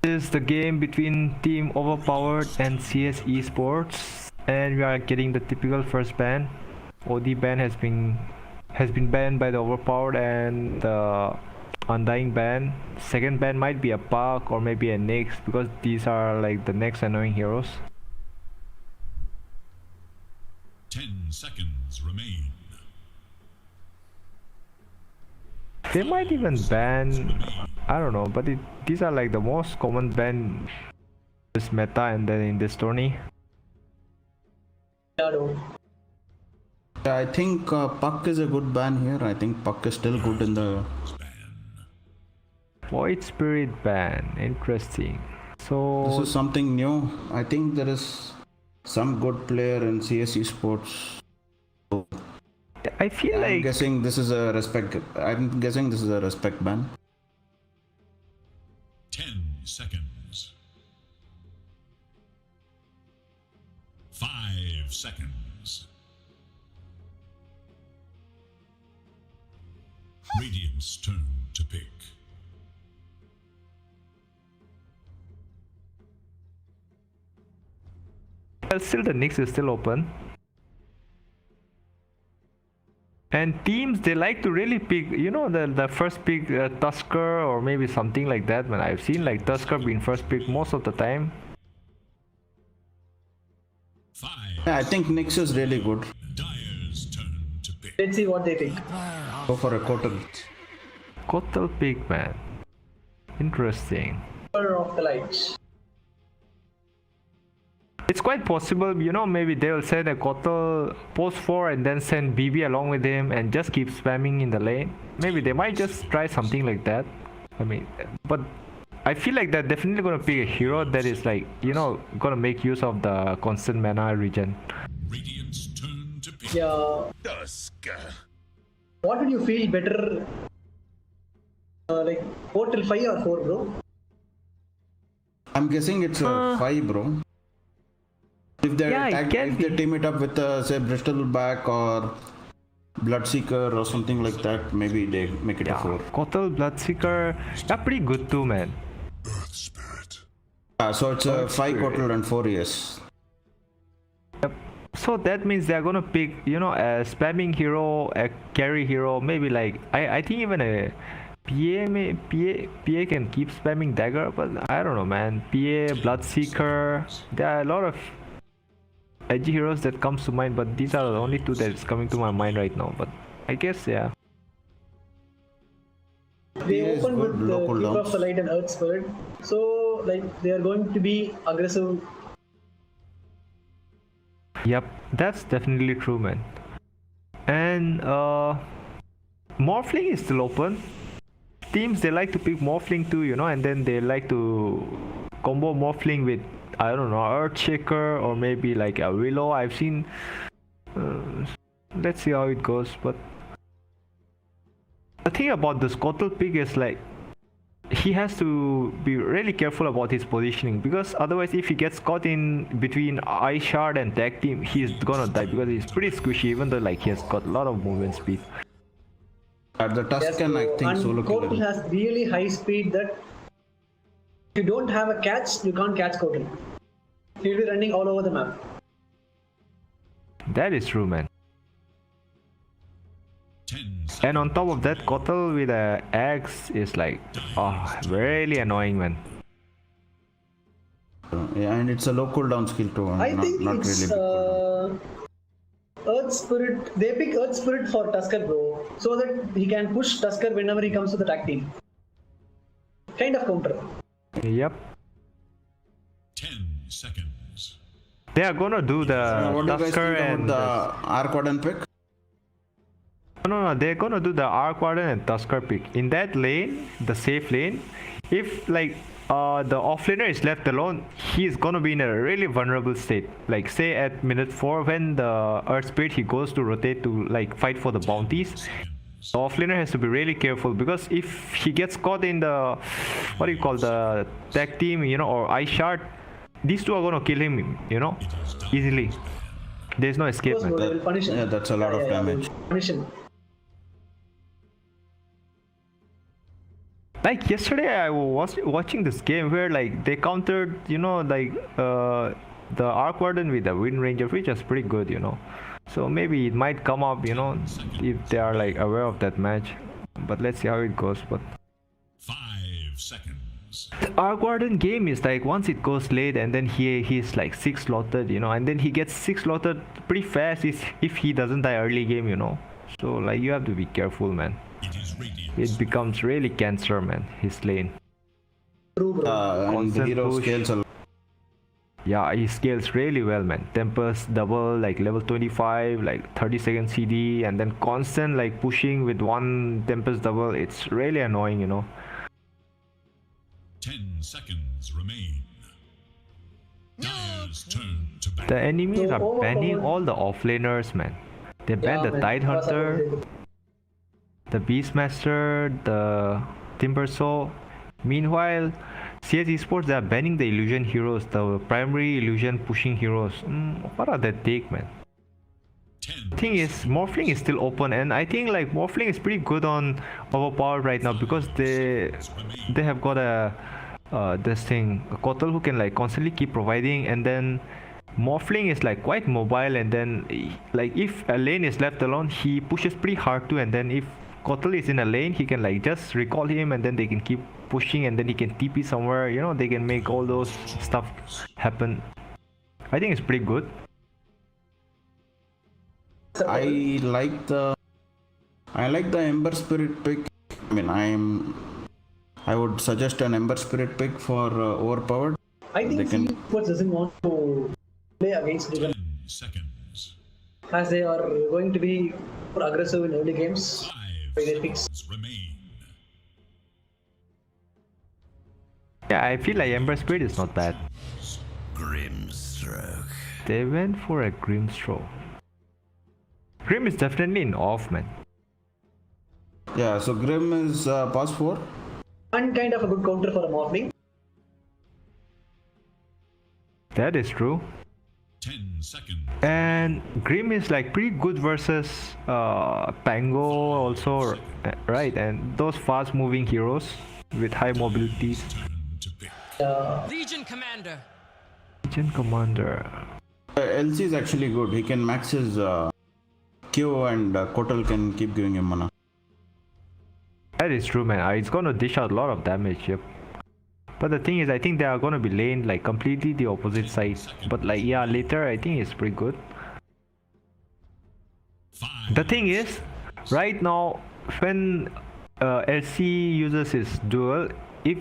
This is the game between Team Overpowered and CS Esports, and we are getting the typical first ban. OD ban has been banned by the Overpowered, and the Undying ban. Second ban might be a Puck or maybe a Nyx, because these are like the next annoying heroes. 10 seconds remain. They might even ban, I don't know, but these are like the most common ban in this meta and then in this tourney. Yeah, I think Puck is a good ban here. I think Puck is still good in the... Void Spirit ban, interesting. So This is something new. I think there is some good player in CS Esports. I feel I'm like guessing this is a respect. I'm guessing this is a respect ban. 10 seconds. 5 seconds. Radiant's turn to pick. well, still the Nyx is still open. And teams, they like to really pick, the first pick Tusker or maybe something like that. When I've seen like Tusker being first pick most of the time. 5. Yeah, I think Nyx is really good. Dyer's turn to pick. let's see what they think. Go for a Kotal. Kotal pick, man. Interesting. Color of the lights. It's quite possible, maybe they will send a Kotal post 4 and then send BB along with him and just keep spamming in the lane. Maybe they might just try something like that. I mean, but I feel like they're definitely gonna pick a hero that is like, gonna make use of the constant mana regen. Radiant's turn to pick. Yeah. Tusker. What would you feel better? Like 4 till 5 or 4, bro? I'm guessing it's a 5, bro. If they team it up with say Bristleback or Bloodseeker or something like that, maybe they make it a 4. Kotal, Bloodseeker, they're pretty good too, man. Earth Spirit. So it's a 5 Kotal and 4 ES. Yep. So that means they're gonna pick, a spamming hero, a carry hero, maybe like I think even a PA can keep spamming dagger, but I don't know, man. PA, Bloodseeker, there are a lot of edgy heroes that comes to mind, but these are the only two that's coming to my mind right now. But I guess, yeah. They Yeah, open good, with the low Keeper cooldowns. of the Light and Earth Spirit. So, like, they are going to be aggressive. Yep, that's definitely true, man. And Morphling is still open. Teams, they like to pick Morphling too, and then they like to combo Morphling with, I don't know, Earthshaker or maybe like a Willow. I've seen. Let's see how it goes. But the thing about this Kotal pick is like he has to be really careful about his positioning, because otherwise if he gets caught in between Ice Shard and Tag Team, he's gonna die because he's pretty squishy, even though like he has got a lot of movement speed. The Tuscan, I think, and solo Kotal killer. has really high speed that if you don't have a catch, you can't catch Kotal. He'll be running all over the map. That is true, man. 10 seconds. And on top of that, Kotal with a axe is like, really annoying, man. Yeah, and it's a low cooldown skill too. I think not it's really big cooldown. Earth Spirit. They pick Earth Spirit for Tusker, bro, so that he can push Tusker whenever he comes to the tag team. Kind of counter. Yep. 10 seconds. They are gonna do the What do you guys Tusker think and about the Arc Warden pick? no, they're gonna do the Arc Warden and Tusker pick. In that lane, the safe lane, if like the offlaner is left alone, he's gonna be in a really vulnerable state. Like say at minute 4 when the Earth Spirit he goes to rotate to like fight for the bounties. The offlaner has to be really careful, because if he gets caught in the the tag team, or Ice Shard, these two are gonna kill him, easily. There's no escape, Of course, bro, man. they will punish him. Yeah, that's a lot of damage. Punish him. Like yesterday, I was watching this game where like they countered, the Arc Warden with the Wind Ranger, which is pretty good, So maybe it might come up, if they are like aware of that match. But let's see how it goes. But 5 seconds. the Arc Warden game is like once it goes late and then he's like 6 slotted, and then he gets 6 slotted pretty fast if he doesn't die early game, So like you have to be careful, man. It is radiant. It becomes really cancer, man. His lane. True, bro. And the Constant hero push. scales a lot. Yeah, he scales really well, man. Tempest double, like level 25, like 30-second CD, and then constant like pushing with one Tempest double. It's really annoying, 10 seconds remain. Dire's turn to battle. The enemies So are banning Overpowered- all the offlaners, man. They ban Yeah, the man, Tide because of Hunter, the- the Beastmaster, the Timbersaw. Meanwhile, CS Esports, they are banning the illusion heroes, the primary illusion pushing heroes. What are that take, man? 10 Thing is, Morphling is still open, and I think like Morphling is pretty good on Overpowered right now because they have got a this thing, a Kotal who can like constantly keep providing, and then Morphling is like quite mobile, and then like if a lane is left alone, he pushes pretty hard too, and then if Kotal is in a lane, he can like just recall him, and then they can keep pushing, and then he can TP somewhere. They can make all those stuff happen. I think it's pretty good. I like the Ember Spirit pick. I mean, I would suggest an Ember Spirit pick for Overpowered. I think They can- Esports doesn't want to play against Riven 10 seconds. as they are going to be more aggressive in early games. 5 By their picks. seconds remain. Yeah, I feel like Ember Spirit is not bad. Grimstroke. They went for a Grimstroke. Grim is definitely an off, man. Yeah, so Grim is pass 4. And kind of a good counter for a Morphling. That is true. 10 seconds. And Grim is like pretty good versus Pango also, right? And those fast moving heroes with high mobility. Turn to pick. Legion Commander. Legion Commander. LC is actually good. He can max his Q and Kotal can keep giving him mana. That is true, man. It's gonna dish out a lot of damage, yep. But the thing is, I think they are gonna be lane like completely the opposite side. But like, yeah, later I think it's pretty good. 5 The thing is, right now, when LC uses his duel, if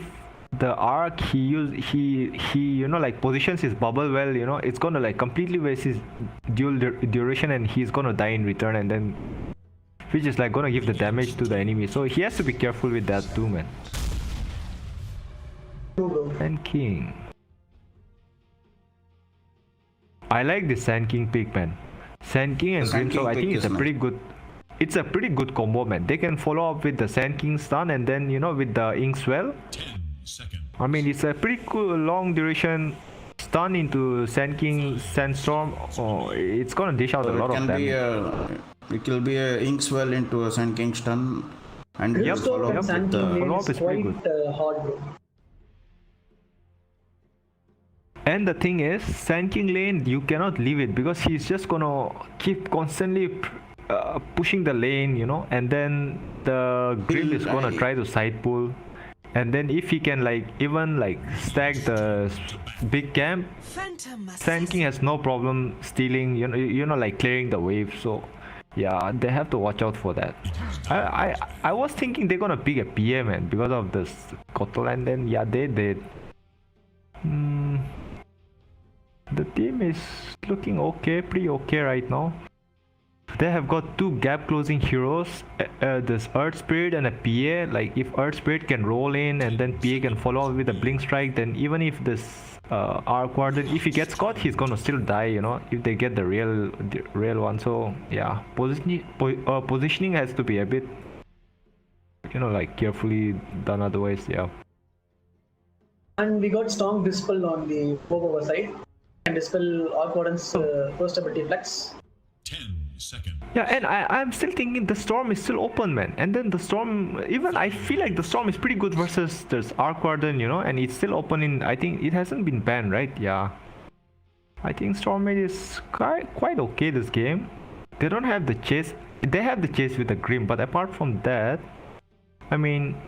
the arc he like positions his bubble well, it's gonna like completely waste his duel duration, and he's gonna die in return, and then which is like gonna give the damage to the enemy. So he has to be careful with that too, man. True, bro. Sand King. I like the Sand King pick, man. Sand King and The Sand Grimstroke, I King think pick it's a is pretty good. It's a pretty good combo, man. They can follow up with the Sand King stun, and then with the Inkswell. 10 seconds. I mean, it's a pretty cool long duration stun into Sand King Sandstorm. Oh, it's gonna dish out a lot of damage. It will be a Inkswell into a Sand King stun, and it will Grimstroke follow and up Sand with King lane follow-up is is pretty quite hard, bro. And the thing is, Sand King lane, you cannot leave it because he's just gonna keep constantly pushing the lane, and then the Grim is gonna try to side pull. And then if he can like even like stack the big camp, Phantom Sand King has no problem stealing, like clearing the wave. So yeah, they have to watch out for that. I was thinking they're gonna pick a PA, man, because of this Kotal, and then yeah, they did. The team is looking okay, pretty okay right now. They have got 2 gap closing heroes, this Earth Spirit and a PA. Like if Earth Spirit can roll in and then PA can follow up with a Blink Strike, then even if this Arc Warden, if he gets caught, he's gonna still die, if they get the real one. So yeah, positioning has to be a bit, like carefully done, otherwise, yeah. And we got Storm Dispel on the Overpowered side. And Dispel Arc Warden's first ability Flex. 10 seconds. Yeah, and I'm still thinking the Storm is still open, man. And then the Storm, even I feel like the Storm is pretty good versus there's Arc Warden, and it's still open in, I think it hasn't been banned, right? Yeah. I think Storm Mage is quite okay this game. They don't have the chase. They have the chase with the Grim, but apart from that, I mean,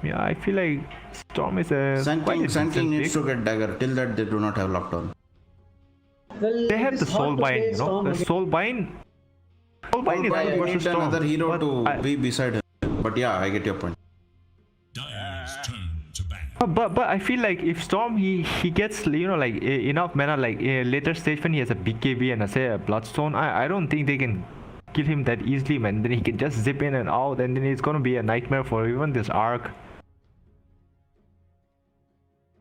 yeah, I feel like Storm is a Sand King needs to get dagger. Till that, they do not have lockdown. Well, they have it the is hard Soul to Bind, play Storm The against- Soul Bind. Soul Bind is Why good we versus need Storm. another hero but to be beside him. But yeah, I get your point. Dire's turn to ban. But I feel like if Storm he gets like enough mana like later stage when he has a BKB and say a Bloodstone, I don't think they can kill him that easily, man. Then he can just zip in and out, and then it's gonna be a nightmare for even this arc.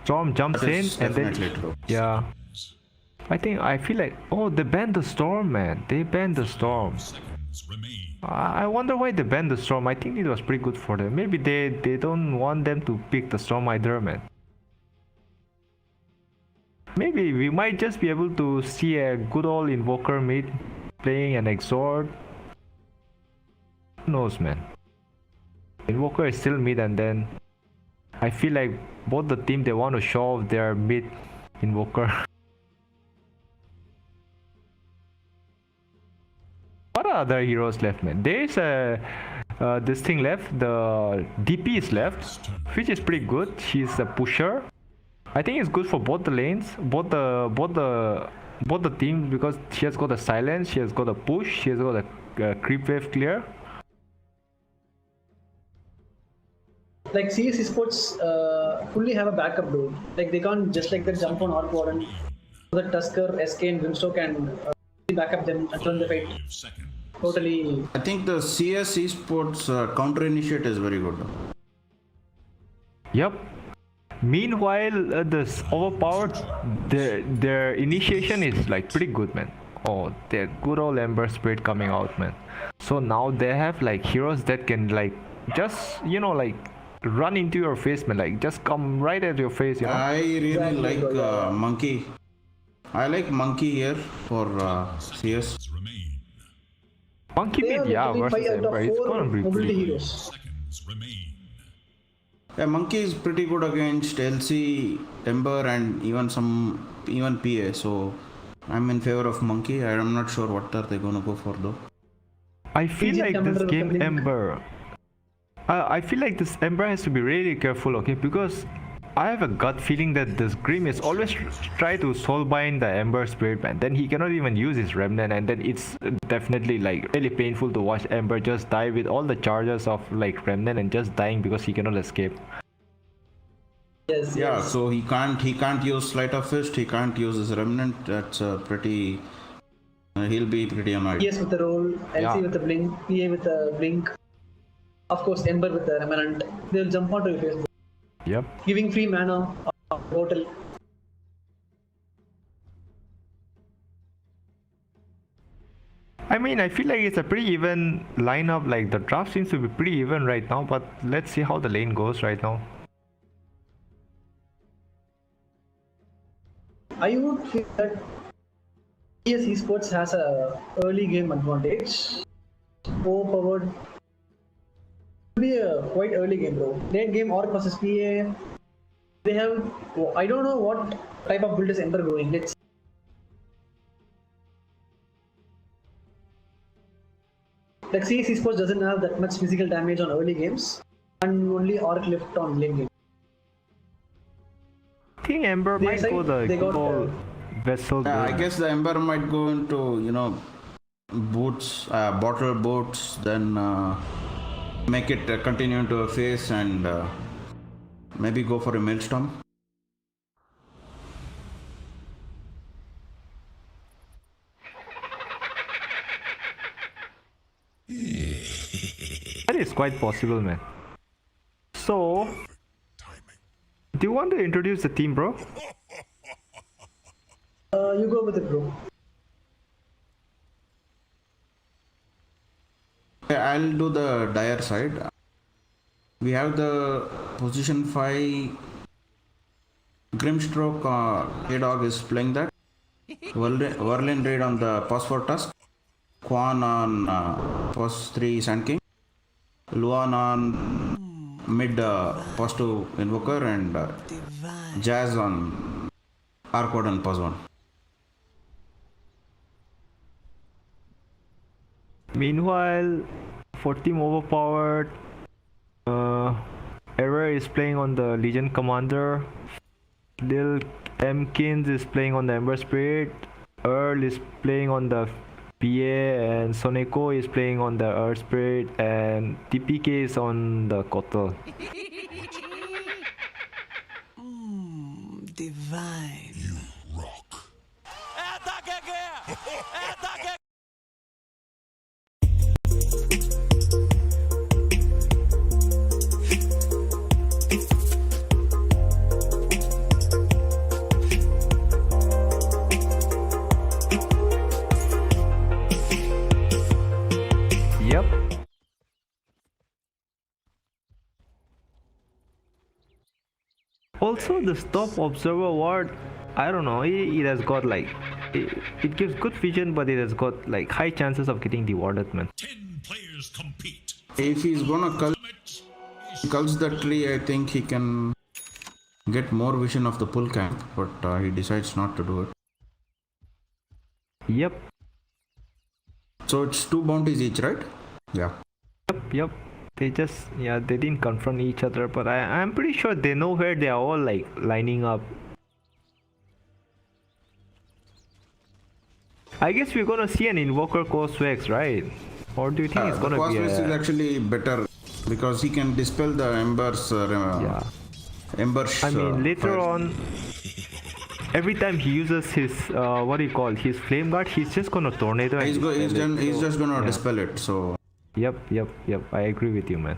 Storm jumps That in is and then definitely true. yeah. I feel like they banned the Storm, man. They banned the Storm. Seconds remain. I wonder why they banned the Storm. I think it was pretty good for them. Maybe they don't want them to pick the Storm either, man. Maybe we might just be able to see a good old Invoker mid playing an Exort. Who knows, man. Invoker is still mid, and then I feel like both the team they want to show off their mid Invoker. What are other heroes left, man? There is a this thing left. The DP is left, which is pretty good. She's a pusher. I think it's good for both the lanes, both the teams, because she has got the silence, she has got a push, she has got a creep wave clear. Like CS Esports fully have a backup, bro. Like they can't just like that jump on Arc Warden. So that Tusker, SK, and Grimstroke can back up them and turn the fight. 5 seconds. Totally. I think the CS Esports counter initiate is very good. Yep. Meanwhile, this Overpowered, their initiation is like pretty good, man. Oh, their good old Ember Spirit coming out, man. So now they have like heroes that can like just like run into your face, man. Like just come right at your face, I really Exactly, like bro. Monkey. I like Monkey here for CS. Remain. Monkey They mid, are yeah, literally versus 5 out Ember. of It's 4 gonna be mobility pretty good. heroes. Seconds remain. Yeah, Monkey is pretty good against LC, Ember, and even PA. So I'm in favor of Monkey. I'm not sure what are they gonna go for though. I feel PG like Commander this with game the blink. Ember. I feel like this Ember has to be really careful, okay? Because I have a gut feeling that this Grim is always try to soulbind the Ember Spirit, man. Then he cannot even use his Remnant, and then it's definitely like really painful to watch Ember just die with all the charges of like Remnant and just dying because he cannot escape. Yes. Yeah, yes. so he can't use Sleight of Fist. He can't use his Remnant. That's pretty. He'll be pretty annoyed. PS with the roll, LC Yeah. with the blink, PA with the blink. Of course, Ember with the Remnant. They'll jump onto your face, Yep. giving free mana. Total. I mean, I feel like it's a pretty even lineup. Like the draft seems to be pretty even right now, but let's see how the lane goes right now. I would feel that PS Esports has a early game advantage. Overpowered will be a quite early game, bro. Late game Orc versus PA. They have. I don't know what type of build is Ember going. Let's. Like CS Esports doesn't have that much physical damage on early games, and only Orc left on late game. I think Ember They might say go the they good got, old vessel. Yeah, I build. guess the Ember might go into boots, bottle boots, then make it continue into a face and maybe go for a maelstrom. That is quite possible, man. So, do you want to introduce the team, bro? You go with it, bro. Okay, I'll do the dire side. We have the position 5 Grimstroke. K-Dog is playing that. Whirling Raid on the Phosphor Tusk. Quan on first 3 Sand King, Luan on mid positive Invoker, and Jazz on Arc Warden plus 1. Meanwhile, for Team Overpowered, Error is playing on the Legion Commander. Lil Mkins is playing on the Ember Spirit. Earl is playing on the PA, and Soneko is playing on the Earth Spirit, and TPK is on the Kotal. Divine. You rock. Yep. Also, the Stop Observer Ward, I don't know, it has got like, it gives good vision, but it has got like high chances of getting dewarded, man. 10 players compete. If he's gonna Ultimate is cults the tree, I think he can get more vision of the pull camp, but he decides not to do it. Yep. So it's 2 bounties each, right? Yeah. Yep. They just, yeah, they didn't confront each other, but I'm pretty sure they know where they are all like lining up. I guess we're gonna see an Invoker Coswex, right? Or do you think it's gonna be is actually better because he can dispel the embers. yeah. Embers. I mean, later fire. on, every time he uses his what do you call his flame guard, he's just gonna tornado. And He's just gonna yeah. dispel it. So Yep. I agree with you, man.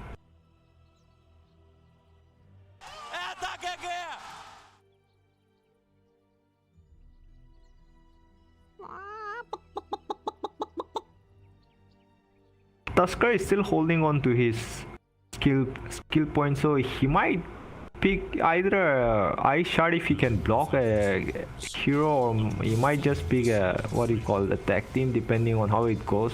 Tusker is still holding on to his skill point, so he might pick either Ice Shard if he can block a hero, or he might just pick a what do you call the tag team, depending on how it goes.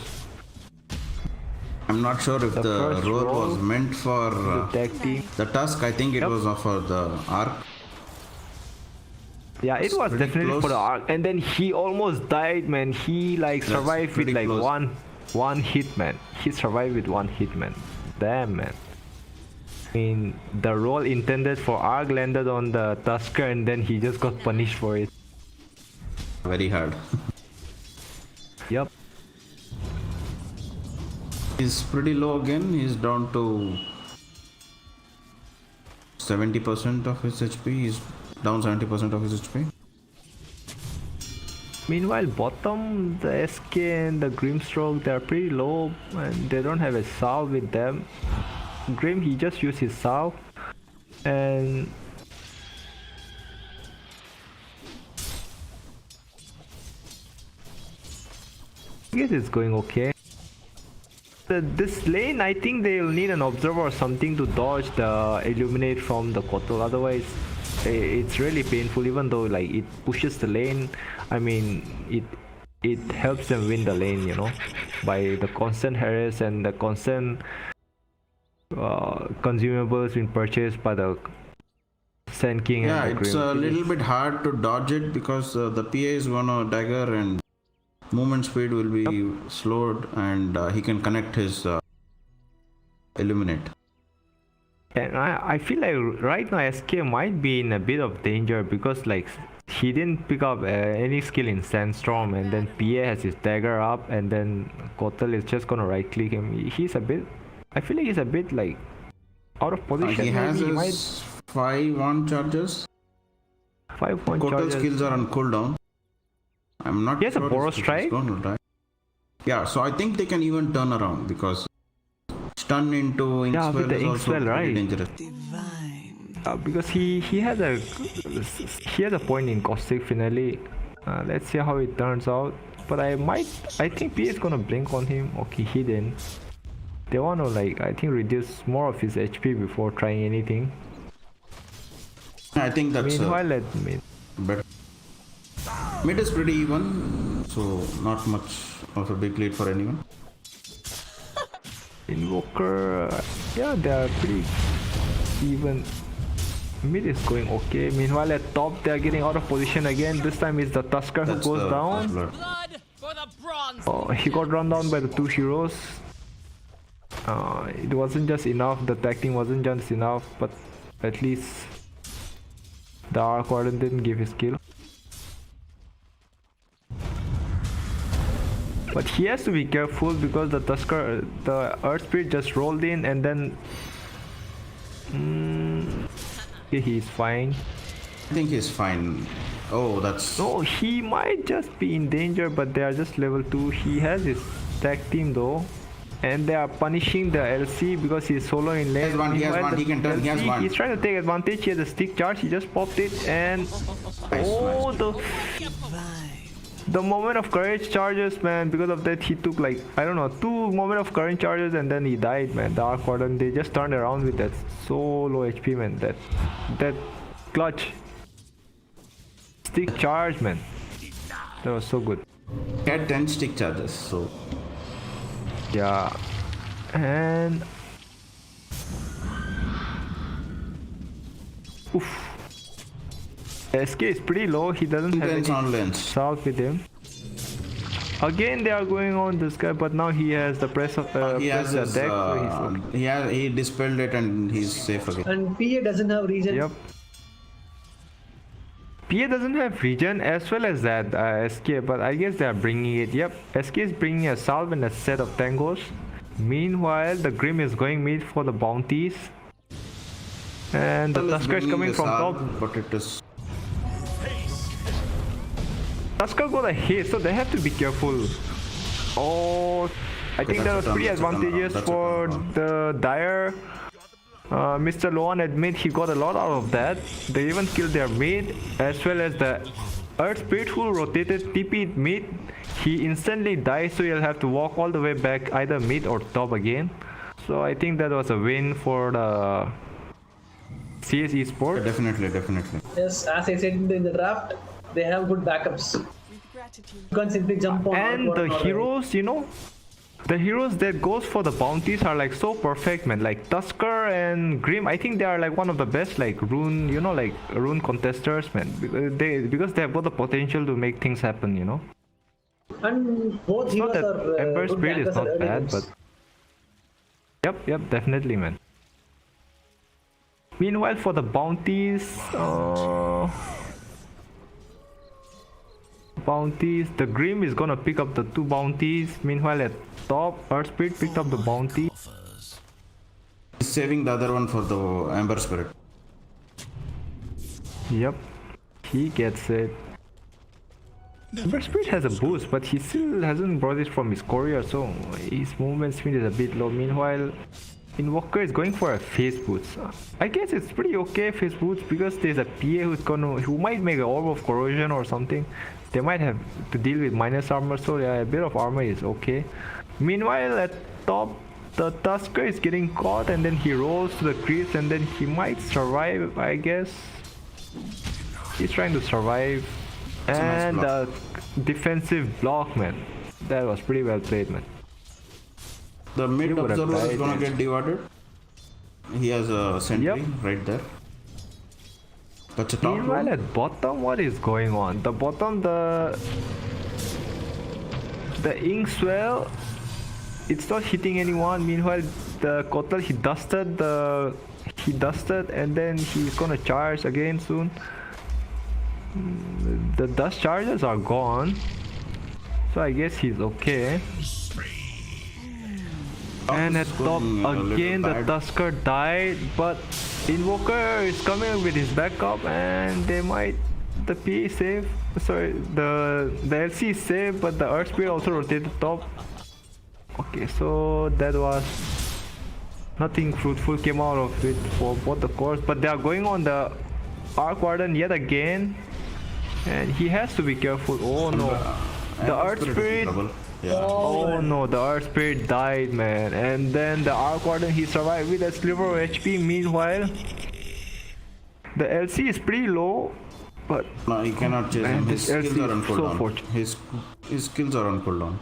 I'm not sure if the first roll roll, was meant for The tag team. the Tusk. I think it Yep. was for the Arc. Yeah, it was pretty definitely close. for the arc, and then he almost died, man. He like survived with pretty like close. one hit, man. He survived with one hit, man. Damn, man. I mean, the roll intended for arc landed on the Tusker, and then he just got punished for it. Very hard. Yep. He's pretty low again. He's down to 70% of his HP. He's down 70% of his HP. Meanwhile, bottom, the SK and the Grimstroke, they're pretty low, and they don't have a salve with them. Grim, he just used his salve, and I guess it's going okay. This lane, I think they'll need an observer or something to dodge the illuminate from the Kotal. Otherwise, it's really painful. Even though like it pushes the lane, I mean it helps them win the lane, you know, by the constant harass and the constant consumables being purchased by the Sand King. Yeah, and the it's Grim. a little bit hard to dodge it because the PA is gonna dagger and movement speed will be slowed, and he can connect his illuminate. And I feel like right now SK might be in a bit of danger because like he didn't pick up any skill in Sandstorm, and then PA has his dagger up, and then Kotal is just gonna right click him. He's a bit, I feel like he's a bit like out of position. He has Maybe his 5-1 charges. 5-1 Kotal charges. skills are on cooldown. I'm not He has a sure Boros if he's strike? gonna die. Yeah, so I think they can even turn around because stun into Inkspell with the is also Inkspell, pretty right? dangerous. Divine. Because he has a point in Caustic Finale. Let's see how it turns out. But I think PA is gonna blink on him. Okay, he didn't. They wanna like I think reduce more of his HP before trying anything. I think that's Meanwhile, let me. better. Mid is pretty even. so not much of a big lead for anyone. Invoker, yeah, they are pretty even. Mid is going okay. Meanwhile, at top, they are getting out of position again. This time it's the Tusker who goes down. Blood. Blood for the bronze. Oh, he got run down by the two heroes. It wasn't just enough. The tag team wasn't just enough, but at least the Arc Warden didn't give his kill. But he has to be careful because the Tusker, the Earth Spirit just rolled in and then. Okay, he's fine. I think he's fine. Oh, that's... No, he might just be in danger, but they are just level 2. He has his tag team though. And they are punishing the LC because he's solo in lane. He has one, he can turn, he has one. He's trying to take advantage. He has a stick charge, he just popped it and... Oh, the moment of courage charges, man. Because of that, he took like, I don't know, 2 moment of courage charges and then he died, man. The Arc Warden, they just turned around with that. So low HP, man. That clutch. Stick charge, man. That was so good. He had 10 stick charges, so... Yeah. And... Oof. SK is pretty low, he doesn't have any salt with him. Again they are going on this guy, but now he has the press of he has his, deck, so he's okay. he dispelled it and he's safe again. And PA doesn't have regen. Yep. PA doesn't have regen as well as that SK, but I guess they are bringing it. Yep, SK is bringing a salve and a set of tangos. Meanwhile, the Grim is going mid for the bounties. And the Tusker is coming from top. But it is... Tusker got a hit, so they have to be careful. Oh, I think that was pretty advantageous for the Dire. Mr. Loan admit he got a lot out of that. They even killed their mid, as well as the Earth Spirit who rotated TP mid. He instantly dies, so he'll have to walk all the way back either mid or top again. So I think that was a win for the CS Esports. Definitely. Yes, as I said in the draft, they have good backups. You can't simply jump on. And the heroes, you know, the heroes that goes for the bounties are like so perfect, man. Like Tusker and Grim, I think they are like one of the best like rune, you know, like rune contesters, man. Because they have got the potential to make things happen, you know. And both It's heroes not that are Emperor good Spirit is tankers at not early bad, games. but yep, definitely, man. Meanwhile, for the bounties, the Grim is gonna pick up the 2 bounties. Meanwhile, at top, Earth Spirit picked up the bounty. He's saving the other one for the Ember Spirit. Yep, he gets it. Ember Spirit has a boost, but he still hasn't brought it from his courier, so his movement speed is a bit low. Meanwhile, Invoker is going for a phase boost. I guess it's pretty okay phase boost because there's a PA who might make an orb of corrosion or something. They might have to deal with minus armor, so yeah, a bit of armor is okay. Meanwhile, at top, the Tusker is getting caught and then he rolls to the crease and then he might survive, I guess. He's trying to survive. And the defensive block, man. That was pretty well played, man. The mid observer is gonna get devoured. He has a sentry right there. That's a top. Meanwhile, at bottom, what is going on? The bottom, the Inkswell, it's not hitting anyone. Meanwhile, the Kotal, he dusted and then he's gonna charge again soon. The dust charges are gone, so I guess he's okay. And at top again, the Tusker died, but Invoker is coming with his backup, and they might the P is safe. Sorry, the LC is safe, but the Earth Spirit also rotated top. Okay, so that was nothing fruitful came out of it for both the cores, but they are going on the Arc Warden yet again, and he has to be careful. Oh no, the Earth Spirit. Yeah. Oh no, the Earth Spirit died, man. And then the Arc Warden, he survived with a sliver of HP. Meanwhile, the LC is pretty low. But No, he cannot chase man, him. this His skills LC are on is so cooldown. fortunate. His skills are on cooldown.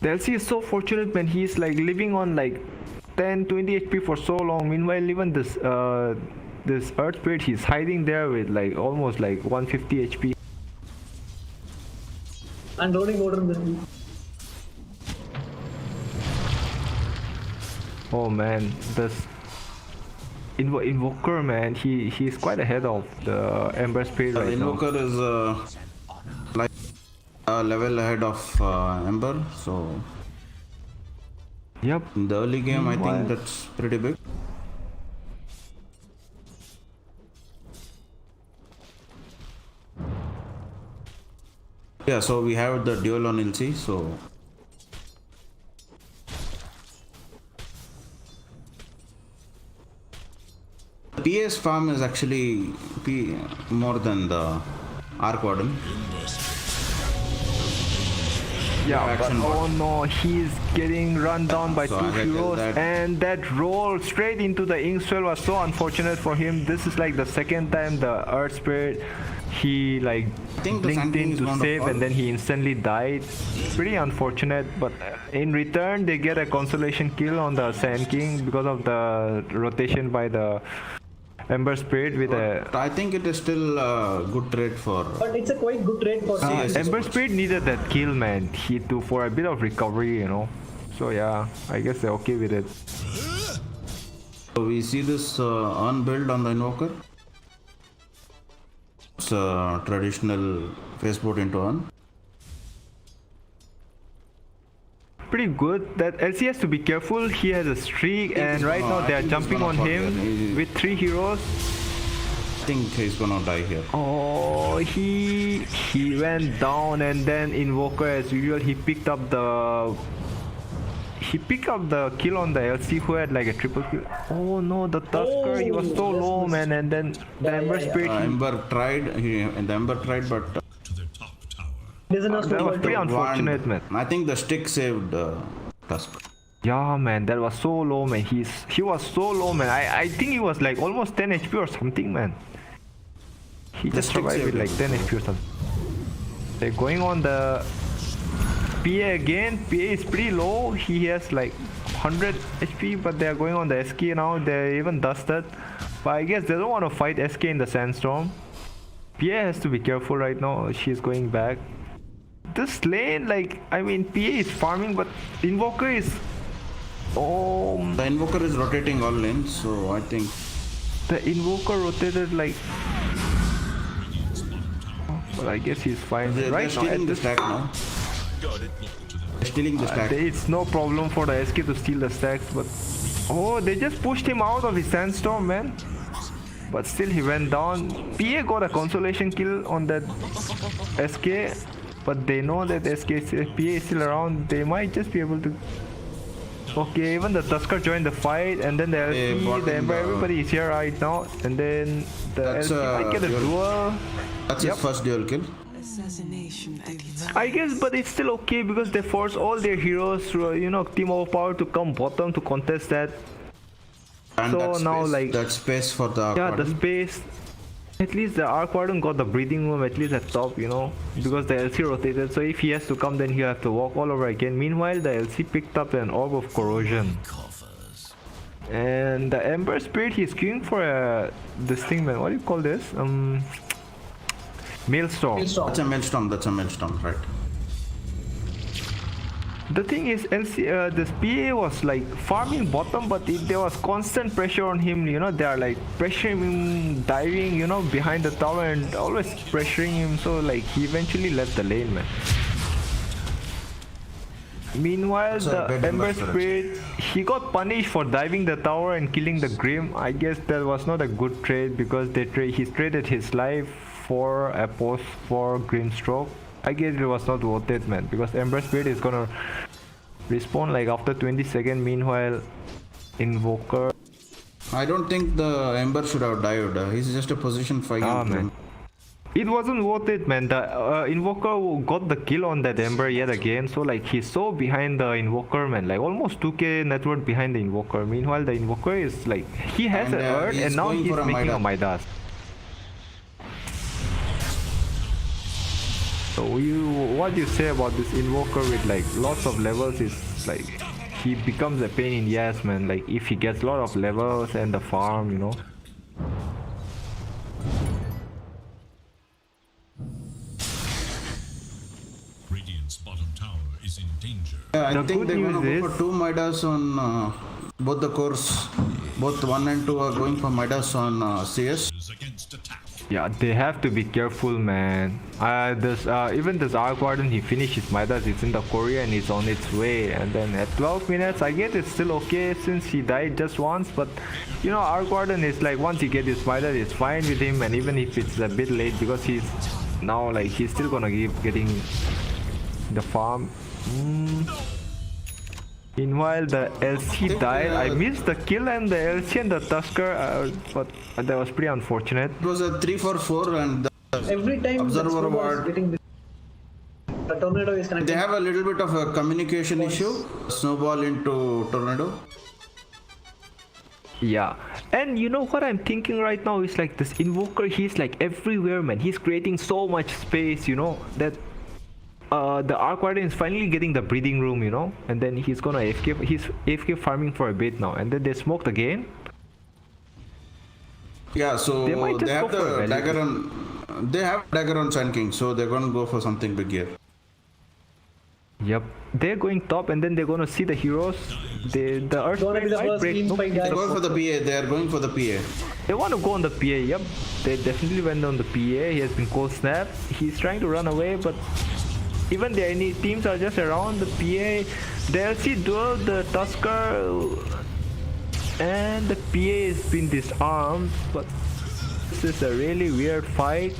The LC is so fortunate, man. He's like living on like 10, 20 HP for so long. Meanwhile, even this Earth Spirit, he's hiding there with like almost like 150 HP. And rolling order in the Oh man, this Invoker, man, he's quite ahead of the Ember Spirit right now. Invoker is like a level ahead of Ember, so Yep. in the early game I Meanwhile- think that's pretty big. Yeah, so we have the duel on LC, so the PS farm is actually more than the Arc Warden. Yeah, but Action oh no, he's getting run down by So two I guess heroes, that- and that roll straight into the Inkswell was so unfortunate for him. This is like the second time the Earth Spirit, he like think the blinked Sand King in is to going to save fall. and then he instantly died. Pretty unfortunate, but in return they get a consolation kill on the Sand King because of the rotation by the Ember Spirit with a... But I think it is still a good trade for. But it's a quite good trade for Yes, Ember yes. Spirit needed that kill, man. He to for a bit of recovery, you know. So yeah, I guess they're okay with it. So we see this on build on the Invoker. It's a traditional faceboard into on. Pretty good. That LC has to be careful. He has a streak, and right now they are jumping on him with 3 heroes. I think he's gonna die here. Oh, he went down, and then Invoker, as usual, he picked up the kill on the LC who had like a triple kill. Oh no, the Tusker, he was so low, man, and then the Ember Spirit. Ember tried. The Ember tried, but To their top tower. There's enough That was to pretty unfortunate, man. I think the stick saved Tusk. Yeah, man, that was so low, man. He was so low, man. I think he was like almost 10 HP or something, man. He just stick survived with saved like him. 10 HP or something. They're going on the PA again. PA is pretty low. He has like 100 HP, but they're going on the SK now. They're even dusted. But I guess they don't want to fight SK in the sandstorm. PA has to be careful right now. She's going back. This lane, like, I mean, PA is farming, but Invoker is... Oh, The Invoker is rotating all lanes, so I think the Invoker rotated like... But I guess he's fine. they're Right now, stealing at the this stack now. They're stealing the stack. it's no problem for the SK to steal the stacks, but... Oh, they just pushed him out of his sandstorm, man. But still, he went down. PA got a consolation kill on that SK, but they know that PA is still around. They might just be able to... Okay, even the Tusker joined the fight, and then the They LC, brought the in Ember, the- everybody is here right now, and then the That's LC might get a duel. duel. That's Yep. his first duel kill. Assassination divine. I guess, but it's still okay because they force all their heroes, Team Overpowered to come bottom to contest that. And So that now, space, like- that space for the Yeah, the Warden. space. At least the Arc Warden got the breathing room at least at top, because the LC rotated. So if he has to come, then he'll have to walk all over again. Meanwhile, the LC picked up an Orb of Corrosion. Coffers. And the Ember Spirit, he's queuing for this thing, man. What do you call this? Maelstrom. That's a maelstrom. That's a maelstrom, right? The thing is, this PA was like farming bottom, but there was constant pressure on him. They are like pressuring him, diving, behind the tower and always pressuring him. So like he eventually left the lane, man. Meanwhile, That's a the bad Ember Ember Spirit. Spirit, he got punished for diving the tower and killing the Grim. I guess that was not a good trade because he's traded his life for a post for Grimstroke. I guess it was not worth it, man, because Ember Spirit is gonna respawn like after 20 seconds. Meanwhile, Invoker... I don't think the Ember should have died. He's just a position 5 Ah, man. It wasn't worth it, man. The Invoker got the kill on that Ember yet again. So like he's so behind the Invoker, man. Like almost 2k net worth behind the Invoker. Meanwhile, the Invoker is like... He has And, an Earth he's and now going he's for a making a Midas. Midas. So what you say about this invoker with like lots of levels is like he becomes a pain in the ass, man. Like if he gets a lot of levels and the farm, you know. Radiant's bottom tower is in danger. Yeah, I The think good they're news gonna go is- for 2 Midas on both the cores. Both 1 and 2 are going for Midas on CS. Is against attack. Yeah, they have to be careful, man. Even this Arc Warden, he finished his Midas, it's in the Korea and it's on its way. And then at 12 minutes, I guess it's still okay since he died just once. But you know, Arc Warden is like once he get his Midas, it's fine with him. And even if it's a bit late, because he's now like he's still gonna keep getting the farm. Meanwhile, the LC died. I missed the kill and the LC and the Tusker, but that was pretty unfortunate. It was a 3-4-4 and Every time Observer the Snowball is ward. getting this, the tornado is they connected. have a little bit of a communication issue. Snowball into Tornado. Yeah, and you know what I'm thinking right now is like this invoker, he's like everywhere, man. He's creating so much space, you know, that the Arc Warden is finally getting the breathing room, you know, and then he's gonna AFK. He's AFK farming for a bit now, and then they smoked again. Yeah, so They might just have go for a the value. dagger on. They have dagger on Sand King, so they're gonna go for something big here. Yep, they're going top, and then they're gonna see the heroes. The Earth Gonna be the might first break. team Nope, fight, it's guys. a- They're going for the PA. They are going for the PA. They want to go on the PA. Yep, they definitely went on the PA. He has been cold snapped. He's trying to run away, but even the enemy teams are just around the PA. The LC duel, the Tusker, and the PA has been disarmed. But this is a really weird fight.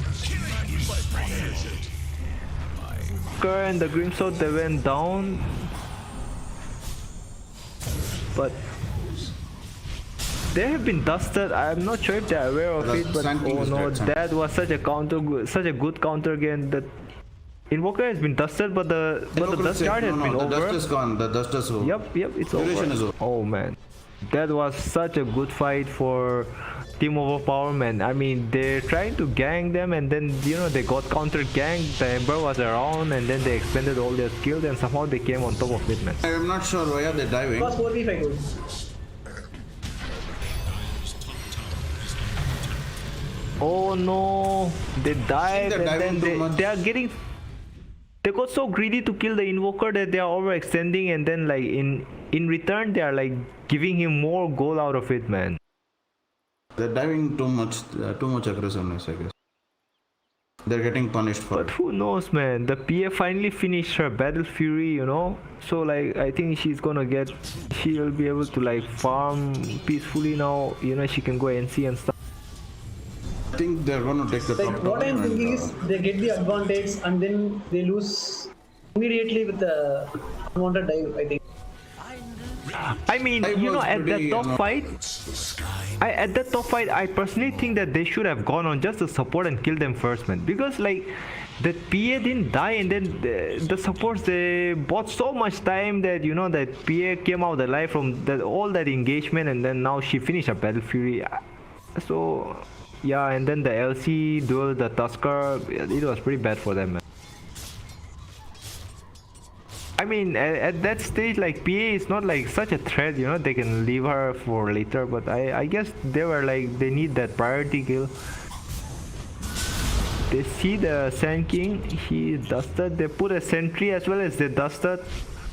Tusker and the Grimsword, they went down, but they have been dusted. I'm not sure if they're aware of The it, but Sand King oh is no, dead, Sand. that was such a good counter again. The Invoker has been dusted, but the Invoker dust is guard safe. has No, been the over. dust is gone. The dust is over. Yep, it's Duration over. is over. Oh man, that was such a good fight for Team Overpowered, man. I mean, they're trying to gang them, and then you know they got counter ganked. The Ember was around, and then they expended all their skills, and somehow they came on top of it, man. I'm not sure why are they diving. It was 4v5 goal. Oh no, they died, they're and diving then too much. they are getting. They got so greedy to kill the invoker that they are overextending, and then like in return they are like giving him more goal out of it, man. They're diving too much aggressiveness, I guess. They're getting punished for But it. who knows, man? The PA finally finished her Battle Fury, you know. So like I think she'll be able to like farm peacefully now. You know, she can go NC and stuff. I think they're gonna take the Like top what tower I'm and, thinking is they get the advantage and then they lose immediately with the unwanted dive, I think. I mean, I you know, was at that pretty, top you know- fight, I personally think that they should have gone on just to support and kill them first, man. Because like that PA didn't die, and then the supports, they bought so much time that you know that PA came out alive from all that engagement, and then now she finished her Battle Fury. So yeah, and then the LC duel, the Tusker, it was pretty bad for them, man. I mean, at that stage, like PA is not like such a threat, you know. They can leave her for later, but I guess they were like they need that priority kill. They see the Sand King, he dusted. They put a sentry as well as they dusted,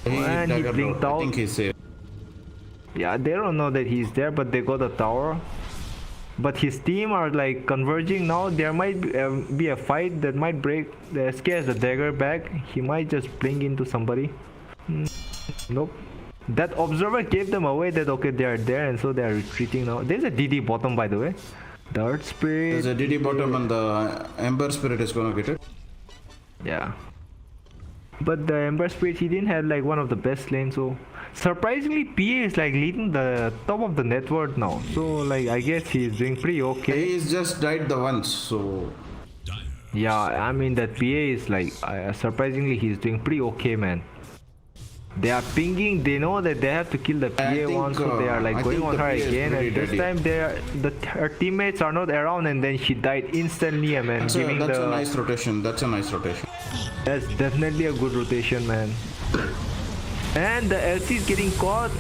and he dagger blinked road. I out. think he's safe. Yeah, they don't know that he's there, but they got a tower. But his team are like converging now. There might be a fight that might break. The SK has the dagger back. He might just blink into somebody. Nope. That observer gave them away that okay, they are there, and so they are retreating now. There's a DD bottom, by the way. The Earth Spirit. There's a DD bottom and the Ember Spirit is gonna get it. Yeah. But the Ember Spirit, he didn't have like one of the best lanes, so surprisingly PA is like leading the top of the network now. So like I guess he's doing pretty okay. He's just died the once, so Yeah, I mean that PA is like surprisingly he's doing pretty okay, man. They are pinging, they know that they have to kill the PA think, one, so they are like I going think on the her PA is again, pretty and this deadly. time her teammates are not around, and then she died instantly, man. that's a nice rotation. That's a nice rotation. That's definitely a good rotation, man. And the LC is getting caught.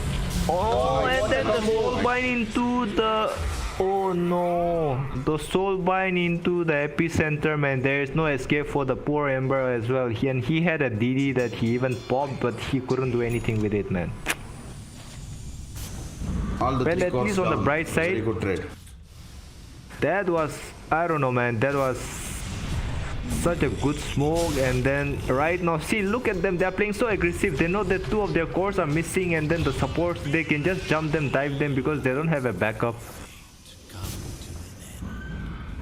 Oh, and then the soulbind into the... Oh no, the soulbind into the epicenter, man. There is no escape for the poor Ember as well. He had a DD that he even popped, but he couldn't do anything with it, man. All the Well, at least on the bright side, very good trade. that was, I don't know, man, that was such a good smoke. And then right now, see, look at them, they're playing so aggressive. They know that two of their cores are missing, and then the supports, they can just jump them, dive them, because they don't have a backup.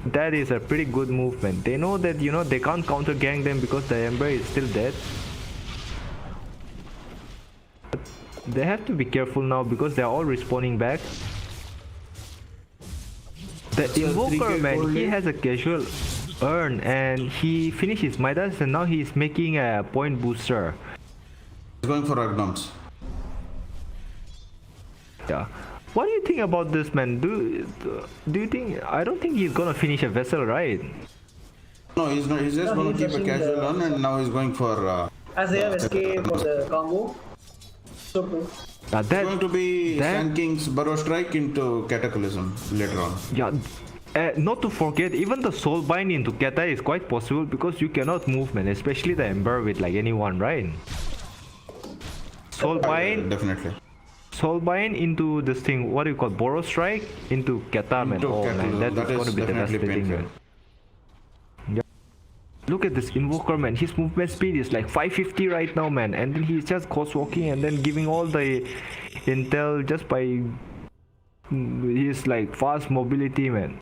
That is a pretty good movement. They know that, you know, they can't counter gang them because the Ember is still dead. They have to be careful now because they're all respawning back. The Invoker, man, he has a casual earn and he finished his Midas, and now he's making a point booster. He's going for Agnoms. Yeah. What do you think about this, man? Do you think... I don't think he's gonna finish a vessel, right? No, he's not. He's just going to keep a casual run, and now he's going for... as they have escaped for the combo. So true. It's going to be Sand King's Burrow Strike into Cataclysm later on. Yeah. Not to forget, even the soulbind into Kata is quite possible because you cannot move, man, especially the Ember with like anyone, right? Soulbind, definitely. Soulbind into this thing, what do you call, Burrow Strike into Kata, man. Oh man, that is going to be devastating, man. Yeah. Look at this Invoker, man. His movement speed is like 550 right now, man, and then he's just ghost walking and then giving all the intel just by his like fast mobility, man.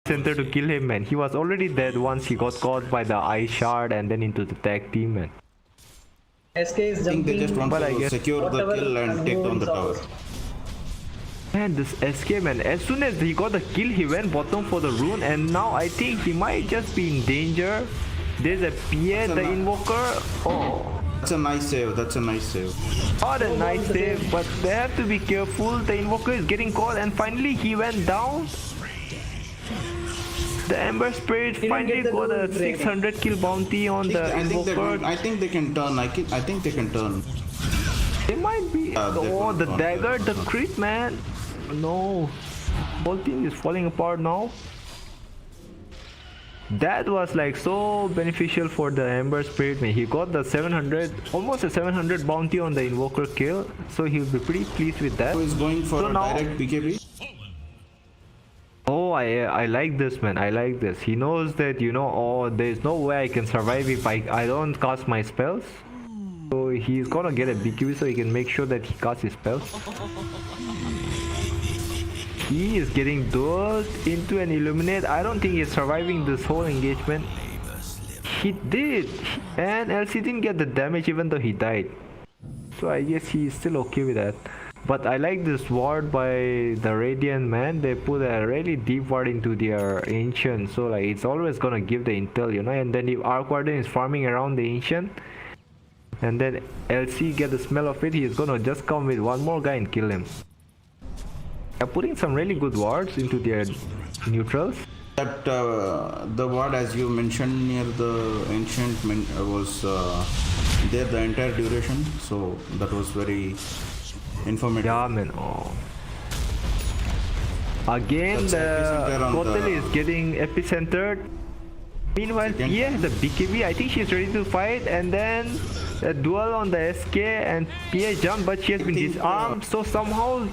Center to kill him, man. He was already dead once he got caught by the ice shard and then into the tag team, man. SK is I think they jumping. just want to secure the kill and take down the tower. Man, this SK, man, as soon as he got the kill, he went bottom for the rune, and now I think he might just be in danger. There's a PA, the Invoker. Oh. That's a nice save. That's a nice save. What a nice save, but they have to be careful. The Invoker is getting caught, and finally he went down. The Ember Spirit finally got a 600 kill bounty on the Invoker. I think they can turn. I think they can turn. They might be. Oh, the dagger, the crit, man. No. Whole thing is falling apart now. That was like so beneficial for the Ember Spirit, man. He got the 700, almost a 700 bounty on the Invoker kill. So he'll be pretty pleased with that. So he's going for So a now, direct PKB. oh, I like this, man. I like this. He knows that, you know, oh, there's no way I can survive if I don't cast my spells. So he's gonna get a BQB so he can make sure that he casts his spells. He is getting dueled into an Illuminate. I don't think he's surviving this whole engagement. He did, and LC didn't get the damage even though he died. So I guess he's still okay with that. But I like this ward by the Radiant, man. They put a really deep ward into their Ancient. So like it's always gonna give the intel, you know. And then if Arc Warden is farming around the Ancient, and then LC get the smell of it, he's gonna just come with one more guy and kill him. They're putting some really good wards into their neutrals. That the ward, as you mentioned near the Ancient, was there the entire duration. So that was very informative. Yeah, man. Oh. Again, the Kotel is getting epicentered. Meanwhile, Pia has a BKB. I think she's ready to fight, and then a duel on the SK, and Pia jumped, but she has been disarmed. So somehow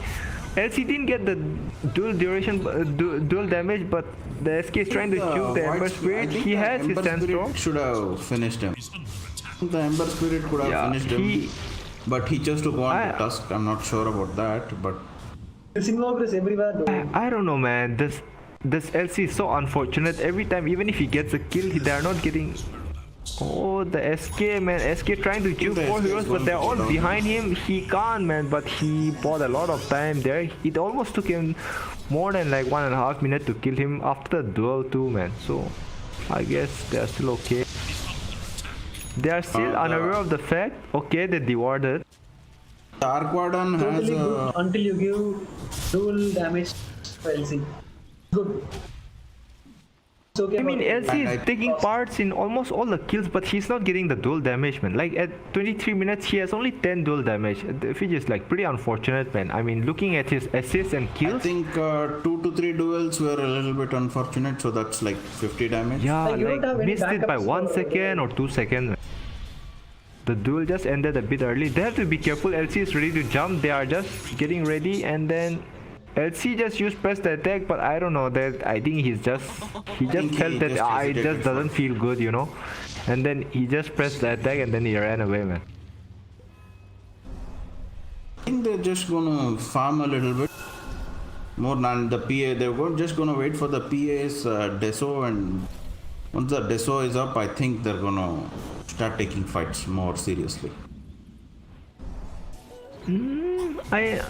LC didn't get the dual duration, dual damage, but the SK is trying to shoot the Ember Spirit. He has his Sandstorm. Should have finished him. The Ember Spirit could have finished him. But he chose to go on to Tusk. I'm not sure about that, but This Invoker is everywhere, though. I don't know, man. This LC is so unfortunate. Every time, even if he gets a kill, they are not getting Oh, the SK, man. SK trying to juke The 4 SK is heroes, going but they're to go all down. behind him. He can't, man. But he bought a lot of time there. It almost took him more than like 1.5 minutes to kill him after the duel too, man. So, I guess they're still okay. They are still unaware of the fact. Okay, they devoured. The Arc Warden has Totally good until you give dual damage for LC. Good. It's okay. I mean, about LC I- is taking parts in almost all the kills, but he's not getting the dual damage, man. Like at 23 minutes, he has only 10 dual damage, which is like pretty unfortunate, man. I mean, looking at his assists and I kills, think 2 to 3 duels were a little bit unfortunate, so that's like 50 damage. yeah, Like, you don't like have any missed it by backups 1 for- second or 2 seconds. Man. The duel just ended a bit early. They have to be careful. LC is ready to jump. They are just getting ready, and then LC just used press the attack, but I don't know that. I think he just think felt he that just it hesitated just for- doesn't feel good, you know. And then he just pressed the attack, and then he ran away, man. I think they're just gonna farm a little bit more than the PA. Just gonna wait for the PA's deso, and once the deso is up, I think they're gonna start taking fights more seriously. I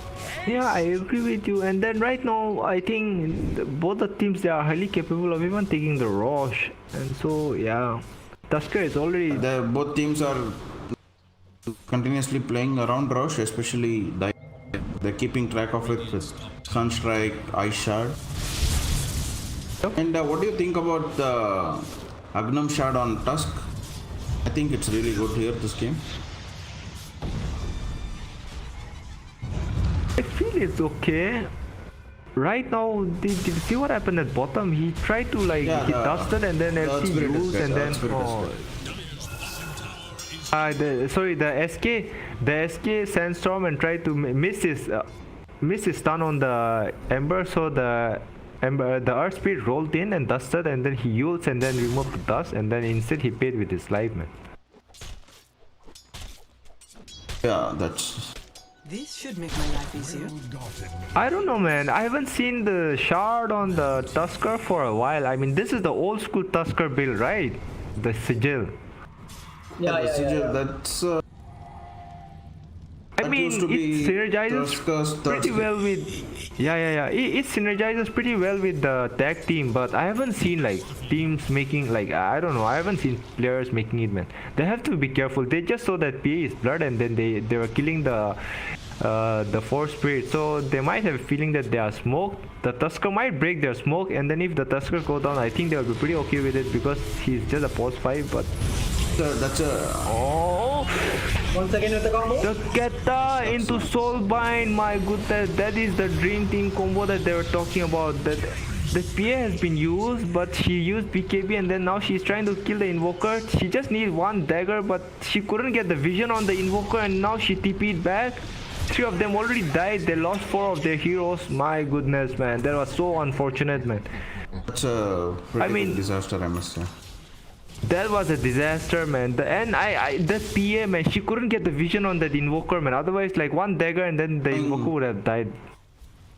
agree with you. And then right now, I think both the teams, they are highly capable of even taking the Roche. And so yeah, Tusker is already Both teams are continuously playing around Rush, especially they're keeping track of it with Sunstrike, Ice Shard. And what do you think about the Agnam Shard on Tusk? I think it's really good here this game. I feel it's okay. Right now, did you see what happened at bottom? He tried to like Yeah, he dusted and then the LC Spirit is used dead, and the then Spirit is the SK Sandstorm and tried to miss his stun on the Ember, so the Earth Spirit rolled in and dusted, and then he used and then removed the dust, and then instead he paid with his life, man. Yeah, that's. This should make my life easier. I don't know, man. I haven't seen the shard on the Tusker for a while. I mean, this is the old school Tusker build, right? The sigil. Yeah. That's. I That mean, used to it be synergizes Tusker's pretty well with. Yeah. It synergizes pretty well with the tag team, but I haven't seen like teams making like I don't know. I haven't seen players making it, man. They have to be careful. They just saw that PA is blood, and then they were killing the force spirit, so they might have a feeling that they are smoked. The Tusker might break their smoke, and then if the Tusker go down, I think they'll be pretty okay with it because he's just a pause 5. But That's a. oh, Once again with the combo. the Keta into Soulbind, my goodness, that is the dream team combo that they were talking about. That the PA has been used, but she used BKB, and then now she's trying to kill the Invoker. She just needs one dagger, but she couldn't get the vision on the Invoker, and now she TP'd back. 3 of them already died. They lost 4 of their heroes. My goodness, man, that was so unfortunate, man. That's a pretty I mean- big disaster, I must say. That was a disaster, man. That PA, man, she couldn't get the vision on that Invoker, man. Otherwise, like one dagger and then the Invoker would have died.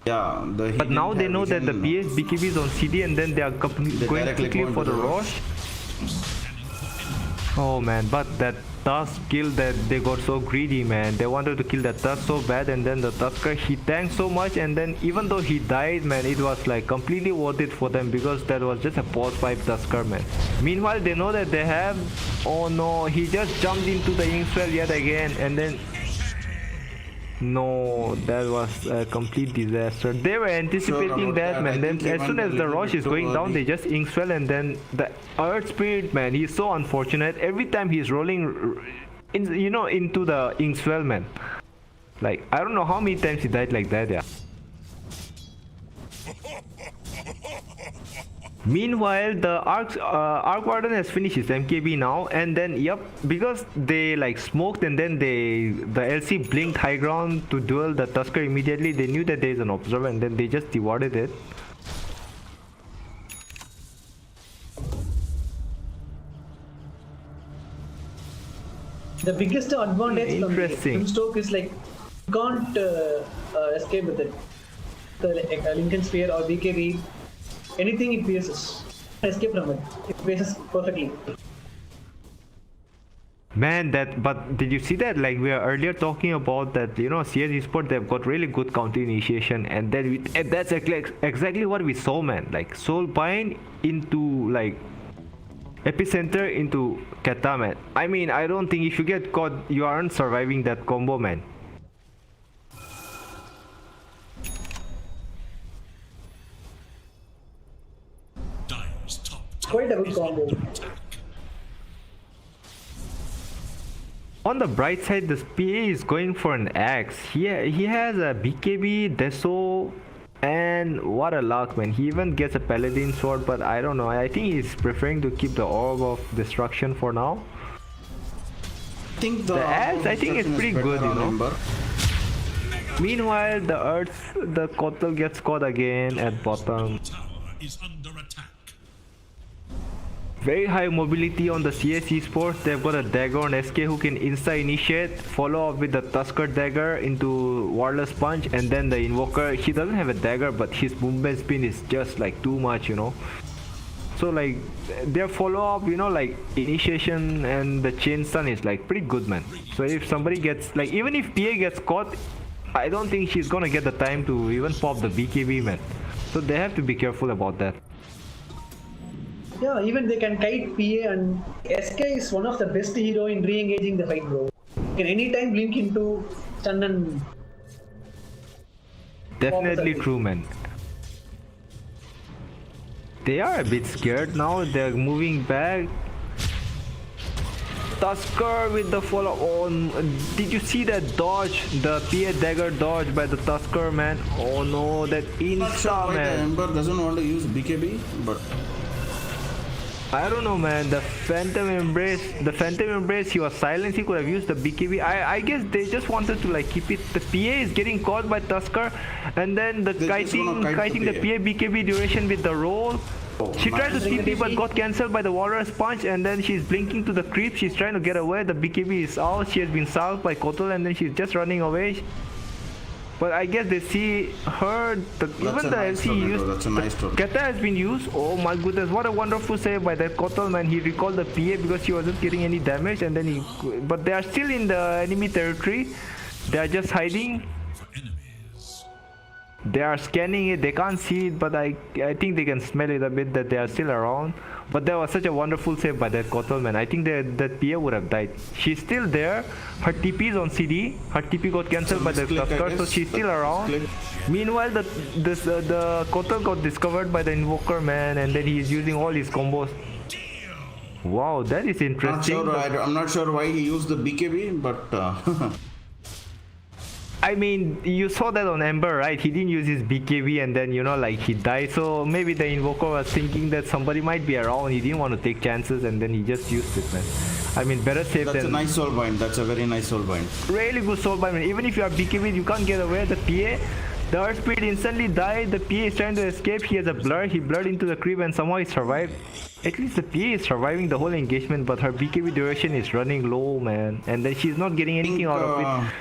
Yeah, But now they know that the PA's BKB is on CD, and then they are going directly quickly going for to the the Roche. Oh man, but that Tusk kill, that they got so greedy, man. They wanted to kill that Tusk so bad, and then the Tusker, he tanked so much, and then even though he died, man, it was like completely worth it for them because that was just a pause 5 Tusker, man. Meanwhile, they know that they have. Oh no, he just jumped into the Inkswell yet again, and then. No, that was a complete disaster. They were anticipating about that, that. man. I Then think he as soon went a as the little Roche bit is too going down, early. they just Inkswell, and then the Earth Spirit, man, he's so unfortunate. Every time he's rolling, into the Inkswell, man. Like I don't know how many times he died like that, yeah. Meanwhile, the Arc Warden has finished his MKB now, and then because they like smoked, and then the LC blinked high ground to duel the Tusker immediately. They knew that there is an observer, and then they just devoured it. The biggest advantage from Interesting. Grimstoke is like you can't escape with it. The Lincoln Sphere or BKB, anything it pierces, escape from it. It pierces perfectly. Man, but did you see that? Like we were earlier talking about that, CS Esport, they've got really good counter initiation, and then and that's exactly what we saw, man. Like Soulbind into like Epicenter into Kata, man. I mean, I don't think if you get caught, you aren't surviving that combo, man. Dire's top Quite a tower good is combo. under attack. On the bright side, the PA is going for an axe. He has a BKB, Deso, and what a luck, man. He even gets a Paladin sword, but I don't know. I think he's preferring to keep the Orb of Destruction for now. I think the axe, I think it's pretty good, you know. Ember. Meanwhile, the Kotal gets caught again at bottom. Tower is under attack. Very high mobility on the CS Esports. They've got a dagger on SK who can insta-initiate, follow up with the Tusker dagger into Warless Punch, and then the Invoker. He doesn't have a dagger, but his movement spin is just like too much, So like their follow-up, like initiation and the chain stun is like pretty good, man. So if somebody gets like, even if PA gets caught, I don't think she's gonna get the time to even pop the BKB, man. So they have to be careful about that. Yeah, even they can kite PA, and SK is one of the best hero in re-engaging the fight, bro. Can anytime blink into stun and... Definitely true, man. They are a bit scared now. They're moving back. Tusker with the follow on. Did you see that dodge? The PA dagger dodge by the Tusker, man. Oh no, that Not sure insta, why the man. Ember doesn't want to use BKB, but I don't know, man. The Phantom Embrace, he was silenced. He could have used the BKB. I guess they just wanted to like keep it. The PA is getting caught by Tusker, and then the They just wanna kite kiting the the PA BKB duration with the roll. She tried to nice. TP but got cancelled by the Walrus Punch, and then she's blinking to the creep. She's trying to get away. The BKB is out. She has been salved by Kotal, and then she's just running away. But I guess they see her. Even the nice LC tornado, used. that's a nice tornado. Keta has been used. Oh my goodness, what a wonderful save by that Kotal, man. He recalled the PA because she wasn't getting any damage, and then but they are still in the enemy territory. They are just hiding. For enemies. They are scanning it. They can't see it, but I think they can smell it a bit that they are still around. But that was such a wonderful save by that Kotal, man. I think that PA would have died. She's still there. Her TP is on CD. Her TP got cancelled by the Misclick, I Tusker, so guess. she's still around. Misclick. Meanwhile, the Kotal got discovered by the Invoker, man, and then he's using all his combos. Wow, that is interesting. I'm not sure why he used the BKB, but I mean, you saw that on Ember, right? He didn't use his BKB, and then like he died. So maybe the Invoker was thinking that somebody might be around. He didn't want to take chances, and then he just used it, man. I mean, better safe that's than. a nice soul bind. That's a very nice soul bind. Really good soul bind, man. Even if you are BKB, you can't get away. The PA, the Earth Speed instantly died. The PA is trying to escape. He has a blur. He blurred into the creep, and somehow he survived. At least the PA is surviving the whole engagement, but her BKB duration is running low, man. And then she's not getting anything out of it.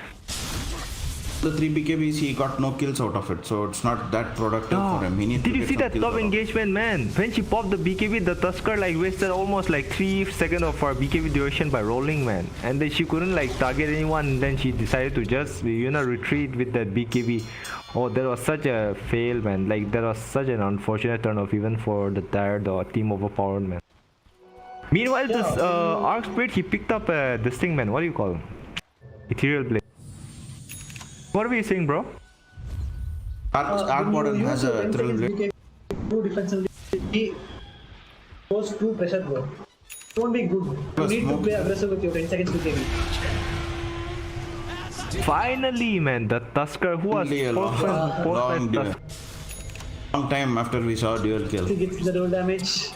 The 3 BKBs, he got no kills out of it, so it's not that productive for him. He needs Did to you get see some that kills top out of it. engagement, man? When she popped the BKB, the Tusker like wasted almost like 3 seconds of her BKB duration by rolling, man. And then she couldn't like target anyone, and then she decided to just retreat with that BKB. Oh, that was such a fail, man. Like that was such an unfortunate turn off even for the team Overpowered, man. Meanwhile, this Arc Spirit, he picked up this thing, man. What do you call him? Ethereal Blade. What were you saying, bro? Arc Warden has a thrill blade. Too defensively, he goes too pressure, bro. Don't be good. You need to play aggressive with your 10 seconds BKB. Finally, man, the Tusker who was Only a long time after we saw dual kill. He gets the double damage.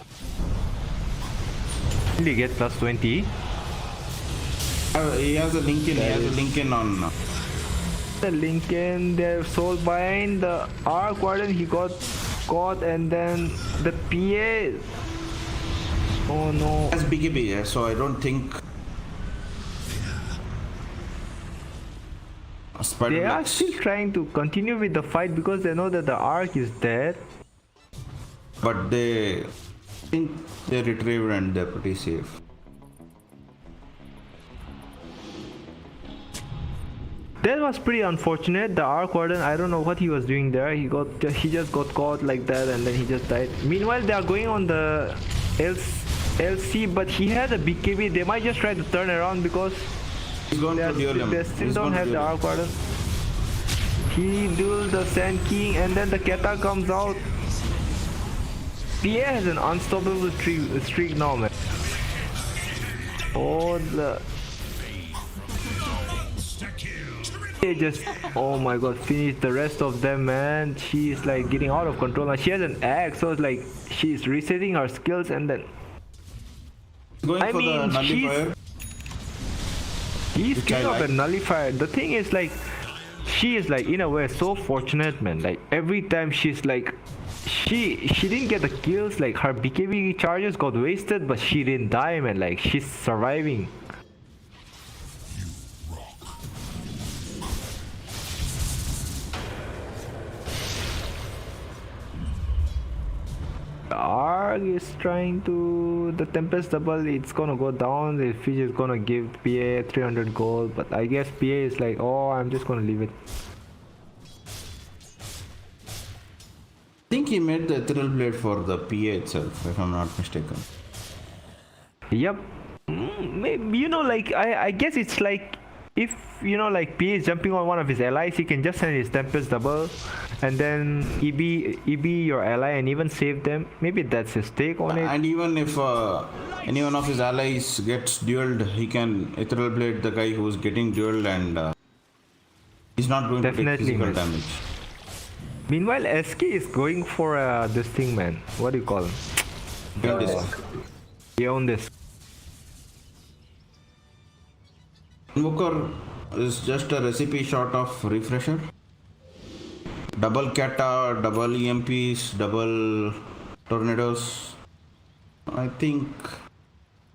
He gets plus 20. He has a Lincoln. On. The Lincoln, their Soulbind, the Arc Warden, he got caught, and then the PA. Oh no. Has BKB, so I don't think. They are still trying to continue with the fight because they know that the Arc is dead. But they think they retrieved and they're pretty safe. That was pretty unfortunate. The Arc Warden, I don't know what he was doing there. He just got caught like that and then he just died. Meanwhile, they are going on the LC, but he has a BKB. They might just try to turn around because they still don't have the Arc Warden. He duels the Sand King and then the Keta comes out. PA has an unstoppable streak now, man. Oh, they just, oh my god, finished the rest of them, man. She is like getting out of control now. She has an axe, so it's like she's resetting her skills and then he's giving up a nullifier. The thing is like she is like in a way so fortunate, man. Like every time she's like she didn't get the kills, like her BKB charges got wasted but she didn't die, man. Like she's surviving. Arg is trying to the Tempest double. It's gonna go down. The fish is gonna give PA 300 gold, but I guess PA is like, oh, I'm just gonna leave it. I think he made the Ethereal Blade for the PA itself, if I'm not mistaken. Yep. Maybe, you know, like I guess it's like if you know like PA is jumping on one of his allies, he can just send his Tempest double and then EB your ally and even save them. Maybe that's his take on it. And even if any one of his allies gets dueled, he can Ethereal Blade the guy who's getting dueled and he's not going to take physical damage. Meanwhile, SK is going for this thing, man. What do you call him? Beyond this. Invoker is just a recipe short of refresher. Double Kata, double EMPs, double tornadoes. I think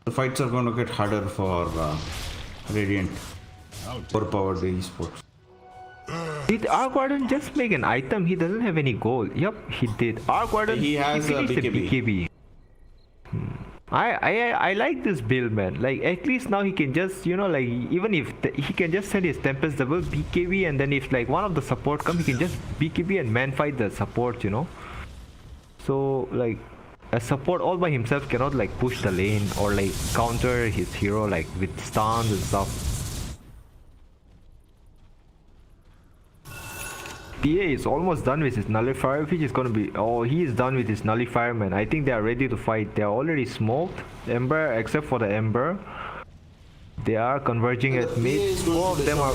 the fights are going to get harder for Radiant. Overpowered esports. Did Arc Warden just make an item? He doesn't have any gold. Yep, he did. Arc Warden, he has a BKB. I like this build, man. Like at least now he can just, you know, like even if he can just send his Tempest double BKB and then if like one of the support comes, he can just BKB and man fight the support, you know. So like a support all by himself cannot like push the lane or like counter his hero like with stuns and stuff. PA is almost done with his nullifier, which is gonna be, oh, he is done with his nullifier, man. I think they are ready to fight. They are already smoked. Ember, except for the Ember, they are converging at mid. Four of them are.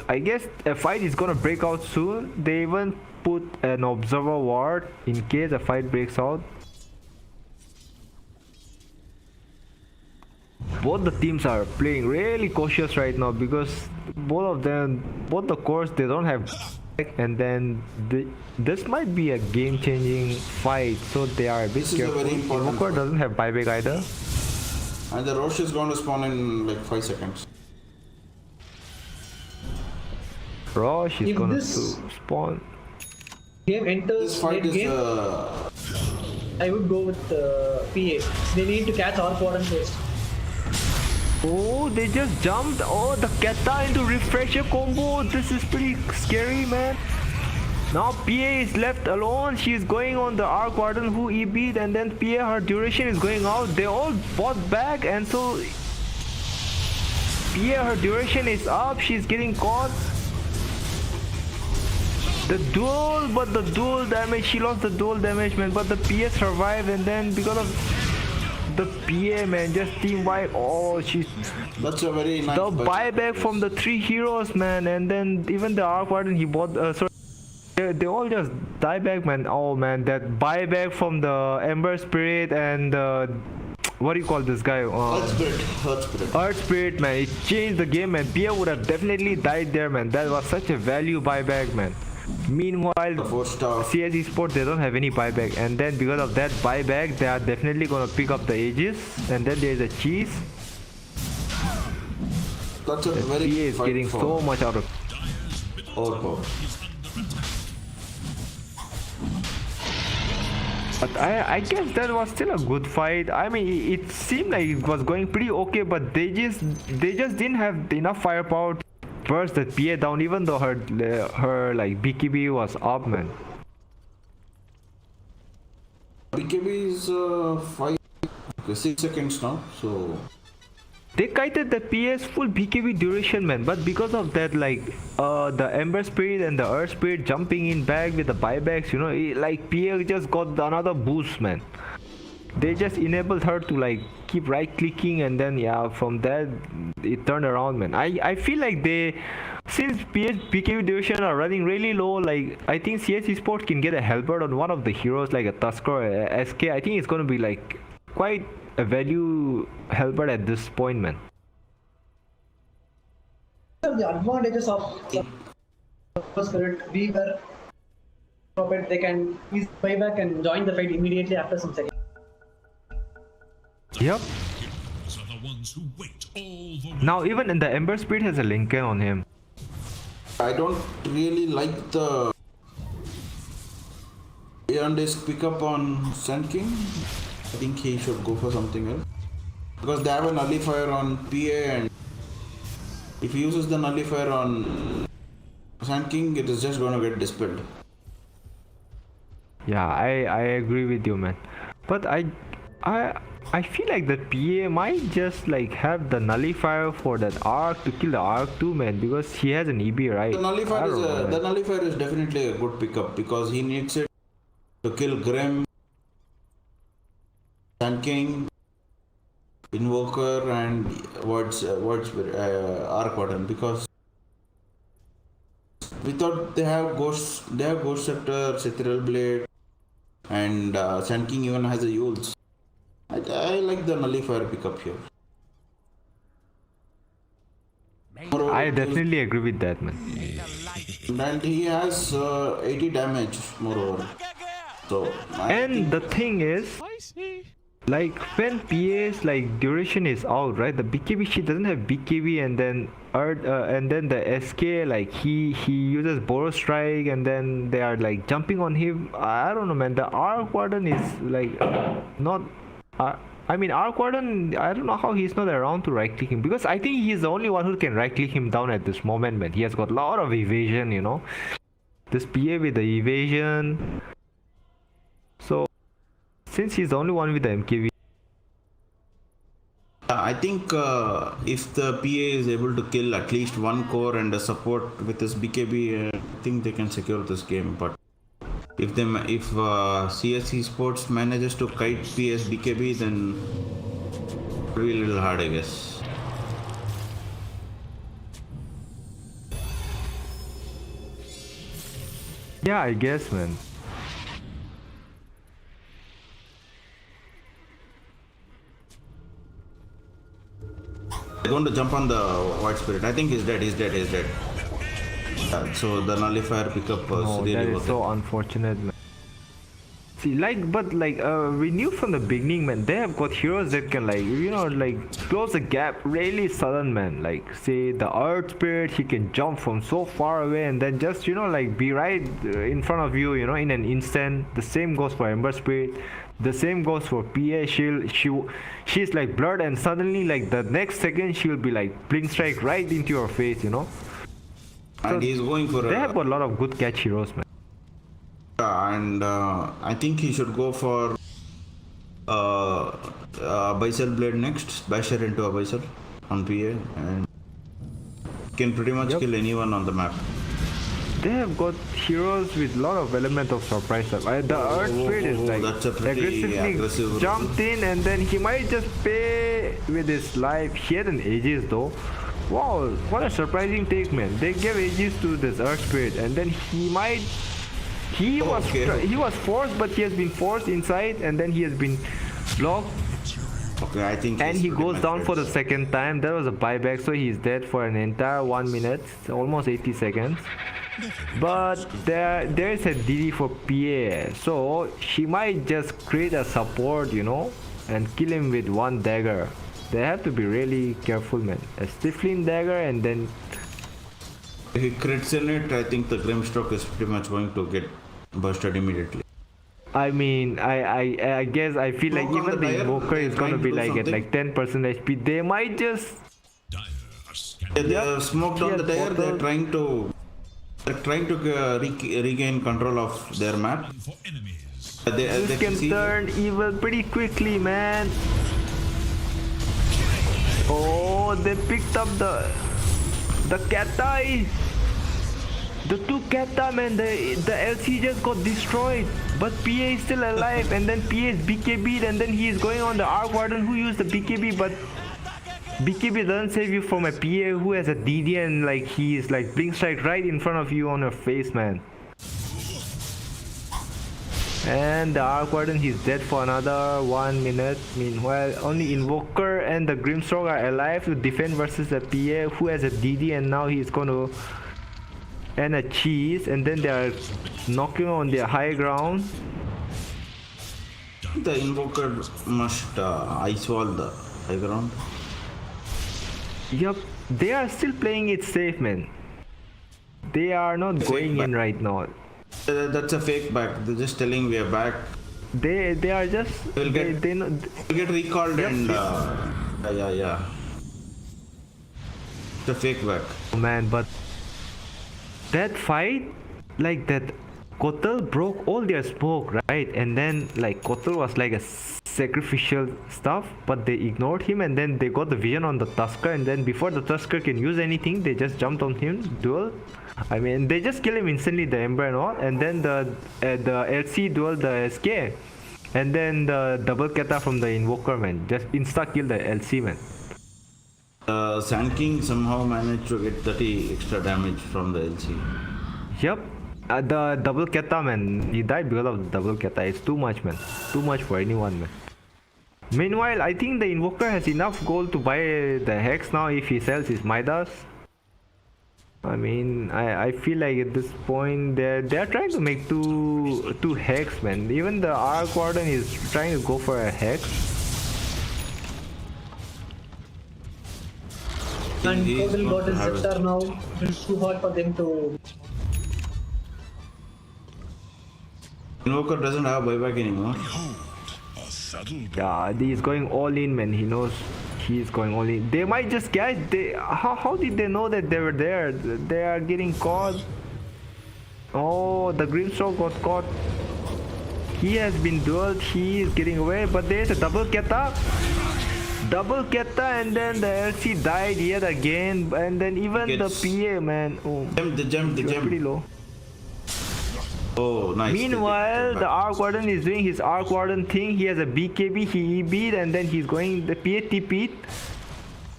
I guess a fight is gonna break out soon. They even put an observer ward in case a fight breaks out. Both the teams are playing really cautious right now because both the cores, they don't have and then this might be a game-changing fight, so they are a bit careful. Invoker doesn't have buyback either. And the Roche is going to spawn in like 5 seconds. Roche is going to spawn. Game enters this fight is I would go with PA. They need to catch Arc Warden first. Oh, they just jumped. Oh, the Keta into refresher combo. This is pretty scary, man. Now PA is left alone. She is going on the Arc Warden who EB'd, and then PA, her duration is going out. They all bought back, and so PA, her duration is up. She's getting caught. The duel, but the duel damage, she lost the duel damage, man. But the PA survived, and then because of the PA, man, just team wipe. Oh, that's a very nice the buyback from the 3 heroes, man, and then even the Arc Warden he bought. Sorry, they all just die back, man. Oh man, that buyback from the Ember Spirit and what do you call this guy? Earth Spirit, man. It changed the game, man. PA would have definitely died there, man. That was such a value buyback, man. Meanwhile, CS Esports, they don't have any buyback, and then because of that buyback, they are definitely gonna pick up the Aegis, and then there's a cheese. That's a very PA is getting so much out of But I guess that was still a good fight. I mean, it seemed like it was going pretty okay, but they just didn't have enough firepower to burst that PA down, even though her like BKB was up, man. BKB is 6 seconds now, so They kited the PS full BKB duration, man, but because of that, like, the Ember Spirit and the Earth Spirit jumping in back with the buybacks, you know, like, PA just got another boost, man. They just enabled her to, like, keep right-clicking, and then, yeah, from that, it turned around, man. I feel like since PS BKB duration are running really low, like, I think CS Esports can get a halberd on one of the heroes, like a Tusker or a SK. I think it's gonna be, like, quite a value halberd at this point, man. The advantages of Spirit, we were proper, they can easily buy back and join the fight immediately after some seconds. Yep. Heroes are the ones who wait all the way. Now even in the Ember Spirit has a Lincoln on him. I don't really like the Aeon Disc pickup on Sand King. I think he should go for something else. Because they have a nullifier on PA, and if he uses the nullifier on Sand King, it is just gonna get dispelled. Yeah, I agree with you, man. But I feel like that PA might just like have the nullifier for that arc to kill the arc too, man, because he has an EB, right? The nullifier is definitely a good pickup because he needs it to kill Grim, Sand King, Invoker, and Arc Warden, because we thought they have Ghost Scepter, Ethereal Blade, and Sand King even has a Yules. I like the nullifier pickup here. Moreover, I definitely agree with that, man. and he has 80 damage moreover. So And the thing is, like when PA's like duration is out, right? The BKB, she doesn't have BKB, and then and then the SK, like he uses Boros Strike, and then they are like jumping on him. I don't know, man. The Arc Warden is like not. I mean, Arc Warden, I don't know how he's not around to right click him, because I think he's the only one who can right click him down at this moment, man. He has got a lot of evasion, you know. This PA with the evasion. So since he's the only one with the MKV, I think if the PA is able to kill at least one core and a support with this BKB, I think they can secure this game. But if CS Esports manages to kite PS BKB, then it'll be a little hard, I guess. yeah, I guess, man. They're going to jump on the White Spirit. I think he's dead. So the nullifier pickup was Oh, really that is worth so it. unfortunate, man. See, we knew from the beginning, man, they have got heroes that can, like, you know, like, close the gap really sudden, man. Like, say, the Earth Spirit, he can jump from so far away and then just, you know, like, be right in front of you, you know, in an instant. The same goes for Ember Spirit. The same goes for PA. She's like blurred, and suddenly, like, the next second, she'll be like blink strike right into your face, you know. And he's going for They have got a lot of good catch heroes, man. I think he should go for Abyssal Blade next. Bash her into Abyssal on PA, and can pretty much kill anyone on the map. They have got heroes with a lot of element of surprise. The Earth Spirit is like that's a pretty aggressive jumped in, and then he might just pay with his life. He had an Aegis though. Wow, what a surprising take, man. They gave Aegis to this Earth Spirit, and then he was forced, but he has been forced inside, and then he has been blocked. Okay, I think. And he goes down for the second time. There was a buyback, so he's dead for an entire 1 minute, almost 80 seconds. But there is a DD for PA, so she might just create a support, you know, and kill him with one dagger. They have to be really careful, man. A Stifling dagger, and then If he crits in it, I think the Grimstroke is pretty much going to get busted immediately. I mean, I guess I feel like Smoke on even the the tire, invoker they're is gonna trying be to do like at something. like 10% HP. They might just Dire are scanning They are smoked on Yeah, the tire. bottle. They're trying to regain control of their map. for enemies. this They can see turn evil pretty quickly, man. Oh, they picked up the Katai. The two Kata, man, the LC just got destroyed. But PA is still alive, and then PA is BKB'd, and then he is going on the Arc Warden who used the BKB, but BKB doesn't save you from a PA who has a DD and like he is like blink strike right in front of you on your face, man. And the Arc Warden, he's dead for another 1 minute. Meanwhile, only Invoker and the Grimstroke are alive to defend versus a PA who has a DD, and now he's going to and a cheese, and then they are knocking on their high ground. the invoker must ice wall the high ground. Yup, they are still playing it safe, man. They are not going in right now. That's a fake back. They're just telling we are back. They are just We'll get- they know. We get recalled and yeah. The fake back. Oh, man, but that fight, like that, Kotal broke all their smoke, right? And then like Kotal was like a sacrificial stuff, but they ignored him, and then they got the vision on the Tusker, and then before the Tusker can use anything, they just jumped on him, duel. I mean, they just kill him instantly, the Ember and all, and then the LC duel the SK, and then the double Kata from the Invoker, man, just insta kill the LC, man. Sand King somehow managed to get 30 extra damage from the LC. Yep. The double Kata, man. He died because of the double Kata. It's too much, man. Too much for anyone, man. Meanwhile, I think the Invoker has enough gold to buy the Hex now if he sells his Midas. I mean, I feel like at this point they're trying to make two Hex, man. Even the Arc Warden is trying to go for a Hex. And He is Kotal going got to his have Zephyr now. It's too hard for them to. Invoker doesn't have buyback anymore. A subtle Yeah, he's going all in, man. He knows he's going all in. They might just, guys. How did they know that they were there? They are getting caught. Oh, the Grimstroke got caught. He has been dueled. He is getting away, but there's a double Keta. Double Keta, and then the LC died yet again, and then even Gets- the PA, man. Oh, The jump. he was pretty low. Oh, nice. Meanwhile, the Arc Warden is doing his Arc Warden thing. He has a BKB, he EB'd, and then he's going the PA TP'd.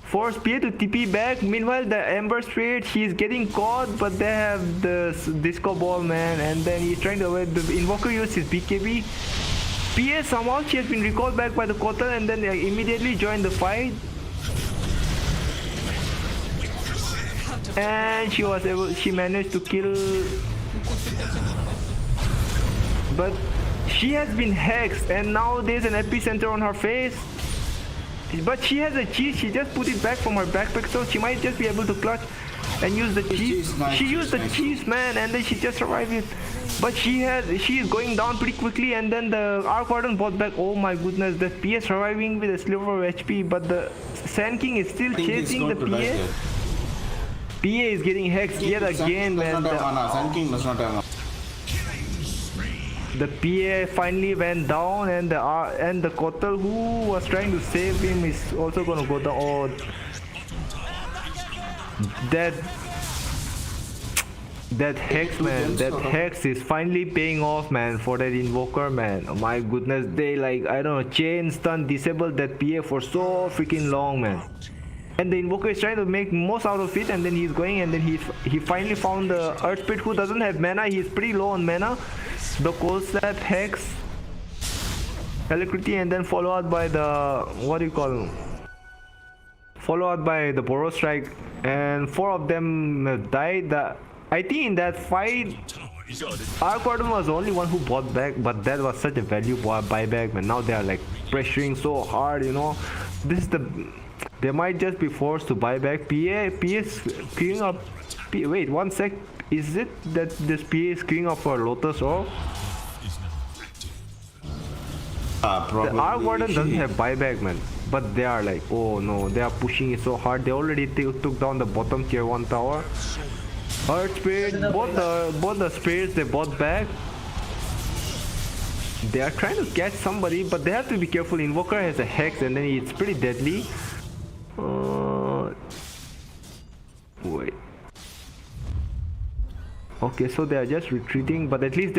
Force PA to TP back. Meanwhile, the Ember Spirit, he's getting caught, but they have the Disco Ball, man, and then he's trying to avoid. The Invoker used his BKB. PA somehow she has been recalled back by the Kotal, and then they immediately joined the fight. And she managed to kill. But she has been hexed, and now there's an epicenter on her face. But she has a cheese, she just put it back from her backpack, so she might just be able to clutch and use the cheese. Nice, She used the nice. cheese, man, and then she just survived it. But she is going down pretty quickly, and then the Arc Warden bought back. Oh my goodness, the PA surviving with a sliver of HP, but the Sand King is still I think he's chasing the going to die here. PA is getting hexed yet again, man. Sand King does not have mana. The PA finally went down, and the Kotal who was trying to save him is also gonna go down. Oh, that hex, man, that hex is finally paying off, man, for that Invoker, man. Oh my goodness, they like, I don't know, chain stun disabled that PA for so freaking long, man. And the Invoker is trying to make most out of it, and then he's going, and then he finally found the Earth Spirit who doesn't have mana. He's pretty low on mana. The Cold Slap, Hex, Alacrity, and then followed by the, what do you call them? Followed by the Boros Strike, and 4 of them died. I think in that fight, Arc Warden was the only one who bought back, but that was such a value buyback, man. Now they are like pressuring so hard, you know. They might just be forced to buy back. PA is queuing up. Wait, 1 sec. Is it that this PA is queuing up for Lotus Orb? The Probably. Arc Warden doesn't have buyback, man. But they are like, oh no, they are pushing it so hard. They already took down the bottom tier 1 tower. Earth Spirit, both the spirits they bought back. They are trying to catch somebody, but they have to be careful. Invoker has a hex and then it's pretty deadly. Wait. Okay, so they are just retreating, but at least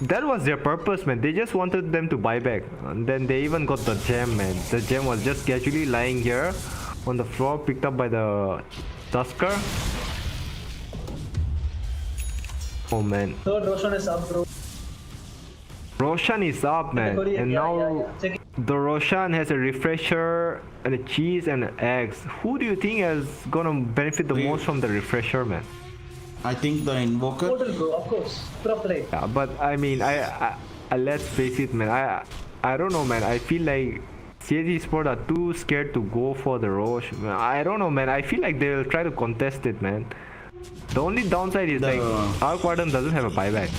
that was their purpose, man. They just wanted them to buy back. And then they even got the gem, man. The gem was just casually lying here on the floor, picked up by the Tusker. Oh man. Third Roshan is up, bro. Roshan is up, man. And now Check it. the Roshan has a refresher and a cheese and eggs. Who do you think is gonna benefit the most from the refresher, man? I think the Invoker. Total, bro, of course. Properly. Yeah, but I mean, I let's face it, man. I don't know, man. I feel like CSG Sport are too scared to go for the Roche. I don't know, man. I feel like they'll try to contest it, man. The only downside is like Arc Warden doesn't have a buyback.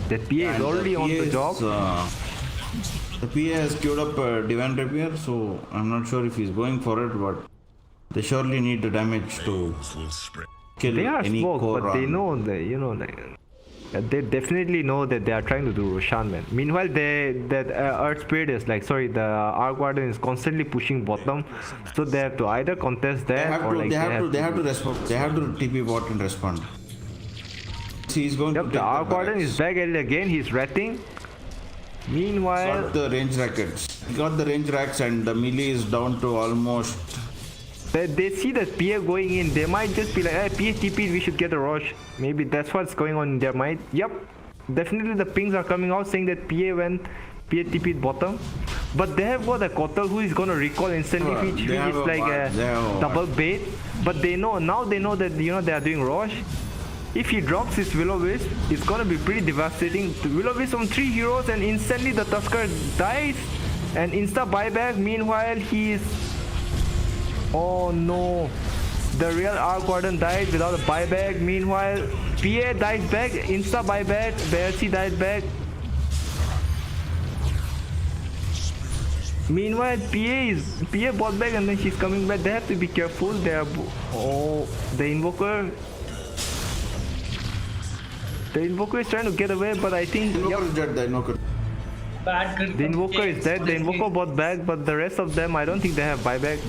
That PA is already on the job. The PA has queued up Divine Rapier, so I'm not sure if he's going for it, but they surely need the damage to will spread. kill They are any smoked, core but they run. know that, you know, like, they definitely know that they are trying to do Roshan, man. Meanwhile, that Earth Spirit is like, sorry, the Arc Warden is constantly pushing bottom, so they have to either contest They that have or to, like they have to respond. They have to TP bot and respond. He's going to Yep, take the Arc Warden barracks. is back at it again. He's ratting. Meanwhile, Got the range rackets. He got the range racks and the melee is down to almost. they see that PA going in. They might just be like, hey, PA TP, we should get a rush. Maybe that's what's going on in their mind. Yep, definitely the pings are coming out saying that PA TP'd bottom. But they have got a Kotal who is gonna recall instantly, which They have is a like ward, they have a a ward. double bait. But they know now they know that, you know, they are doing rush. If he drops his Will-O-Wisp, it's gonna be pretty devastating. Will-O-Wisp on 3 heroes and instantly the Tusker dies and insta buyback. Meanwhile, he is. Oh no, the real Arc Warden died without a buyback. Meanwhile, PA dies back, insta buyback. Bercy died back. Meanwhile, PA bought back and then she's coming back. They have to be careful. They are. Oh, the Invoker. The Invoker is trying to get away, but I think Invoker is dead, the Invoker. Bad crit. the Invoker is dead. The Invoker bought back, but the rest of them, I don't think they have buyback.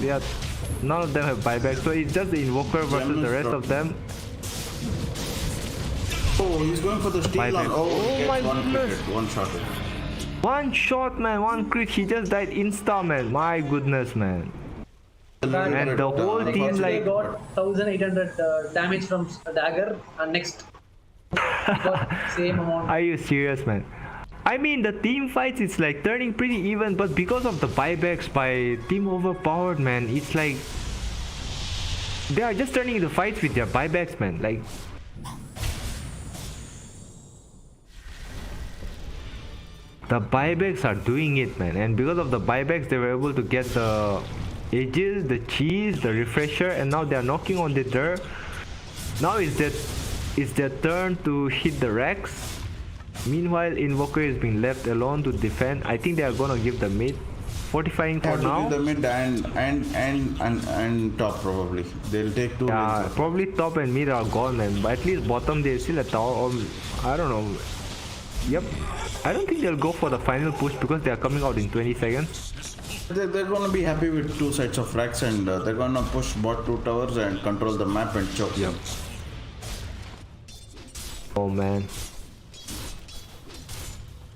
None of them have buyback, so it's just the Invoker versus the rest of them. Oh, he's going for the steal Buyback. on. Oh, he Oh gets my one goodness. crit, one shot. One shot, man, one crit. He just died insta, man. My goodness, man. And the whole team, They like, got 1800 damage from dagger, and next got same amount. are you serious, man? I mean, the team fights, it's like turning pretty even, but because of the buybacks by Team Overpowered, man, it's like they are just turning into fights with their buybacks, man. Like, the buybacks are doing it, man, and because of the buybacks, they were able to get the edges, the cheese, the refresher, and now they are knocking on the dirt. Now it's their turn to hit the racks. Meanwhile, Invoker is being left alone to defend. I think they are gonna give the mid, fortifying They for have to now. give the mid and top probably. They'll take two Yeah, lanes. probably top and mid are gone, man. But at least bottom they still a tower. Or I don't know. Yep, I don't think they'll go for the final push because they are coming out in 20 seconds. They're gonna be happy with two sides of racks and they're gonna push bot 2 towers and control the map and choke. Yep. Oh man.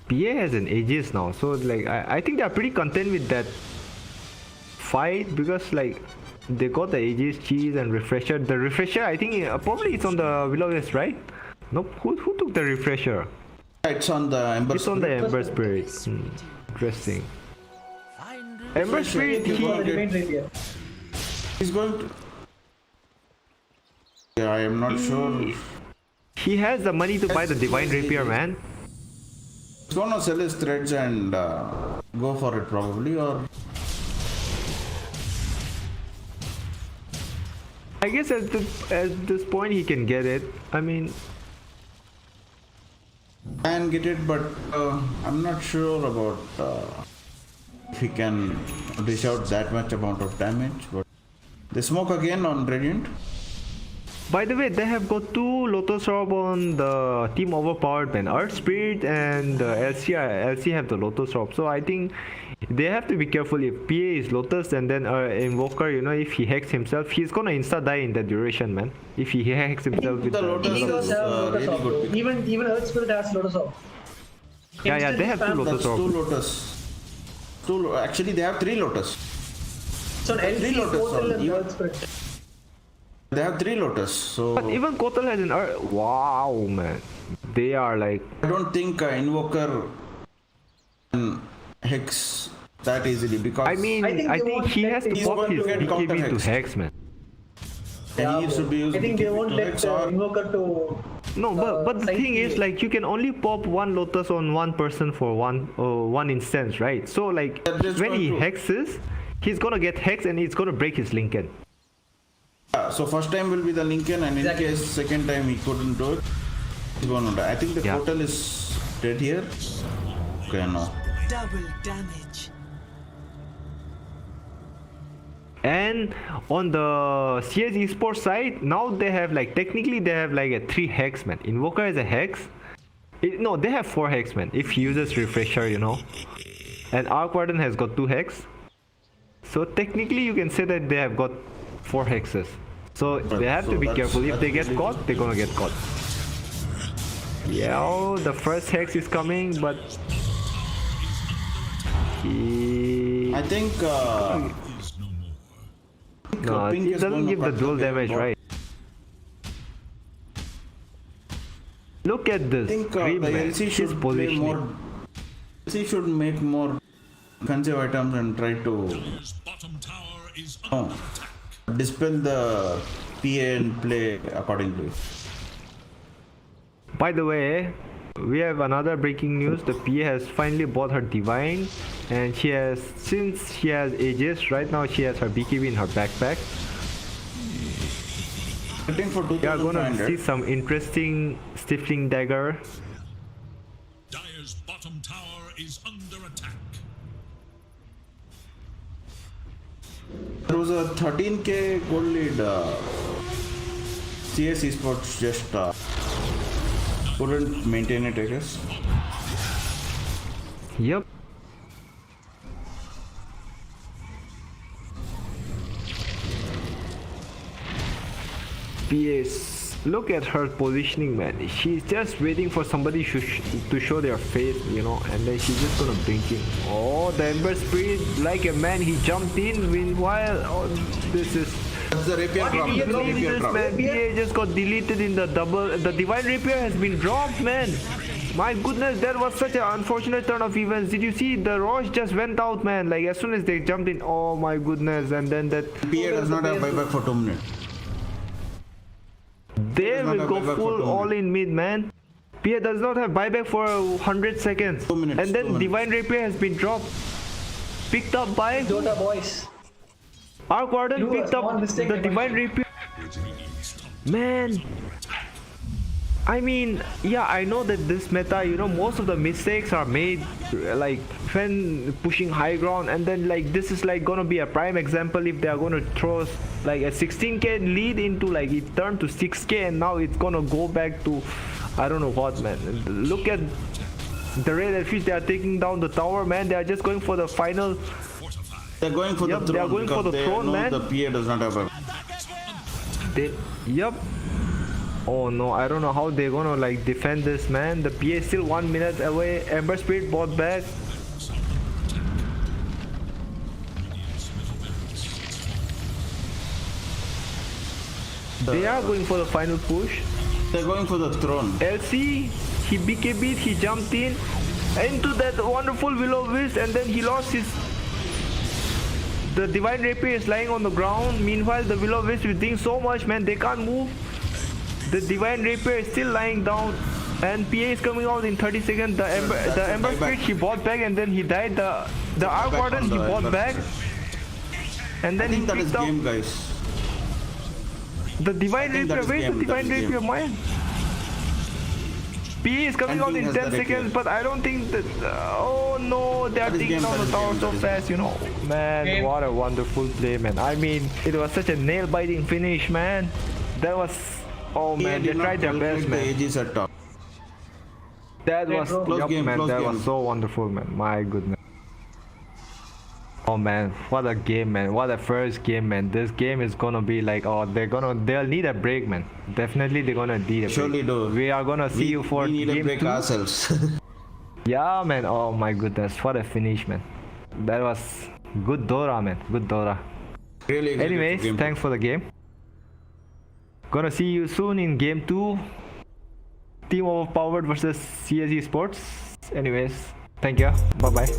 PA has an Aegis now, so like I think they are pretty content with that fight because like they got the Aegis, cheese and refresher. The refresher, I think probably it's on the Will-O-Wisp, right? Nope. Who took the refresher? It's on the Ember. It's on the Ember Spirit. Interesting. Ember Spirit, He got he, Divine Rapier. He's going to. Yeah, I am not sure. he has the money to buy the Divine Rapier, man. He's gonna sell his threads and go for it probably, or I guess at this point he can get it. I mean, Can get it, but I'm not sure about if he can dish out that much amount of damage. But they smoke again on Radiant. By the way, they have got 2 Lotus Orb on the team Overpowered, man. Earth Spirit and LC have the Lotus Orb. So I think they have to be careful. If PA is Lotus and then Invoker, you know, if he hacks himself, he's gonna insta die in that duration, man. If he hacks himself with The Lotus He does is have Lotus really Orb, good. bro. Even Earth Spirit has Lotus Orb. Yeah, they have 2 Instantly Lotus That's 2 Orb. Lotus. Actually, they have 3 Lotus. So on LC, Three Lotus Portal on and even- Earth Spirit. They have 3 Lotus. So But even Kotal has an Earth. Wow, man. They are like. I don't think Invoker can hex that easily because I mean, I think I they think won't he let has to these pop going his to get BKB to counter-hexed. hex, man. he needs to be used I think they BKB won't to let hex or Invoker to. No, but the side thing is, PA. like, you can only pop 1 Lotus on 1 person for one instance, right? So like, That is when going he to- hexes, he's gonna get hexed and it's gonna break his Lincoln. So first time will be the Lincoln, and Exactly. in case second time he couldn't do it, he's gonna die. I think the Yeah. portal is dead here. Okay, no. Double damage. And on the CS esports side, now they have like, technically they have like a 3 hex, man. Invoker is a hex. No, they have 4 hex, man. If he uses refresher, you know. And Arc Warden has got 2 hex. So technically you can say that they have got 4 hexes. So they have to So be that's- careful. If that's they get really caught, they're gonna get caught. Yeah, oh, the first hex is coming, but I think no, Pink it is doesn't gonna give the cut dual the damage, bot. right? Look at this. I think Grim, the man. LC His should play positioning. more. LC should make more defensive items and try to His bottom tower is under attack. dispel the PA and play accordingly. By the way, we have another breaking news. The PA has finally bought her Divine, and since she has Aegis, right now she has her BKB in her backpack. Waiting for We are gonna see 2500. some interesting Stifling Dagger. Dire's bottom tower is under attack. There was a 13k gold lead. CS esports just couldn't maintain it, I guess. Yep. PS, look at her positioning, man. She's just waiting for somebody to show their face, you know, and then she's just gonna blink in. Oh, the Ember Spirit, like a man, he jumped in. Meanwhile, oh, this is. That's the rapier What drop. did he That's the drop? rapier This drop. man, PA just got deleted in the double. The Divine Rapier has been dropped, man. My goodness, that was such an unfortunate turn of events. Did you see the Roche just went out, man? Like as soon as they jumped in, oh my goodness, and then that PA does not have buyback for 2 minutes. they does not will have go buyback for full 2 all in mid, man. PA does not have buyback for 100 seconds. 2 minutes, And 2 then minutes. Divine Rapier has been dropped. Picked up by Dota boys. Arc Warden, Do a picked small up mistake, the they Divine might- Rapier. Man, I mean, yeah, I know that this meta, you know, most of the mistakes are made like when pushing high ground, and then like this is like gonna be a prime example if they are gonna throw like a 16k lead into like it turned to 6k, and now it's gonna go back to I don't know what, man. Look at the rate at which they are taking down the tower, man. They are just going for the final. They're going for Yep, the they are throne going for because the they throne, know man. the PA does not have a. Yep. Oh no, I don't know how they're gonna like defend this, man. The PA is still 1 minute away. Ember Spirit bought back. They are going for the final push. They're going for the throne. LC, he BKB'd, he jumped in into that wonderful Will-O-Wisp, and then he lost his. The Divine Rapier is lying on the ground. Meanwhile, the Will-O-Wisp is doing so much, man. They can't move. The Divine Rapier is still lying down, and PA is coming out in 30 seconds. The Ember buyback. Spirit, he bought back, and then he died. The Arc Buyback Warden, on he the bought Ember back, Spirit. and I then he think that is picked up game, guys. the Divine I think Rapier. that is Where's the game, that Divine is game. Rapier, man? P is coming And out King in has 10 the seconds, red but I don't think that. Oh no, they are That is taking game, down that the is tower game, so that is fast, you know. Man, Game. what a wonderful play, man. I mean, it was such a nail biting finish, man. That was. Oh man, they tried their best, The man. AGs at top. That was. bro. Close Yup, game, man. close That game. was so wonderful, man. My goodness. Oh man, what a game, man. What a first game, man. This game is gonna be like, oh, they'll need a break, man. Definitely they're gonna need a break. Surely do. We are gonna see you for we need game a break 2. ourselves. Yeah, man. Oh my goodness, what a finish, man. That was good Dora, man. Good Dora. Really excited for Anyways, game thanks for the game. Gonna see you soon in game 2. Team Overpowered versus CSE Sports. Anyways, thank you. Bye bye.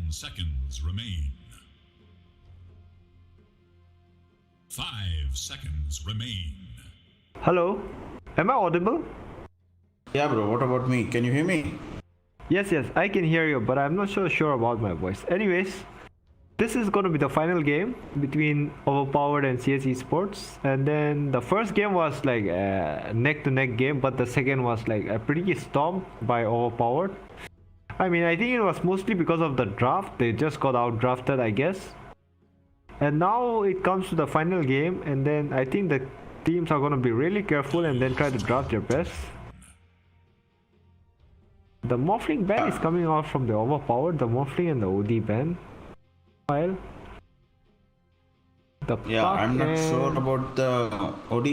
Seconds remain. 5 seconds remain. Hello, am I audible? Yeah, bro. What about me? Can you hear me? Yes, I can hear you, but I'm not so sure about my voice. Anyways, this is going to be the final game between Overpowered and CSE Sports. And then the first game was like a neck-to-neck game, but the second was like a pretty stomp by Overpowered. I mean, I think it was mostly because of the draft. They just got out-drafted, I guess. And now it comes to the final game, and then I think the teams are going to be really careful and then try to draft their best. The Morphling ban is coming out from the Overpowered, the Morphling and the OD ban file. The Yeah, Puck I'm not and... sure about the OD.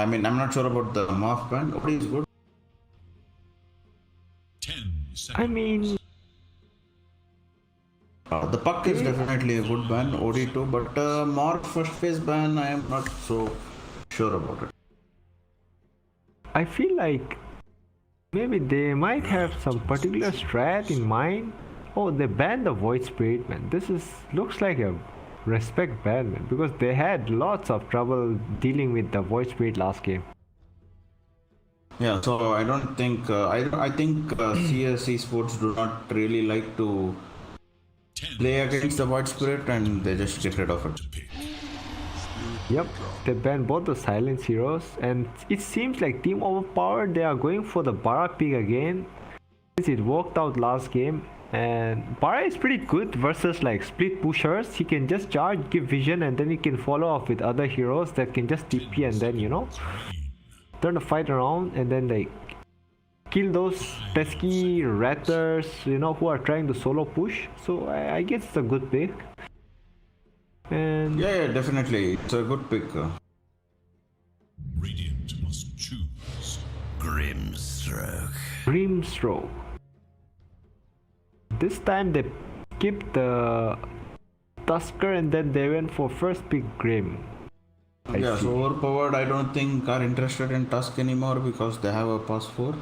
I mean, I'm not sure about the Morph band. OD is good. 10 I seconds. mean, The Puck is definitely a good ban, OD too, but Morph first phase ban, I am not so sure about it. I feel like maybe they might have some particular strat in mind. Oh, they banned the Void Spirit, man. This is looks like a respect ban, man, because they had lots of trouble dealing with the Void Spirit last game. Yeah, so I don't think I think CS esports do not really like to 10 play against the Void Spirit, and they just get rid of it. to pick. Yep, they banned both the Silence Heroes, and it seems like Team Overpowered, they are going for the Bara pick again, since it worked out last game. And Bara is pretty good versus like split pushers. He can just charge, give vision, and then he can follow up with other heroes that can just TP and then, you know, turn the fight around and then like kill those pesky ratters, you know, who are trying to solo push. So I guess it's a good pick. And Yeah, definitely, it's a good pick. Radiant must choose. Grimstroke. This time they skipped the Tusker and then they went for first pick Grim. Yeah, see. so Overpowered, I don't think are interested in Tusk anymore because they have a pass 4.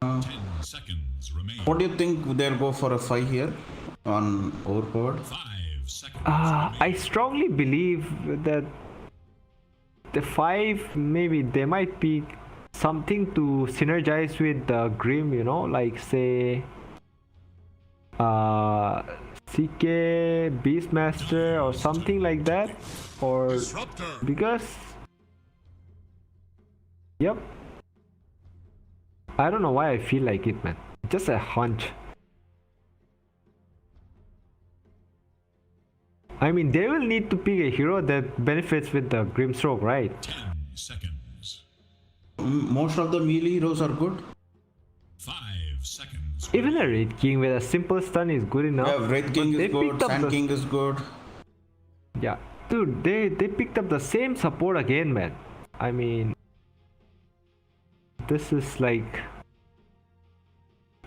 10 seconds remain. What do you think they'll go for a 5 here on Overpowered? 5 seconds. I strongly believe that the 5, maybe they might pick something to synergize with the Grim, you know, like say CK Beastmaster or something like that, or Disruptor. because yep, I don't know why I feel like it, man, just a hunch. I mean, they will need to pick a hero that benefits with the Grimstroke, right? 10 seconds. Most of the melee heroes are good. 5 seconds. Even a Raid King with a simple stun is good enough. Yeah, Wraith King but they is good, picked up Sand the- King is good. Yeah, dude, they picked up the same support again, man. I mean, this is like,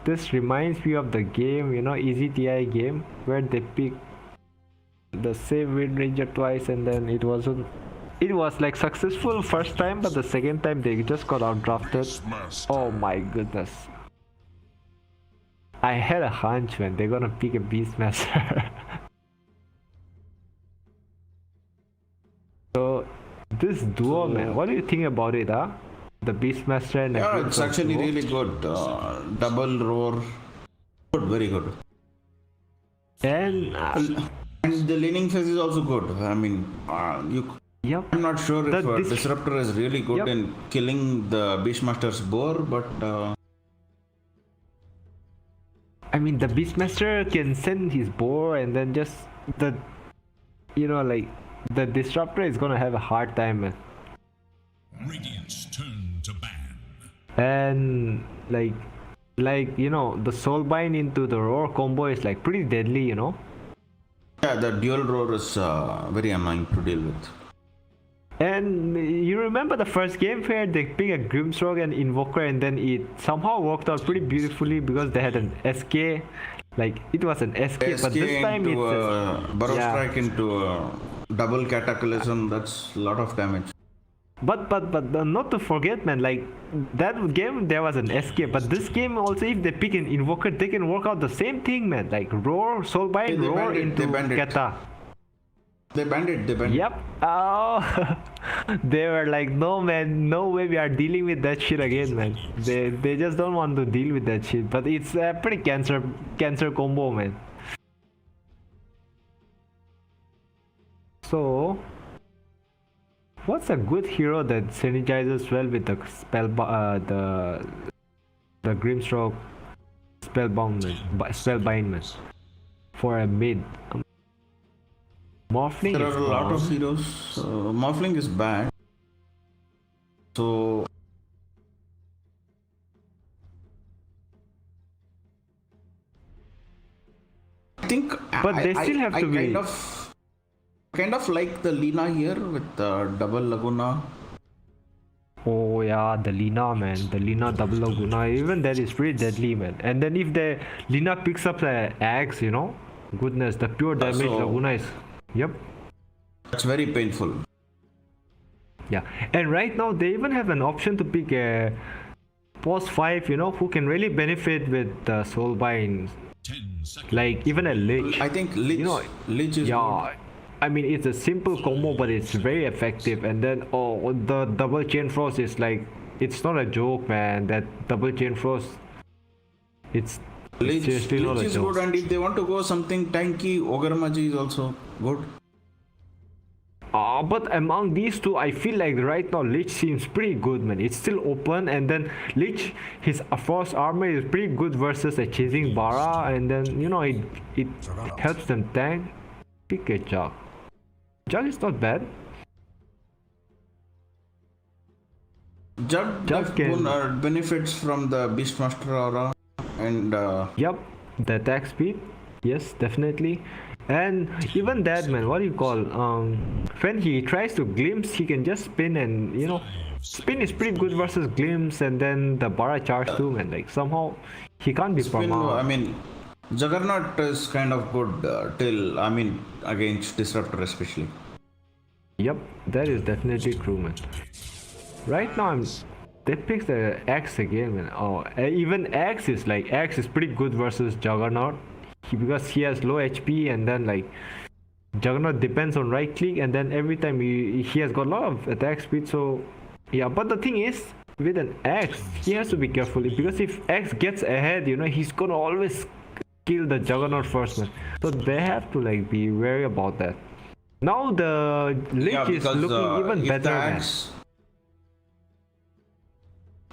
this reminds me of the game, you know, Easy TI game, where they pick the same Wind Ranger twice and then it wasn't. It was like successful first time, but the second time they just got outdrafted. Oh my goodness. I had a hunch, man, they're gonna pick a Beastmaster. So this duo, man, what do you think about it, huh? The Beastmaster and the Yeah, it's Grimstroke actually duo? really good. Double roar, good, very good. And And the leaning phase is also good. I mean, yep, I'm not sure if The Disruptor is really good Yep. in killing the Beastmaster's boar, but I mean the Beastmaster can send his boar and then just the, you know, like the Disruptor is gonna have a hard time, man. Radiant's turn to ban. And like you know, the Soulbind into the roar combo is like pretty deadly, you know. yeah, the dual roar is very annoying to deal with. And you remember the first game where they picked a Grimstroke and Invoker and then it somehow worked out pretty beautifully because they had an SK. Like it was an SK, but this time into it's Burrow yeah. Strike into double Cataclysm, that's a lot of damage. But not to forget, man, like that game there was an SK, but this game also if they pick an Invoker they can work out the same thing, man. Like roar, Soulbind, They roar banned it, into they banned it. Kata. They banned it. Yep. Oh, they were like, no man, no way we are dealing with that shit again, man. They just don't want to deal with that shit. But it's a pretty cancer combo, man. So, what's a good hero that synergizes well with the the Grimstroke spellbindment for a mid? Morphling There is are a lot gone. of heroes. Morphling is bad. So I think But they still have to be- kind of Kind of like the Lina here with double Laguna. Oh yeah, the Lina man, the Lina double Laguna, even that is pretty deadly man. And then if the Lina picks up the axe, you know, goodness, the pure damage so- Laguna is, yep. That's very painful. Yeah, and right now they even have an option to pick a boss 5, you know, who can really benefit with the soulbind, 10 seconds. like even a lich. I think Lich, You know, Lich is Yeah, I mean it's a simple combo, but it's very effective. And then the double chain frost is like, it's not a joke, man. That double chain frost, it's good. Lich, seriously not Lich a is joke. good, and if they want to go something tanky, Ogre Magi is also good. But among these two, I feel like right now Lich seems pretty good, man. It's still open, and then Lich, his frost armor is pretty good versus a chasing Bara, and then you know it helps them tank. Pick a Jug. Jug is not bad. Jug can- benefits from the Beastmaster aura, and Yep, the attack speed. Yes, definitely. And even that, man, what do you call? When he tries to glimpse, he can just spin, and you know, spin is pretty good versus glimpse, and then the Bara charge too, man. Like somehow he can't be spin, perma. I mean, Juggernaut is kind of good till, I mean, against Disruptor especially. Yep, that is definitely true, man. Right now, they picked the Axe again, man. Oh, even Axe is pretty good versus Juggernaut. Because he has low HP, and then like Juggernaut depends on right click, and then every time he has got a lot of attack speed. So yeah, but the thing is, with an Axe, he has to be careful, because if Axe gets ahead, you know, he's gonna always kill the Juggernaut first, man. So they have to like be wary about that. Now the Lich is looking even if better, the man. axe,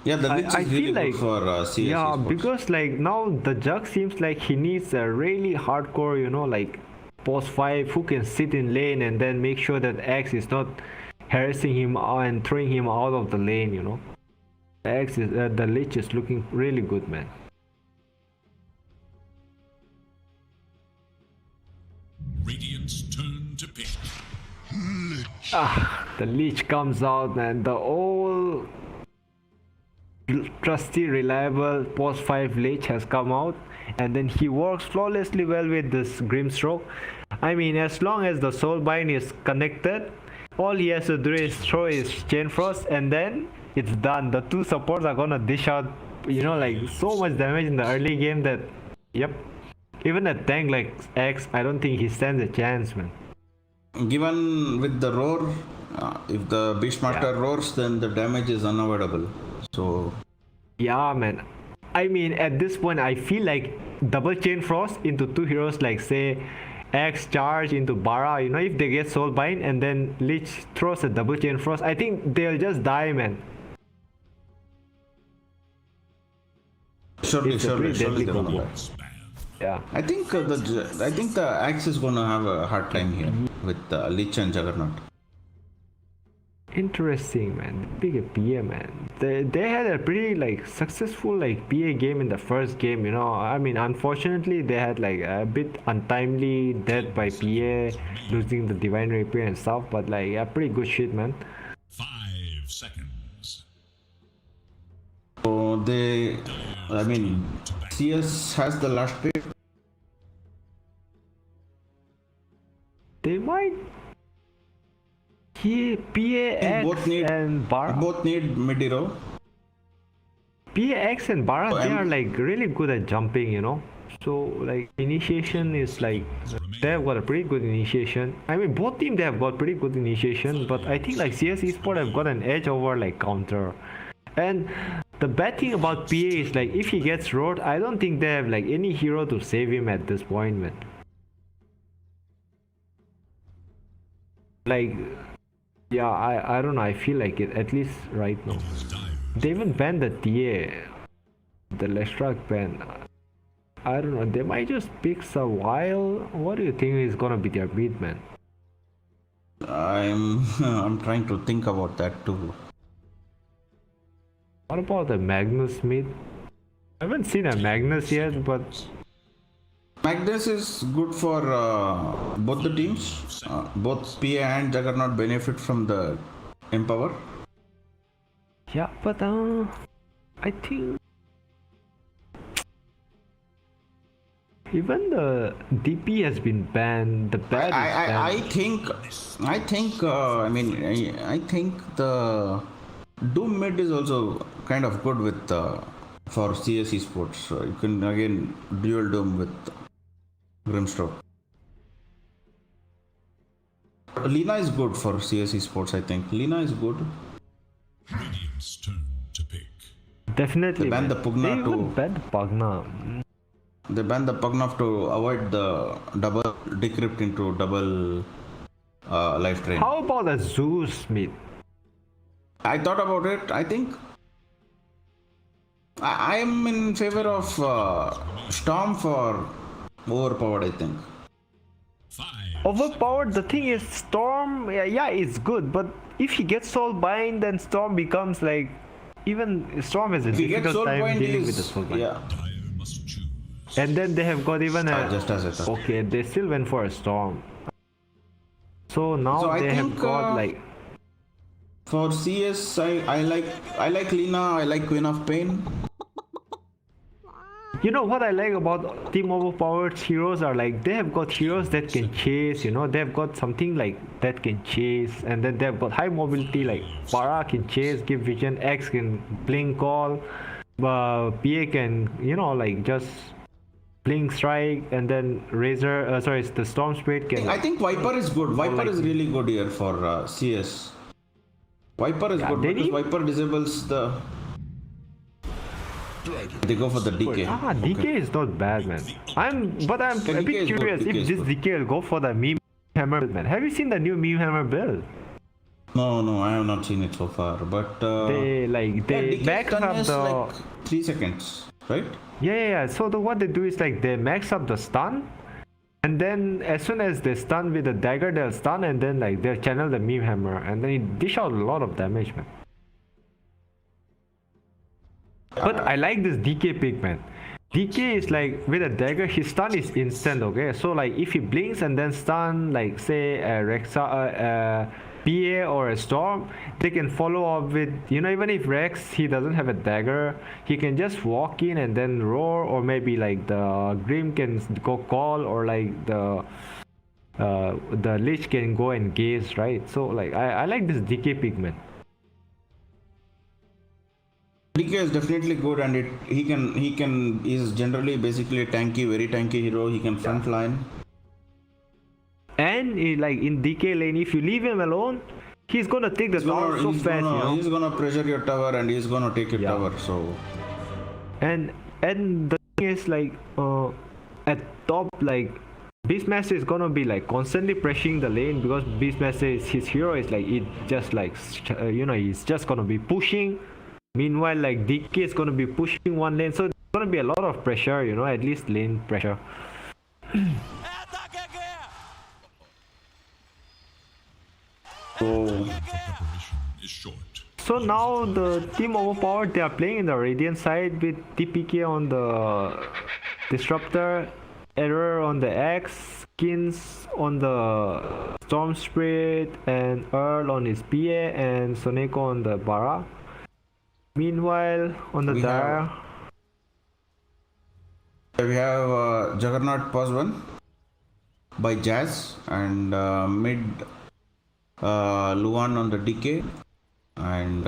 yeah, the Lich I is feel really like good for CS yeah, esports. because like now the Jug seems like he needs a really hardcore, you know, like boss 5 who can sit in lane and then make sure that Axe is not harassing him and throwing him out of the lane, you know. Axe is the Lich is looking really good, man. Radiant's turn to pick. The Lich comes out, man. The old trusty, reliable boss 5 Lich has come out, and then he works flawlessly well with this Grimstroke. I mean, as long as the Soulbind is connected, all he has to do is throw his Chain Frost, and then it's done. The two supports are gonna dish out, you know, like so much damage in the early game that, yep. Even a tank like X, I don't think he stands a chance, man. Given with the roar, if the Beastmaster roars, then the damage is unavoidable. So Yeah, man. I mean, at this point, I feel like double chain frost into two heroes, like say X charge into Bara. You know, if they get Soulbind and then Lich throws a double chain frost, I think they'll just die, man. surely, It's a pretty deadly they're gonna combo. die. Spam. Yeah. I think the Axe is gonna have a hard time here with Lich and Juggernaut. Interesting, man. Big a PA, man. They had a pretty like successful like PA game in the first game, you know. I mean, unfortunately, they had like a bit untimely death by PA, losing the Divine Rapier and stuff. But like, yeah, pretty good shit, man. 5 seconds. So I mean, CS has the last pick. They might. PAX both need- and Bara. Both need mid hero. PAX and Bara, they and- are like really good at jumping, you know. So like initiation is like they have got a pretty good initiation. I mean, both teams they have got pretty good initiation, but I think like CS Esport have got an edge over like counter. And the bad thing about PA is like if he gets roared, I don't think they have like any hero to save him at this point, man. Like, yeah, I don't know. I feel like it at least right now. They even banned the TA, the Lestrak ban. I don't know. They might just pick a while. What do you think is gonna be their beat, man? I'm trying to think about that too. What about the Magnus mid? I haven't seen a Magnus yet, but Magnus is good for both the teams. Both PA and Juggernaut benefit from the Empower. Yeah, but I think even the DP has been banned. The bad is banned. I think the Doom mid is also kind of good with for CS esports. You can again dual Doom with Grimstroke. Lina is good for CS esports. I think Lina is good. Radiant's turn to pick. Definitely. They banned the Pugna They even banned the Pugna. They banned the Pugna to avoid the double decrypt into double life drain. How about a Zeus mid? I thought about it. I think I am in favor of Storm for Overpowered. I think. 5. Overpowered, the thing is, Storm, yeah, it's good, but if he gets soul bind, then Storm becomes like, even Storm has a If he gets difficult soul time bind, dealing with the soul bind. yeah. Dire must choose. And then they have got even a, Just as I thought. okay, they still went for a Storm. So now So I they have think, got like, For CS, I like Lina. I like Queen of Pain. you know what I like about Team Overpowered heroes are like, they have got heroes that can chase, they've got something like that can chase, and then they've got high mobility like Para can chase, give vision, X can blink call, PA can, like just blink strike, and then Razor, the Storm Spirit can. I think Viper is good. Viper is really good here for CS. Viper is good because Viper disables the. They go for the DK. DK is not bad, man. I'm a bit curious if this DK will go for the meme hammer build, man. Have you seen the new meme hammer build? No, I have not seen it so far. But they max up the like 3 seconds, right? Yeah. So what they do is like they max up the stun, and then as soon as they stun with the dagger, they'll stun, and then like they'll channel the meme hammer, and then it dish out a lot of damage, man. But I like this DK pick, man. DK is like with a dagger, his stun is instant, okay? So like if he blinks and then stun, like say a PA or a Storm, they can follow up with, even if Rex, he doesn't have a dagger, he can just walk in and then roar, or maybe like the Grim can go call, or like the Lich can go and gaze, right? So like I like this DK pick, man. DK is definitely good, and he's generally basically a very tanky hero. He can front line. And like in DK lane, if you leave him alone, he's gonna take the tower so fast. He's gonna pressure your tower, and he's gonna take your tower. So. And the thing is like at top, like Beastmaster is gonna be like constantly pressuring the lane, because Beastmaster is his hero is like it just like he's just gonna be pushing. Meanwhile, like DK is gonna be pushing one lane, so there's gonna be a lot of pressure, at least lane pressure. So now the team Overpowered, they are playing in the Radiant side with TPK on the Disruptor, Error on the X, Skins on the Storm Spirit, and Earl on his PA, and Soneko on the Bara. Meanwhile, on the Dire, we have Juggernaut Pause 1 by Jazz, and mid Luan on the DK, and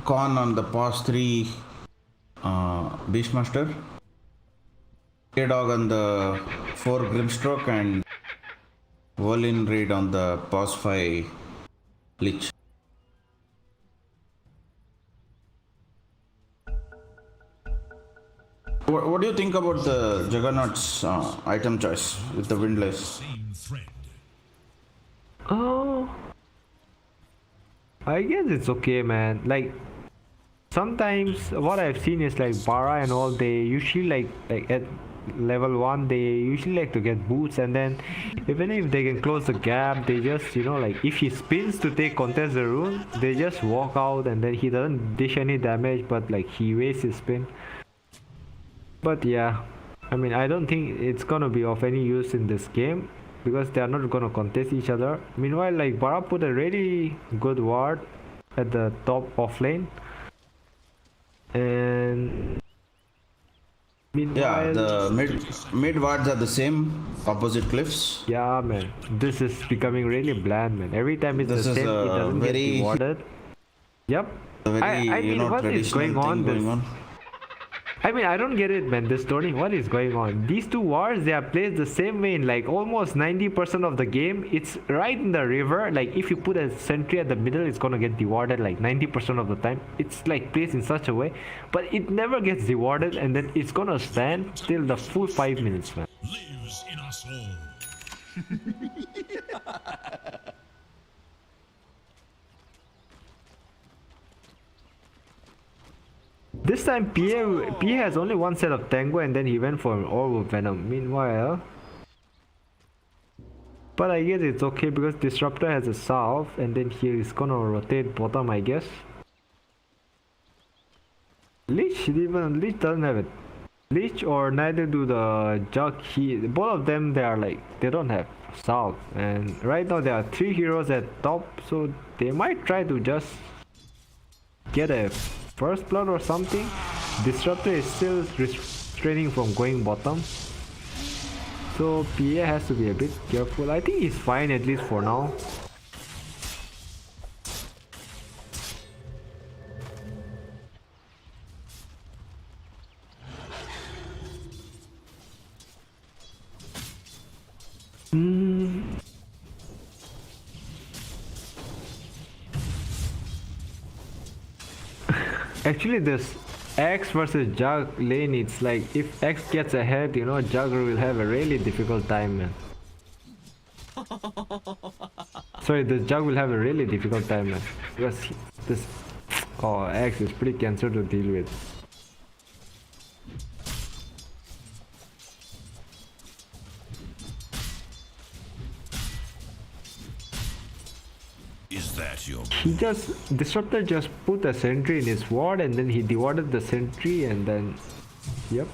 Con on the Pause 3 Beastmaster, K-Dog on the 4 Grimstroke, and Volin Raid on the Pause 5 Lich. What do you think about the Juggernaut's item choice with the Windlass? oh, I guess it's okay, man. Like sometimes what I've seen is like Bara and all, they usually like at level 1 they usually like to get boots, and then even if they can close the gap, they just like if he spins to take contest the rune, they just walk out, and then he doesn't dish any damage, but like he wastes his spin. But yeah, I mean, I don't think it's gonna be of any use in this game because they are not gonna contest each other. Meanwhile, like Bara put a really good ward at the top off lane, and Yeah, meanwhile, the mid wards are the same, opposite cliffs. yeah, man, this is becoming really bland, man. Every time it's This the is same, it a doesn't get very rewarded. Yep. a very I mean, what is traditional going on? thing going on. I mean, I don't get it, man. This tourney, what is going on? These two wars, they are played the same way in like almost 90% of the game. It's right in the river. Like if you put a sentry at the middle, it's gonna get rewarded like 90% of the time. It's like placed in such a way, but it never gets rewarded, and then it's gonna stand till the full 5 minutes, man. Lives in us all. This time, PA has only one set of Tango, and then he went for an Orb of Venom. Meanwhile, but I guess it's okay because Disruptor has a salve, and then he is gonna rotate bottom, I guess. Lich doesn't have it. Lich or neither do the Jug. Both of them, they don't have salve, and right now there are 3 heroes at top, so they might try to just get a first blood or something. Disruptor is still restraining from going bottom, so PA has to be a bit careful. I think he's fine at least for now. Actually, this X versus Jug lane, it's like if X gets ahead, you know, Jugger will have a really difficult time, man. Sorry, the Jug will have a really difficult time, man. Because this X is pretty cancer to deal with. Is that your Disruptor just put a sentry in his ward, and then he dewarded the sentry, and then yep.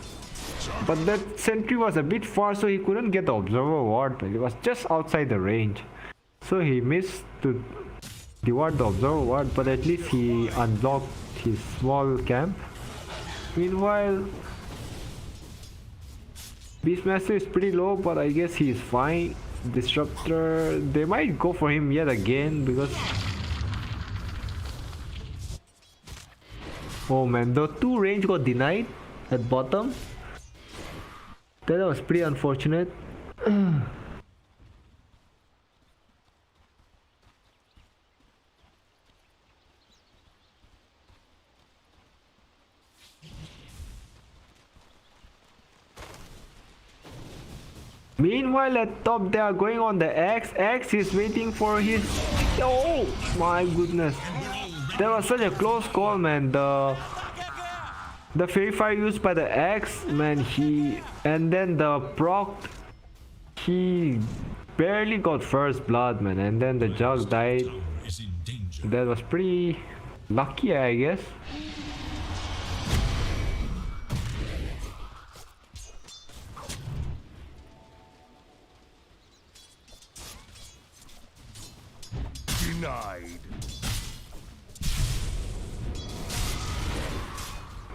But that sentry was a bit far, so he couldn't get the observer ward, but it was just outside the range. So he missed to deward the observer ward, but at least he unblocked his small camp. Meanwhile, Beastmaster is pretty low, but I guess he's fine. Disruptor, they might go for him yet again because oh man, the 2 range got denied at bottom. That was pretty unfortunate. Meanwhile, at top, they are going on the X. X is waiting for his. Oh my goodness! That was such a close call, man. The Fairy Fire used by the X, man. And then the proc. He barely got first blood, man. And then the Jug died. is in danger. That was pretty lucky, I guess. Denied.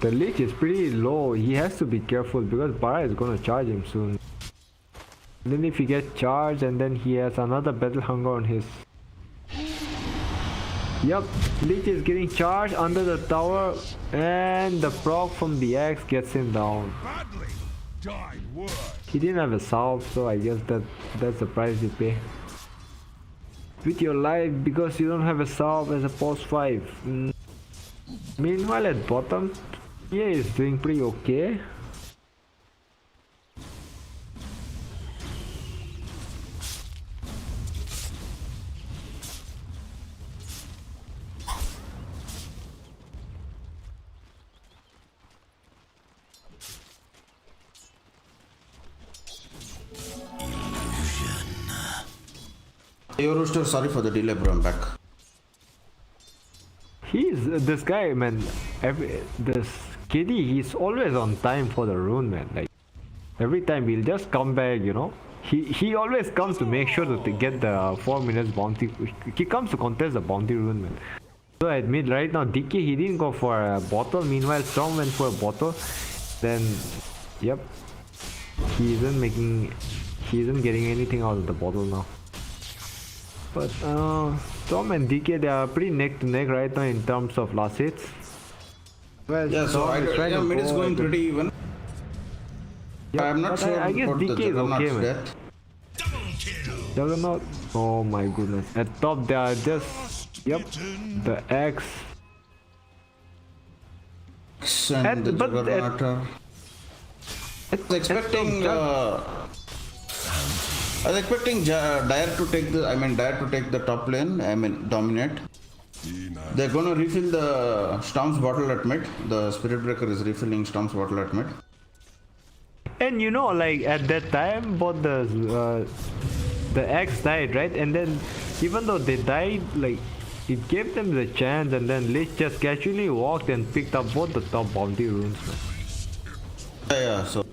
The Lich is pretty low. He has to be careful because Bara is gonna charge him soon. Then if he gets charged, and then he has another Battle Hunger on his. Yup, Lich is getting charged under the tower, and the proc from the axe gets him down. Badly. Died worse. He didn't have a salve, so I guess that's the price you pay. With your life because you don't have a salve as a post 5. Meanwhile at bottom, yeah, is doing pretty okay. Yo, Rooster, sorry for the delay, bro. I'm back. He's this guy, man. This KD, he's always on time for the rune, man. Like every time he'll just come back, you know. He always comes to make sure to get the 4 minutes bounty. He comes to contest the bounty rune, man. So I admit right now, DK he didn't go for a bottle. Meanwhile, Storm went for a bottle. Then, yep, he isn't getting anything out of the bottle now. But Storm and DK, they are pretty neck to neck right now in terms of last hits. Well, Yeah, so mid is going pretty even. Yeah, I'm not sure I guess about DK the is okay, Juggernaut's man. death. Double kill. Juggernaut. Oh my goodness. At top they are just, yep, the X. And the but Juggernaut. I was expecting Dire to take the top lane. I mean dominate. They're gonna refill the Storm's bottle at mid. The Spirit Breaker is refilling Storm's bottle at mid. And you know, like at that time, both the X died, right? And then even though they died, like it gave them the chance, and then Lich just casually walked and picked up both the top bounty runes, man. Yeah, so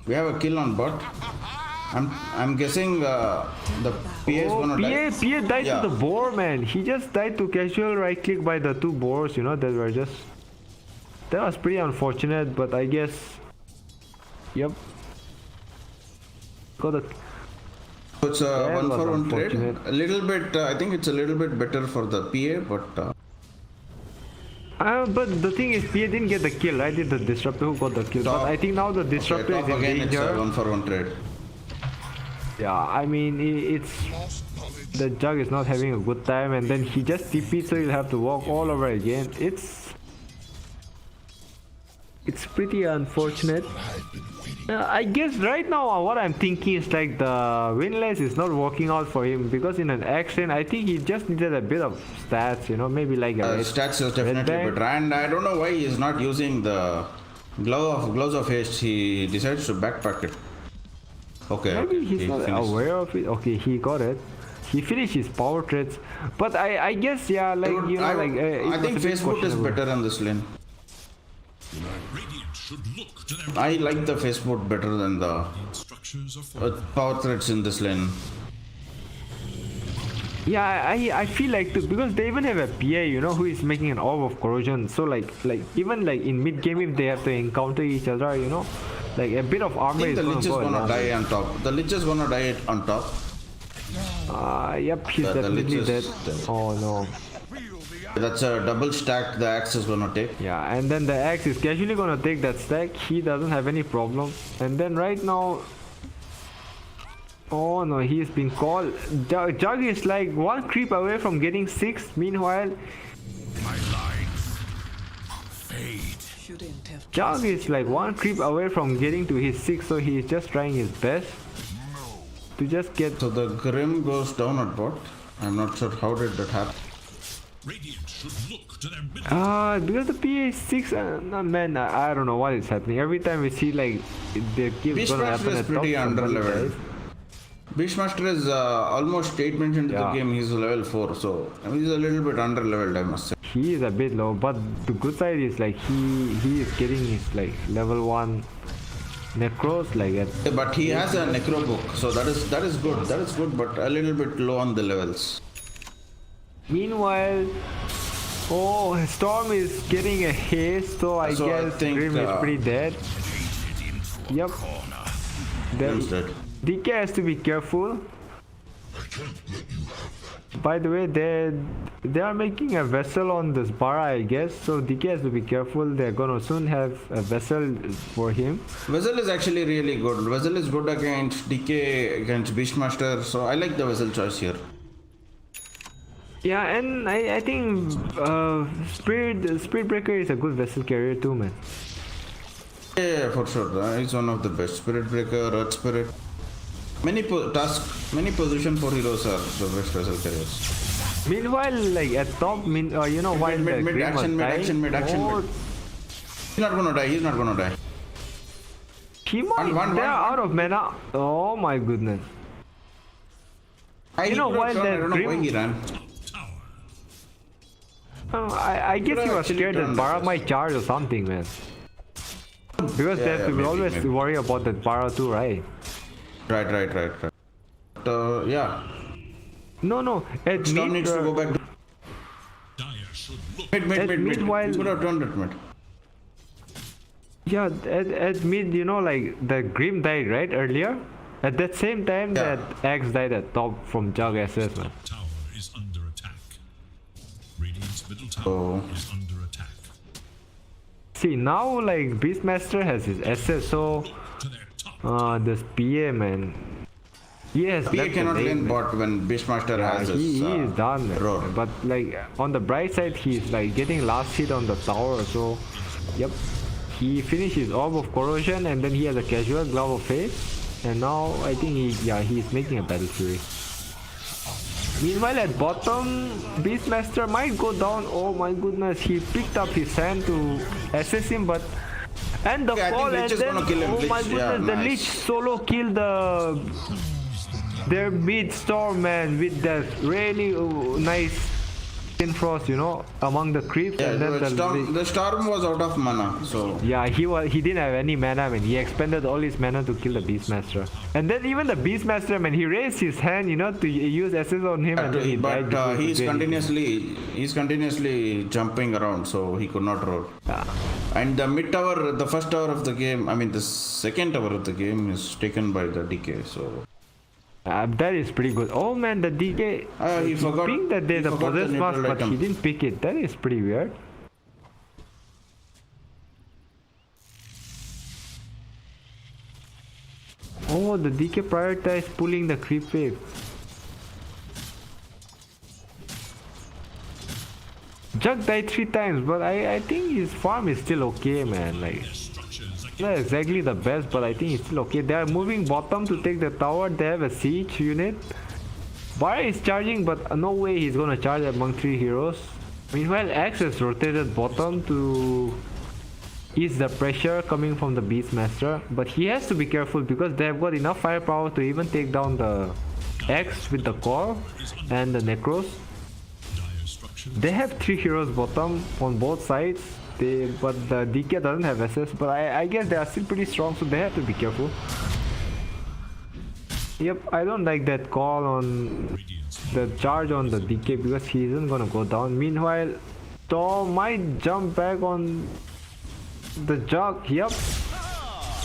we have a kill on bot. I'm guessing the PA is gonna die. PA died Yeah. to the boar, man. He just died to casual right click by the two boars, you know, that was pretty unfortunate, but I guess, yep. Got a It's a That 1-for-1 was trade. unfortunate. A little bit, I think it's a little bit better for the PA, but but the thing is, PA didn't get the kill, right? It's the disruptor who got the kill. Top. But I think now the disruptor top is in again, it's a danger. 1-for-1 trade. Yeah, I mean, it's the Jug is not having a good time, and then he just TP, so he'll have to walk all over again. It's pretty unfortunate. I guess right now what I'm thinking is like the winless is not working out for him, because in an action I think he just needed a bit of stats, you know, maybe like a red, Stats is definitely bang. better, and I don't know why he is not using the gloves of haste. He decides to backpack it. Okay. Maybe he's he not finished. aware of it. Okay, he got it. He finished his power trades, but I guess, yeah, like, you know, like it I was think a bit Facebook is questionable. better on this lane. Radiant should look to their I like the Facebook better than the structures are for power threats in this lane. Yeah, I feel like too, because they even have a PA, you know, who is making an orb of corrosion. So like even like in mid game, if they have to encounter each other, you know, like a bit of I armor think is the Lich is go a gonna long die way. on top. The Lich is gonna die on top. Yep, he's The Lich definitely is dead. dead. Oh no. That's a double stack the axe is gonna take. Yeah, and then the axe is casually gonna take that stack. He doesn't have any problem. And then right now, oh no, he's been called. Jug is like one creep away from getting 6. Meanwhile, my life. Fade. Shouldn't have Jug is like one creep away from getting to his 6, so he's just trying his best to just get. So the Grim goes down at bot. I'm not sure how did that happen. Radiant should look to their middle. Because the PA is 6, no, man, I don't know what is happening. Every time we see like the kills gonna happen Beastmaster is at top, pretty somebody underleveled. dies. Beastmaster is almost 8 minutes into the Yeah. game. He's level 4, so he's a little bit underleveled, I must say. He is a bit low, but the good side is like he is getting his like level 1 necros like at. Yeah, but he has a necro book, so that is good. That is good, but a little bit low on the levels. Meanwhile, oh, Storm is getting a haste, so I So I guess think, Grim is pretty dead. Yep. Grim's The, dead. DK has to be careful. By the way, they are making a vessel on this Bara, I guess. So DK has to be careful. They're gonna soon have a vessel for him. Vessel is actually really good. Vessel is good against DK, against Beastmaster, so I like the Vessel choice here. Yeah, and I think Spirit Breaker is a good vessel carrier too, man. Yeah, for sure. He's one of the best. Spirit Breaker, Earth Spirit. Many position for heroes are the best vessel carriers. Meanwhile, like at top, you know, while the Mid Grim was action, dying, mid. oh, He's not gonna die. He's not gonna die. he might. One. They're out of mana. Oh my goodness. You know, while I that don't know why Grim, he ran. I guess he was actually scared that turned Bara this. might charge or something, man. Because they have to maybe, always maybe. worry about that Bara too, right? Right. Yeah. No. At Storm mid, needs to go back. Dire should look. Mid. while- You could have done it, mid. yeah, at mid, like the Grim died right earlier. At that same time, Yeah. that Axe died at top from Jug SS, man. Tower is under attack. Radiant's middle tower Oh. is under attack. See now, like Beastmaster has his SS, so To their top. this PA man, he has PA left the cannot lane, lane man. bot when Beastmaster Yeah, has he his is done, man. roar. But like on the bright side, he's like getting last hit on the tower. So, yep, he finished his orb of corrosion, and then he has a casual glove of fate, and now I think he's making a battle fury. Meanwhile, at bottom, Beastmaster might go down. Oh my goodness, he picked up his hand to assess him, but and the Okay, I think fall, Lich and is then gonna kill him. oh my Lich, goodness, yeah, the nice. Lich solo killed their mid storm, man, with that really nice frost, among the creeps, Yeah, and then the storm was out of mana, so yeah, he didn't have any mana, man. He expended all his mana to kill the Beastmaster. And then even the Beastmaster, man, he raised his hand, to use SS on him, and then he died. but because he's he- continuously jumping around, so he could not roll. Yeah. And the mid tower, the first tower of the game, I mean the second tower of the game is taken by the DK. So That is pretty good. Oh man, the DK. He forgot- Picked that day he the forgot the possess mask, neutral but he item. didn't pick it. That is pretty weird. Oh, the DK prioritized pulling the creep wave. Jug died 3 times, but I think his farm is still okay, man. Like, Structures against not exactly the best, but I think it's still okay. They are moving bottom to take the tower. They have a siege unit. Bar is charging, but no way he's gonna charge among 3 heroes. Meanwhile, Axe has rotated bottom to ease the pressure coming from the Beastmaster. But he has to be careful because they have got enough firepower to even take down the Axe with the core and the Necros. dire structures. They have 3 heroes bottom on both sides. But the DK doesn't have SS. But I guess they are still pretty strong, so they have to be careful. Yep, I don't like that call on Radiant's the charge on the DK because he isn't gonna go down. Meanwhile, Tom might jump back on the Jug. Yep,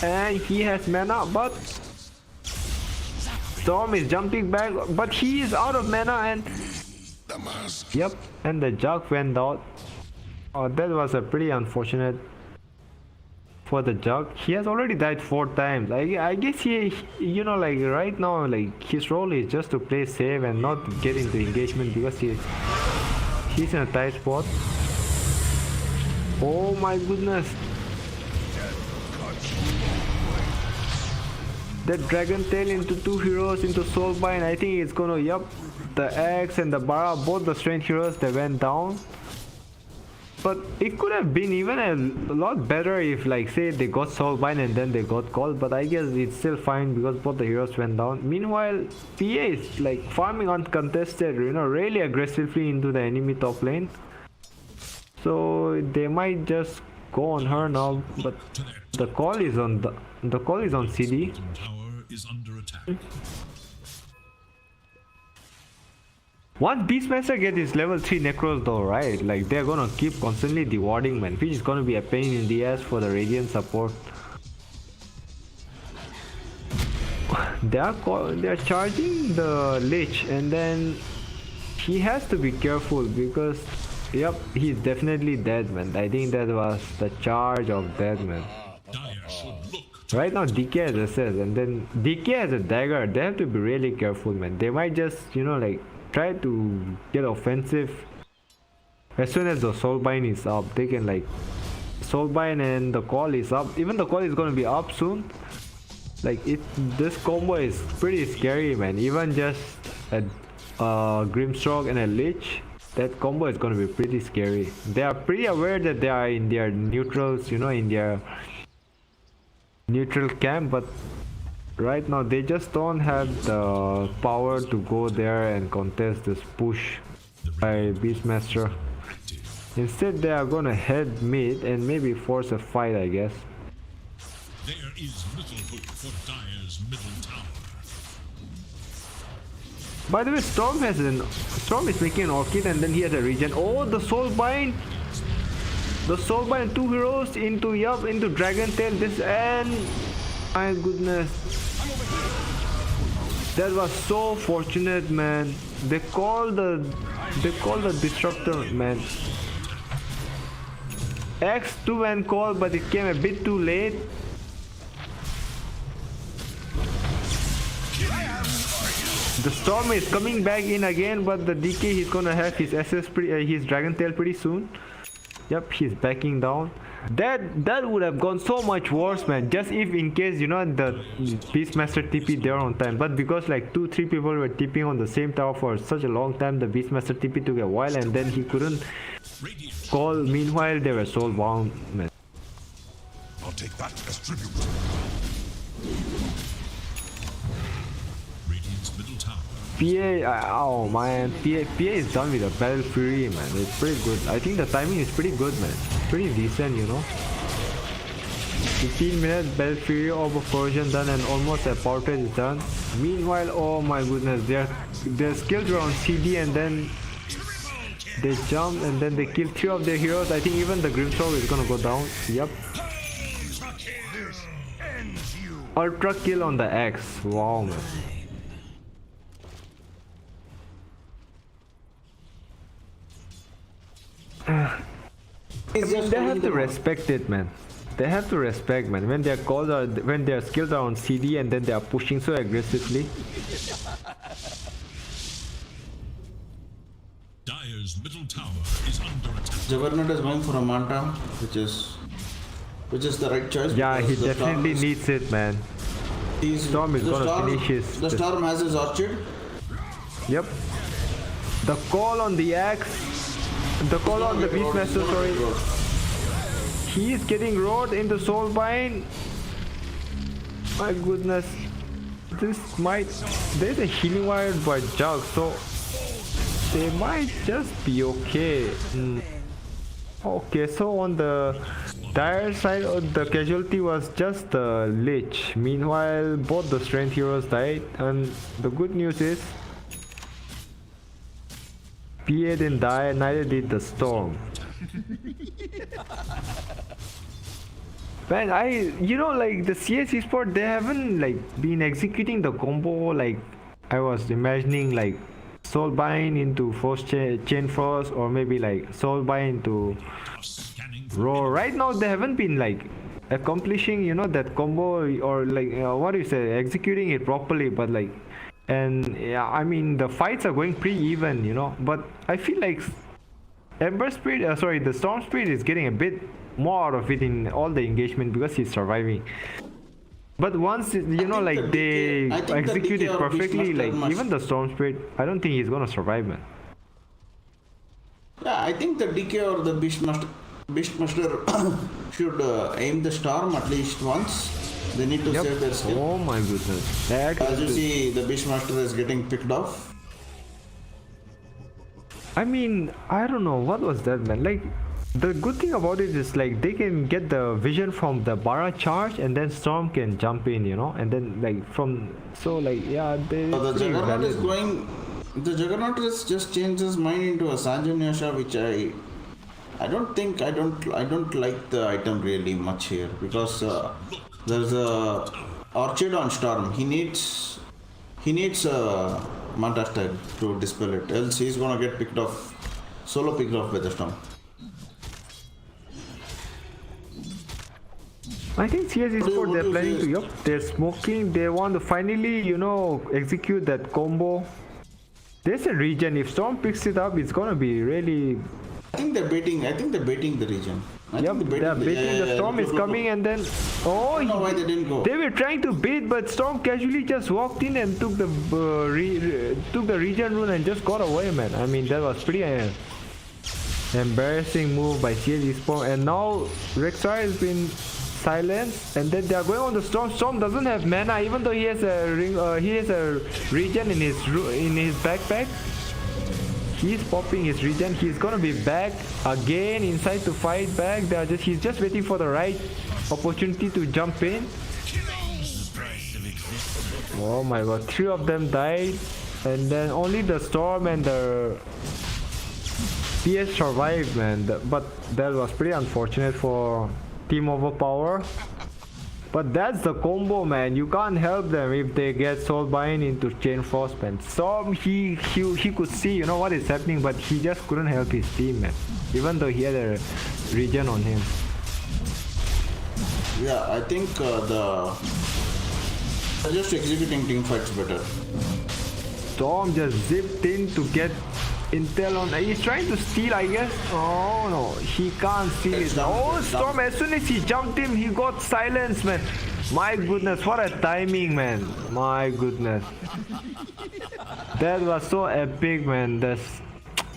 and he has mana, but Storm is jumping back, but he is out of mana, and yep, and the Jug went out. Oh, that was a pretty unfortunate for the Jug. He has already died 4 times. I guess he like right now, like his role is just to play safe and not get into engagement because he's in a tight spot. Oh my goodness. That Dragon Tail into 2 heroes into Soulbind. I think it's gonna, yep, the Axe and the Bara, both the strength heroes, they went down. But it could have been even a lot better if, like, say they got Soulbind and then they got called. But I guess it's still fine because both the heroes went down. Meanwhile, PA is like farming uncontested, really aggressively into the enemy top lane. So they might just go on her now. But the call is on the call is on CD. tower is under attack. Once Beastmaster gets his level 3 Necros though, right? Like they're gonna keep constantly dewarding, man, which is gonna be a pain in the ass for the Radiant support. They're charging the Lich, and then he has to be careful because, yep, he's definitely dead, man. I think that was the charge of death, man. Dire should look. Right now DK has SS, and then DK has a dagger. They have to be really careful, man. They might just, like, try to get offensive as soon as the Soulbind is up. They can, like, Soulbind and the call is up. Even the call is gonna be up soon. Like, this combo is pretty scary, man. Even just a Grimstroke and a Lich, that combo is gonna be pretty scary. They are pretty aware that they are in their neutrals, in their neutral camp, but right now they just don't have the power to go there and contest this push by Beastmaster. Instead they are gonna head mid and maybe force a fight, I guess. There is little hope for Dire's middle tower. By the way, Storm is making an orchid and then he has a regen. Oh, the Soulbind! The Soulbind, 2 heroes into Dragon Tail. This, and my goodness, that was so fortunate, man. They called the disruptor, man. X 2-man call, but it came a bit too late. The Storm is coming back in again, but the DK, he's gonna have his his Dragon Tail pretty soon. Yep, he's backing down. That would have gone so much worse, man. Just if in case, you know, the Beastmaster TP there on time. But because like 2-3 people were TPing on the same tower for such a long time, the Beastmaster TP took a while and then he couldn't call. Meanwhile, they were soul bound, man. I'll take that as tribute. Radiant's middle tower. PA, oh man, PA is done with a Battle Fury, man. It's pretty good. I think the timing is pretty good, man. Pretty decent, you know. 15 minutes, Battle Fury over Persian done and almost a portrait is done. Meanwhile, oh my goodness, their skills were on CD and then they jumped and then they killed 3 of their heroes. I think even the Grimstorm is gonna go down. Yep. Ultra kill on the X. Wow, man. They have to respect it, man. They have to respect, man. When their skills are on CD and then they are pushing so aggressively. Dire's middle tower is under attack. Juggernaut is going for a Manta, which is the right choice. Yeah, he definitely needs it, man. Storm is gonna finish his. The Storm has his Orchid. Yep. The call on the axe. The call on the Beastmaster, sorry. He is getting roared into Soulbind. My goodness. There's a healing wire by Jug, so they might just be okay. Okay, so on the Dire side, the casualty was just the Lich. Meanwhile, both the strength heroes died, and the good news is PA didn't die, neither did the Storm. Man, like the CS Esport, they haven't like been executing the combo like I was imagining, like Soulbind into Chain Frost, or maybe like Soulbind into Roar. Right now, they haven't been like accomplishing, you know, that combo, or like what do you say, executing it properly. But like, and yeah, I mean the fights are going pretty even, you know. But I feel like the Storm Spirit is getting a bit more out of it in all the engagement because he's surviving. But once, you know, like they execute it perfectly, like even the Storm Spirit, I don't think he's gonna survive, man. Yeah, I think the DK or the Beastmaster should aim the Storm at least once. They need to save their skill. Oh my goodness. As you see, the Beastmaster is getting picked off. I mean, I don't know, what was that, man? Like, the good thing about it is like they can get the vision from the Bara charge and then Storm can jump in, you know, and then like from, so like, yeah, they... So the Juggernaut is going... The Juggernaut is just changed his mind into a Sanjanyasha, which I don't like the item really much here, because there's a Orchid on Storm. He needs a Manta style to dispel it, else he's gonna get picked off, solo picked off by the Storm. I think CS Esport, they're planning to, they're smoking, they want to finally, you know, execute that combo. There's a regen, if Storm picks it up, it's gonna be really... I think they're baiting the region. They're baiting, the Storm is coming and then... Oh, I don't know why they didn't go. They were trying to bait, but Storm casually just walked in and took the regen rune and just got away, man. I mean, that was pretty embarrassing move by CS Esport. And now Rek'Sai has been silenced, and then they are going on the Storm. Storm doesn't have mana, even though he has a regen in his backpack. He's popping his regen. He's gonna be back again inside to fight back. He's just waiting for the right opportunity to jump in. Oh my god, 3 of them died, and then only the Storm and the PS survived, man. But that was pretty unfortunate for Team Overpower. But that's the combo, man. You can't help them if they get Soulbind into Chain Frost, man. Storm, he could see, you know, what is happening, but he just couldn't help his team, man. Even though he had a regen on him. Yeah, I think they're just executing team fights better. Storm just zipped in to get intel on. He's trying to steal, I guess. Oh no, he can't steal it. Oh, Storm, as soon as he jumped him, he got silenced, man. My goodness, what a timing, man. My goodness. That was so epic, man. That's,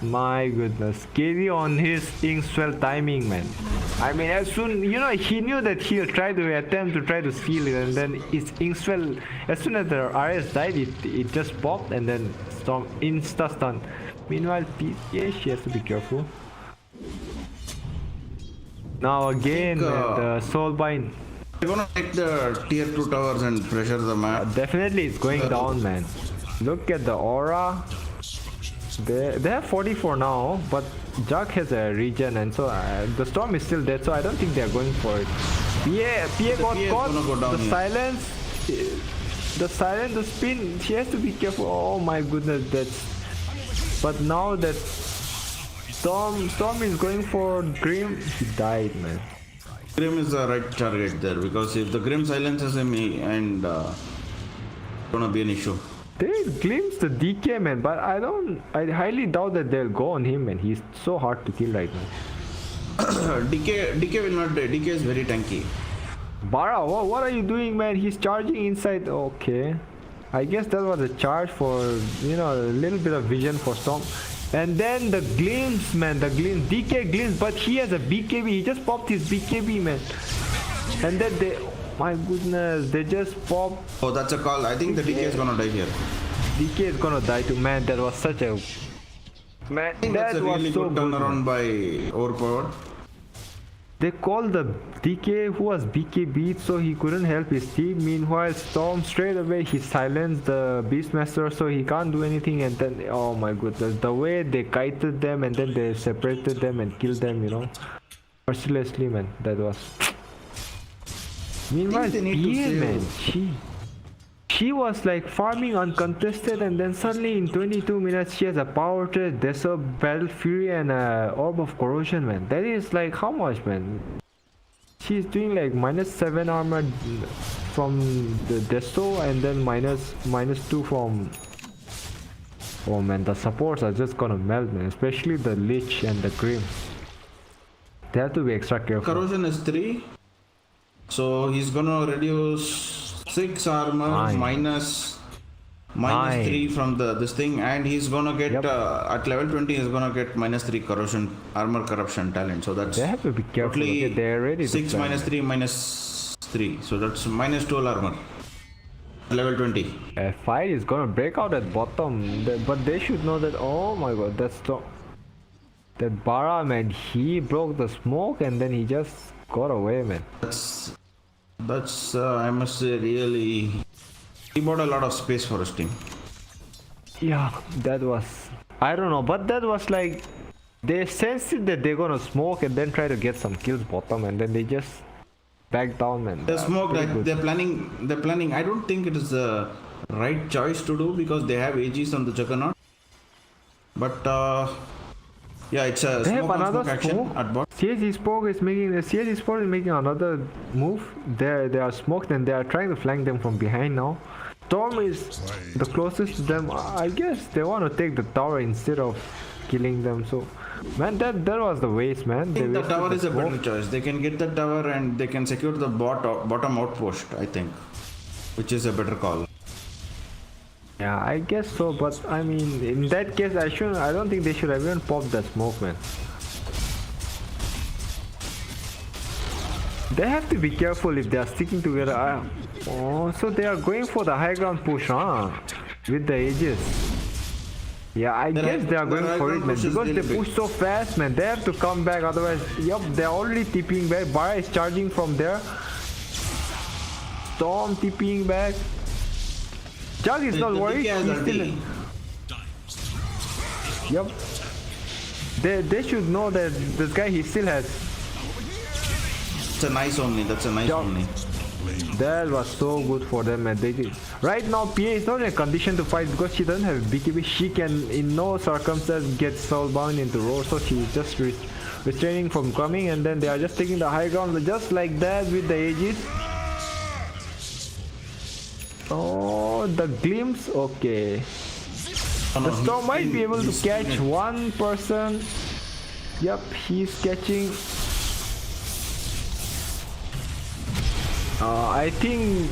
my goodness. KD on his Inkswell timing, man. I mean, as soon, you know, he knew that he'll try to attempt to try to steal it, and then his Inkswell, as soon as the RS died, it just popped, and then Storm insta stun. Meanwhile, yeah, she has to be careful. Now again, the Soulbind. They're gonna take the tier 2 towers and pressure the map. Definitely it's going down, man. Look at the aura. They have 44 now, but Jack has a regen, and so the Storm is still dead, so I don't think they're going for it. PA got caught. The silence, the spin, she has to be careful. Oh my goodness, that's... But now that Storm is going for Grim, he died, man. Grim is the right target there, because if the Grim silences him, and gonna be an issue. They glimpse the DK, man, but I highly doubt that they'll go on him, man. He's so hard to kill right now. DK will not die. DK is very tanky. Bara, what are you doing, man? He's charging inside. Okay, I guess that was a charge for, you know, a little bit of vision for Storm. And then the glimpse, man, the glimpse, DK glimpse, but he has a BKB. He just popped his BKB, man. And then they, my goodness, they just popped. Oh, that's a call. I think the DK is gonna die here. DK is gonna die too, man. That was such a, man, I think that that's a was really so good good, turnaround by Overpowered. They called the DK who was BKB, so he couldn't help his team. Meanwhile, Storm straight away he silenced the Beastmaster, so he can't do anything. And then, oh my goodness, the way they kited them and then they separated them and killed them, you know, mercilessly, man. That was. Meanwhile, PA, man, she was like farming uncontested, and then suddenly in 22 minutes she has a power trade, Desert Battle Fury, and a Orb of Corrosion, man. That is like how much, man? She's doing like -7 armor from the Deso, and then -2 from... Oh man, the supports are just gonna melt, man. Especially the Lich and the Grim. They have to be extra careful. Corrosion is 3. So he's gonna reduce 6 armor minus 3 from this thing, and he's gonna get at level 20 he's gonna get -3 corrosion armor corruption talent. So that's, they have to be careful. Okay, they're ready. 6 -3 -3, so that's -12 armor level 20. A fight is gonna break out at bottom, but they should know that. Oh my god, that Bara, man, he broke the smoke and then he just got away, man. That's I must say, really, he bought a lot of space for his team. Yeah, that was, I don't know, but that was like, they sensed it that they're gonna smoke and then try to get some kills bottom, and then they just back down, man. They smoked, like they're planning. I don't think it is the right choice to do, because they have AGs on the Juggernaut. But yeah, it's a they have another smoke action at bot. CSG Sport is making another move. They are smoked and they are trying to flank them from behind now. Storm is the closest to them. I guess they want to take the tower instead of killing them. So, man, that was the waste, man. I think the tower is a better choice. They can get the tower and they can secure the bottom outpost, I think, which is a better call. Yeah, I guess so, but I mean, in that case, I don't think they should have even popped that smoke, man. They have to be careful if they are sticking together. Oh, so they are going for the high ground push, huh? With the Aegis. Yeah, I guess they are going for it, man, because they push so fast, man. They have to come back, otherwise, yup, they're already tipping back. Bara is charging from there. Storm tipping back. Jug is not worried. He's still. Yup. They should know that this guy, he still has. That's a nice only. That's a nice only. That was so good for them, man. They did. Right now, PA is not in a condition to fight because she doesn't have BKB. She can, in no circumstance, get soulbound into roar. So she's just restraining from coming, and then they are just taking the high ground, just like that with the Aegis. Oh, the glimpse. Okay. The Storm might be able to catch one person. Yep, he's catching. I think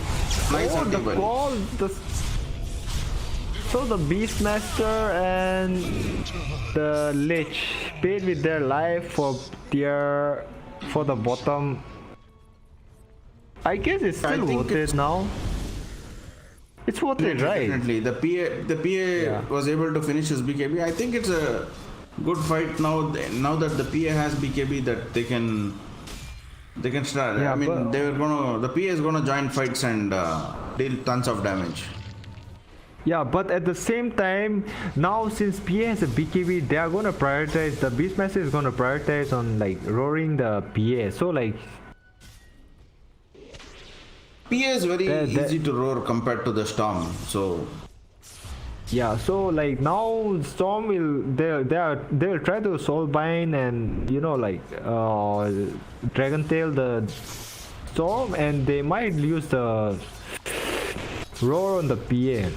the call, so the Beastmaster and the Lich paid with their life for the bottom. I guess it's still worth it now. It's worth it, right? Definitely. The PA was able to finish his BKB. I think it's a good fight now. Now that the PA has BKB, that they can start. Yeah, I mean, the PA is gonna join fights and deal tons of damage. Yeah, but at the same time, now since PA has a BKB, they are gonna prioritize. The Beastmaster is gonna prioritize on like roaring the PA. So like, PA is very easy to roar compared to the Storm. So yeah, so like now Storm they'll try to soulbind and like Dragon Tail the Storm, and they might use the roar on the PA.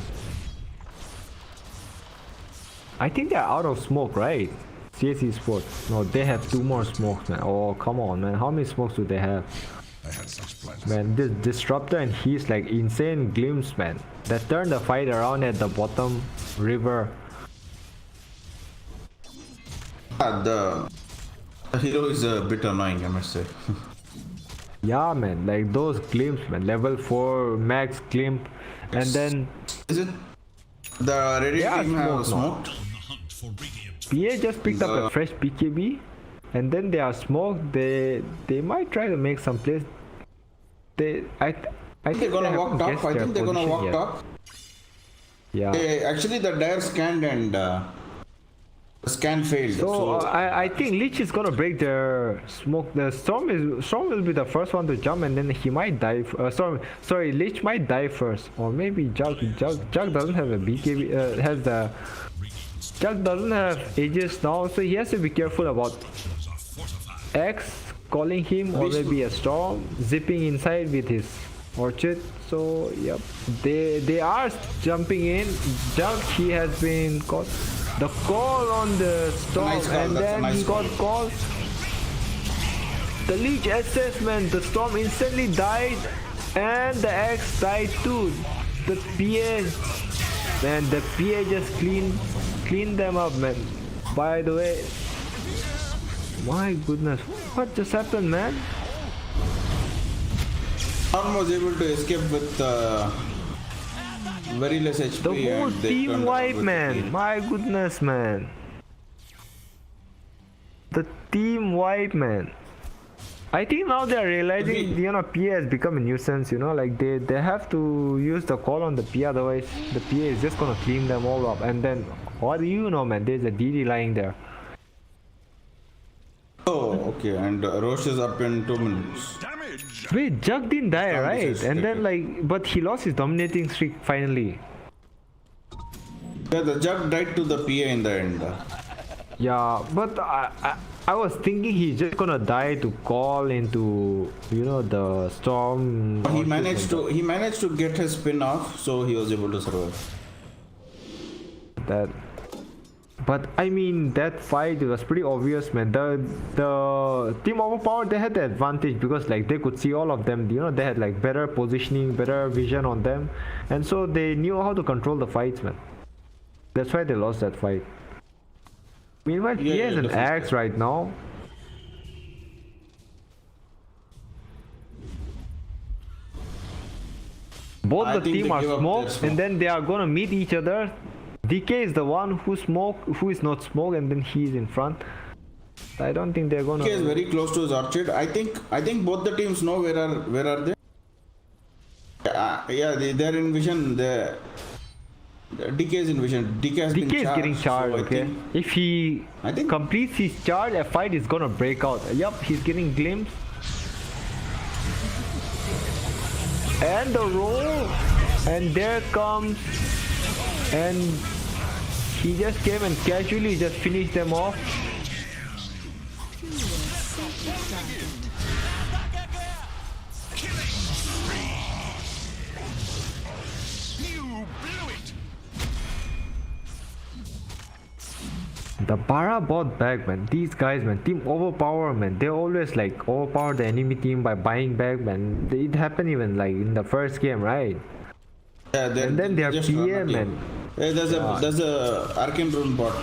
I think they're out of smoke, right? CSE Sports. No, they have 2 more smokes, man. Oh, come on, man. How many smokes do they have? Man, this Disruptor and he's like insane glimpse, man. That turned the fight around at the bottom river. The hero is a bit annoying, I must say. Yeah, man, like those glimpse, man. Level 4 max glimpse, and then is it the Radiant team have smoked? PA just picked up a fresh BKB, and then they are smoked. They might try to make some plays. I think they're gonna walk top. I think they're gonna walk top. Yeah. Actually, the Dire scanned and the scan failed. So I think Lich is gonna break their smoke. The Storm will be the first one to jump, and then he might die. Sorry, Lich might die first, or maybe Jug doesn't have a BKB. Jug doesn't have Aegis now, so he has to be careful about X calling him, or maybe a Storm zipping inside with his Orchid. So yep, they are jumping in. Jug, he has been caught. The call on the Storm, and then he got called. The Leech assessment, the Storm instantly died, and the X died too. The PA, man, the PA just cleaned them up, man. By the way, my goodness, what just happened, man? Storm was able to escape with very less HP. The whole team wipe, man. My goodness, man. The team wipe, man. I think now they are realizing, PA has become a nuisance, like they have to use the call on the PA, otherwise the PA is just gonna clean them all up. And then, what do you know, man? There's a DD lying there. Oh, okay, and Roche is up in 2 minutes. Wait, Jug didn't die, right? And then but he lost his dominating streak finally. Yeah, the Jug died to the PA in the end. Yeah, but I was thinking he's just gonna die to call into the Storm. He managed to get his spin off, so he was able to survive. But I mean, that fight was pretty obvious, man. The team Overpowered, they had the advantage because like they could see all of them. They had like better positioning, better vision on them, and so they knew how to control the fights, man. That's why they lost that fight. Meanwhile, he has an axe right now. Both the team are smoked, and then they are gonna meet each other. DK is the one who is not smoke, and then he's in front. I don't think they're gonna. DK is very close to his orchid. I think both the teams know where are they. Yeah, they're in vision. The DK is in vision. DK has been DK is charged, getting charged. so Okay, if he completes his charge, a fight is gonna break out. Yup, he's getting glimpse. And the roll, and there comes, and he just came and casually just finished them off. The Bara bought back, man. These guys, man, team Overpower, man. They always like overpower the enemy team by buying back, man. It happened even like in the first game, right? Yeah, and then they have PM, man. Yeah, there's a Arcane Rune bot.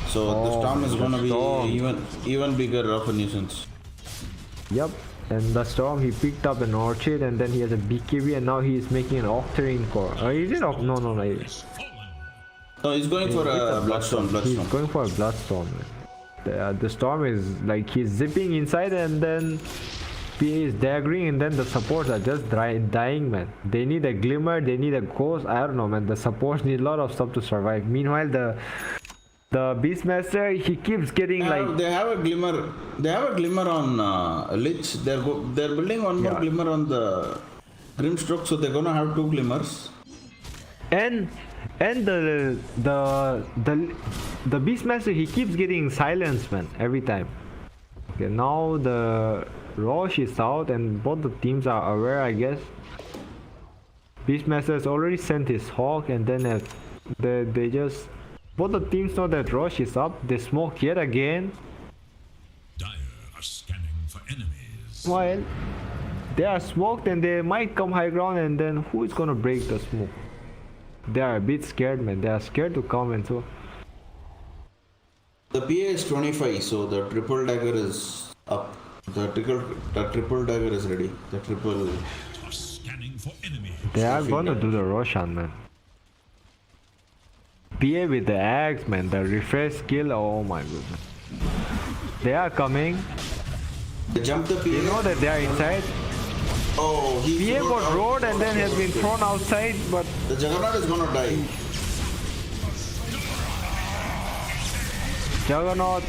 So the Storm is gonna be even bigger of a nuisance. Yep. And the Storm, he picked up an Orchid, and then he has a BKB, and now he is making an Octarine core. Is it off? No. No, he's going for a Bloodstone. He's going for a Bloodstone, man. The Storm is like he's zipping inside, and then PA is daggering, and then the supports are just dying, man. They need a Glimmer, they need a Ghost. I don't know, man. The supports need a lot of stuff to survive. Meanwhile, the Beastmaster, he keeps getting they have a Glimmer. They have a Glimmer on Lich. They're building one more Glimmer on the Grimstroke, so they're gonna have 2 Glimmers. And the Beastmaster, he keeps getting silenced, man, every time. Okay, now the Roche is out, and both the teams are aware, I guess. Beastmaster has already sent his Hawk, and then they just both the teams know that Roche is up. They smoke yet again. Dire are scanning for enemies. While they are smoked, and they might come high ground, and then who is gonna break the smoke? They are a bit scared, man. They are scared to come, and so the PA is 25, so the triple dagger is up. The triple dagger is ready. The triple. Are scanning for enemies. they are gonna do the Roshan, man. PA with the axe, man. The refresh skill. Oh my goodness. They are coming. They jump the PA. You know that they are inside. Oh, PA got rolled and then has been thrown outside, but the Juggernaut is gonna die. Juggernaut.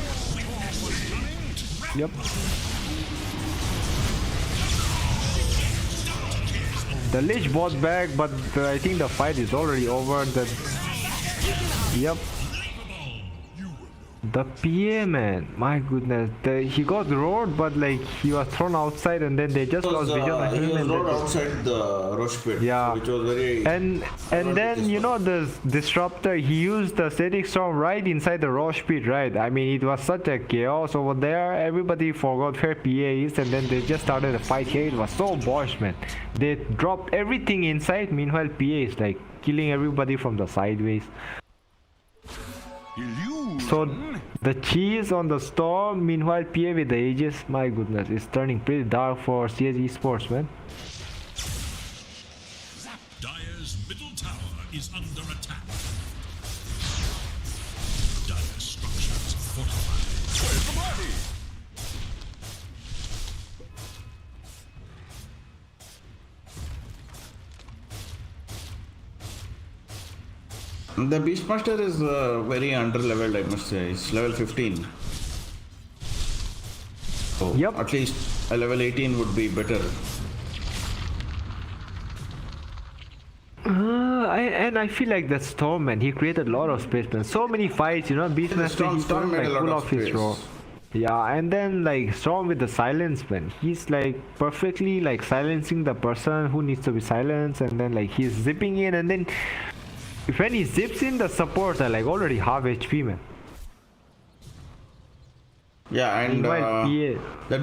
Yep. The Lich bought back, but I think the fight is already over. Yep. The PA, man, my goodness, he got roared, but like he was thrown outside, and then they just lost vision on him. He was rolled outside the Roche pit, yeah, which was very. And then you know the Disruptor, he used the Static Storm right inside the Roche pit, right? I mean, it was such a chaos over there. Everybody forgot where PA is, and then they just started a fight here. It was so bosh, man. They dropped everything inside. Meanwhile, PA is like killing everybody from the sideways. So the cheese on the Storm, meanwhile PA with the Aegis, my goodness, it's turning pretty dark for CS Esports, man. Dire's middle tower is under attack. Dire structures fortified. Where's the body? The Beastmaster is very under-leveled, I must say. It's level 15. So yep. At least a level 18 would be better. I feel like that Storm, man, he created a lot of space, man. So many fights, you know, Beastmaster, he Storm like made a lot pull of off his space. roar. Yeah, and then like Storm with the silence, man. He's like perfectly like silencing the person who needs to be silenced, and then like he's zipping in, and then when he zips in, the supports are like already half HP, man. Yeah, and Meanwhile, the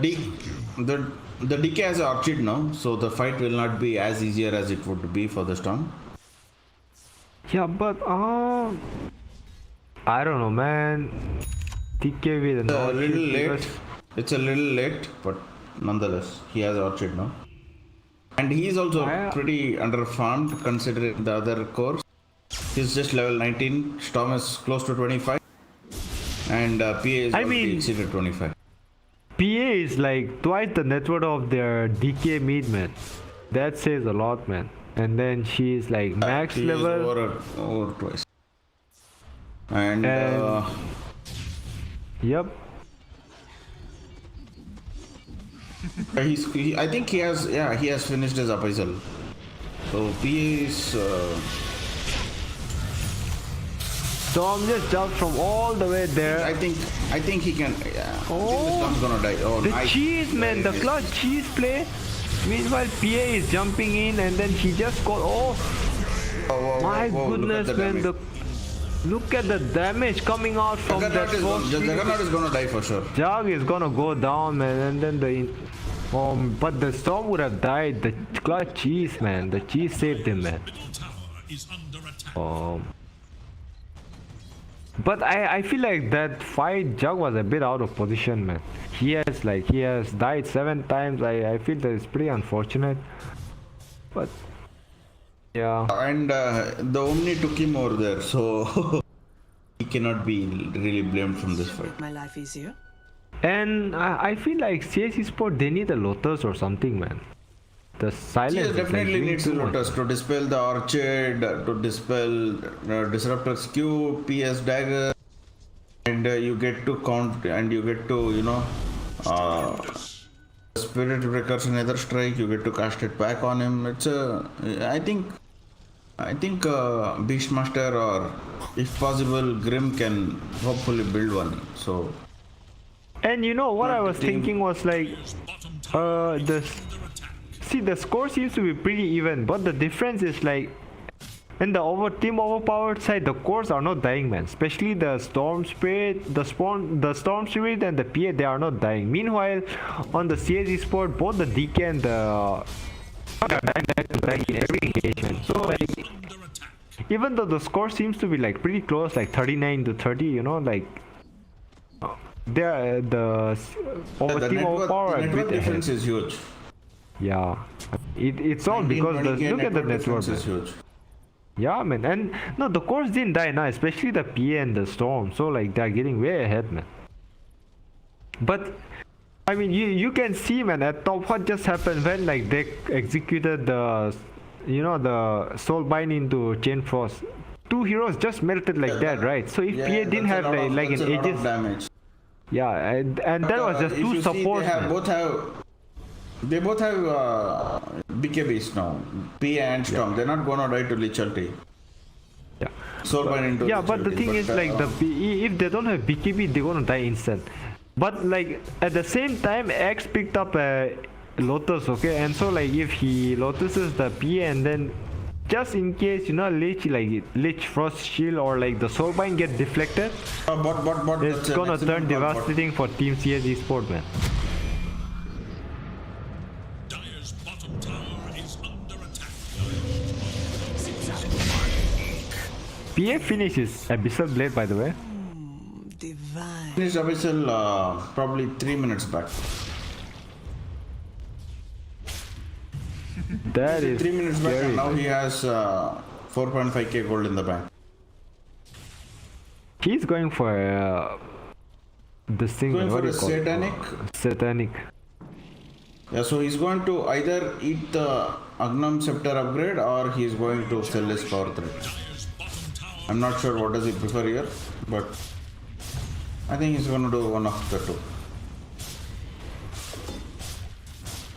DK has an Orchid now, so the fight will not be as easier as it would be for the Storm. Yeah, but I don't know, man. DK with an A little Orchid, late. It's a little late, but nonetheless, he has Orchid now. And he's also pretty underfarmed considering the other cores. He's just level 19. Storm is close to 25. And PA is already exceeded 25. PA is like twice the net worth of their DK mid, man. That says a lot, man. And then she's like max he level. Is over twice. And yep. I think he has finished his abyssal. So PA is. Storm just jumped from all the way there. I think he can. Yeah. Oh, Storm's gonna die. Oh, the nice. cheese, man, the clutch cheese play. Meanwhile, PA is jumping in and then he just got. Oh, my goodness, man! Look at the damage coming out from that. Juggernaut is gonna die for sure. Jug is gonna go down, man, and then but the Storm would have died. The clutch cheese, man, the cheese saved him, man. Middle tower is under attack. But I feel like that fight Jug was a bit out of position, man. He has died 7 times. I feel that it's pretty unfortunate. But yeah. And the Omni took him over there, so he cannot be really blamed from this fight. My life easier. And I feel like CS Sport, they need a Lotus or something, man. The silence CS definitely like needs a Lotus to dispel the Orchid, to dispel Disruptor's Q, PS Dagger, and you get to count, and you get to, Spirit Breaker's Nether Strike, you get to cast it back on him. It's I think Beastmaster or, if possible, Grim can hopefully build one. So. And you know what I was thinking was like, the score seems to be pretty even, but the difference is like, in the team overpowered side, the cores are not dying, man. Especially the Storm Spirit, the Storm Spirit and the PA, they are not dying. Meanwhile, on the CS Sport, both the DK and the are dying in every engagement. So like, even though the score seems to be like pretty close, like 39 to 30, like. The team overpowered. The network difference is huge. Yeah, it's all because look at the network. Is huge. Yeah, man, and no, the cores didn't die now, especially the PA and the Storm. So like they're getting way ahead, man. But I mean, you can see, man, at top what just happened when like they executed the the Soulbind into Chain Frost. 2 heroes just melted like that, right? So if PA didn't have like an Aegis damage. Yeah, and that was just 2 supports. They both have BKBs now, PA and Storm. Yeah. They're not gonna die to Lichalti. Yeah. Soulbind into yeah, but the thing is, like if they don't have BKB, they're gonna die instant. But like at the same time, X picked up a Lotus, okay, and so like if he Lotuses the PA and then just in case Lich Frost Shield or like the Soulbind get deflected, it's gonna turn devastating for Team CS Esport, man. Dire's bottom tower is under attack. PA finishes Abyssal Blade, by the way. Divine. Finished Abyssal probably 3 minutes back. That is 3 minutes back, scary. and now he has 4.5k gold in the bank. He's going for this thing. Going what for do a you call it? satanic. Yeah, so he's going to either eat the Agnam Scepter upgrade or he's going to sell his power thread. I'm not sure what does he prefer here, but I think he's going to do one of the two.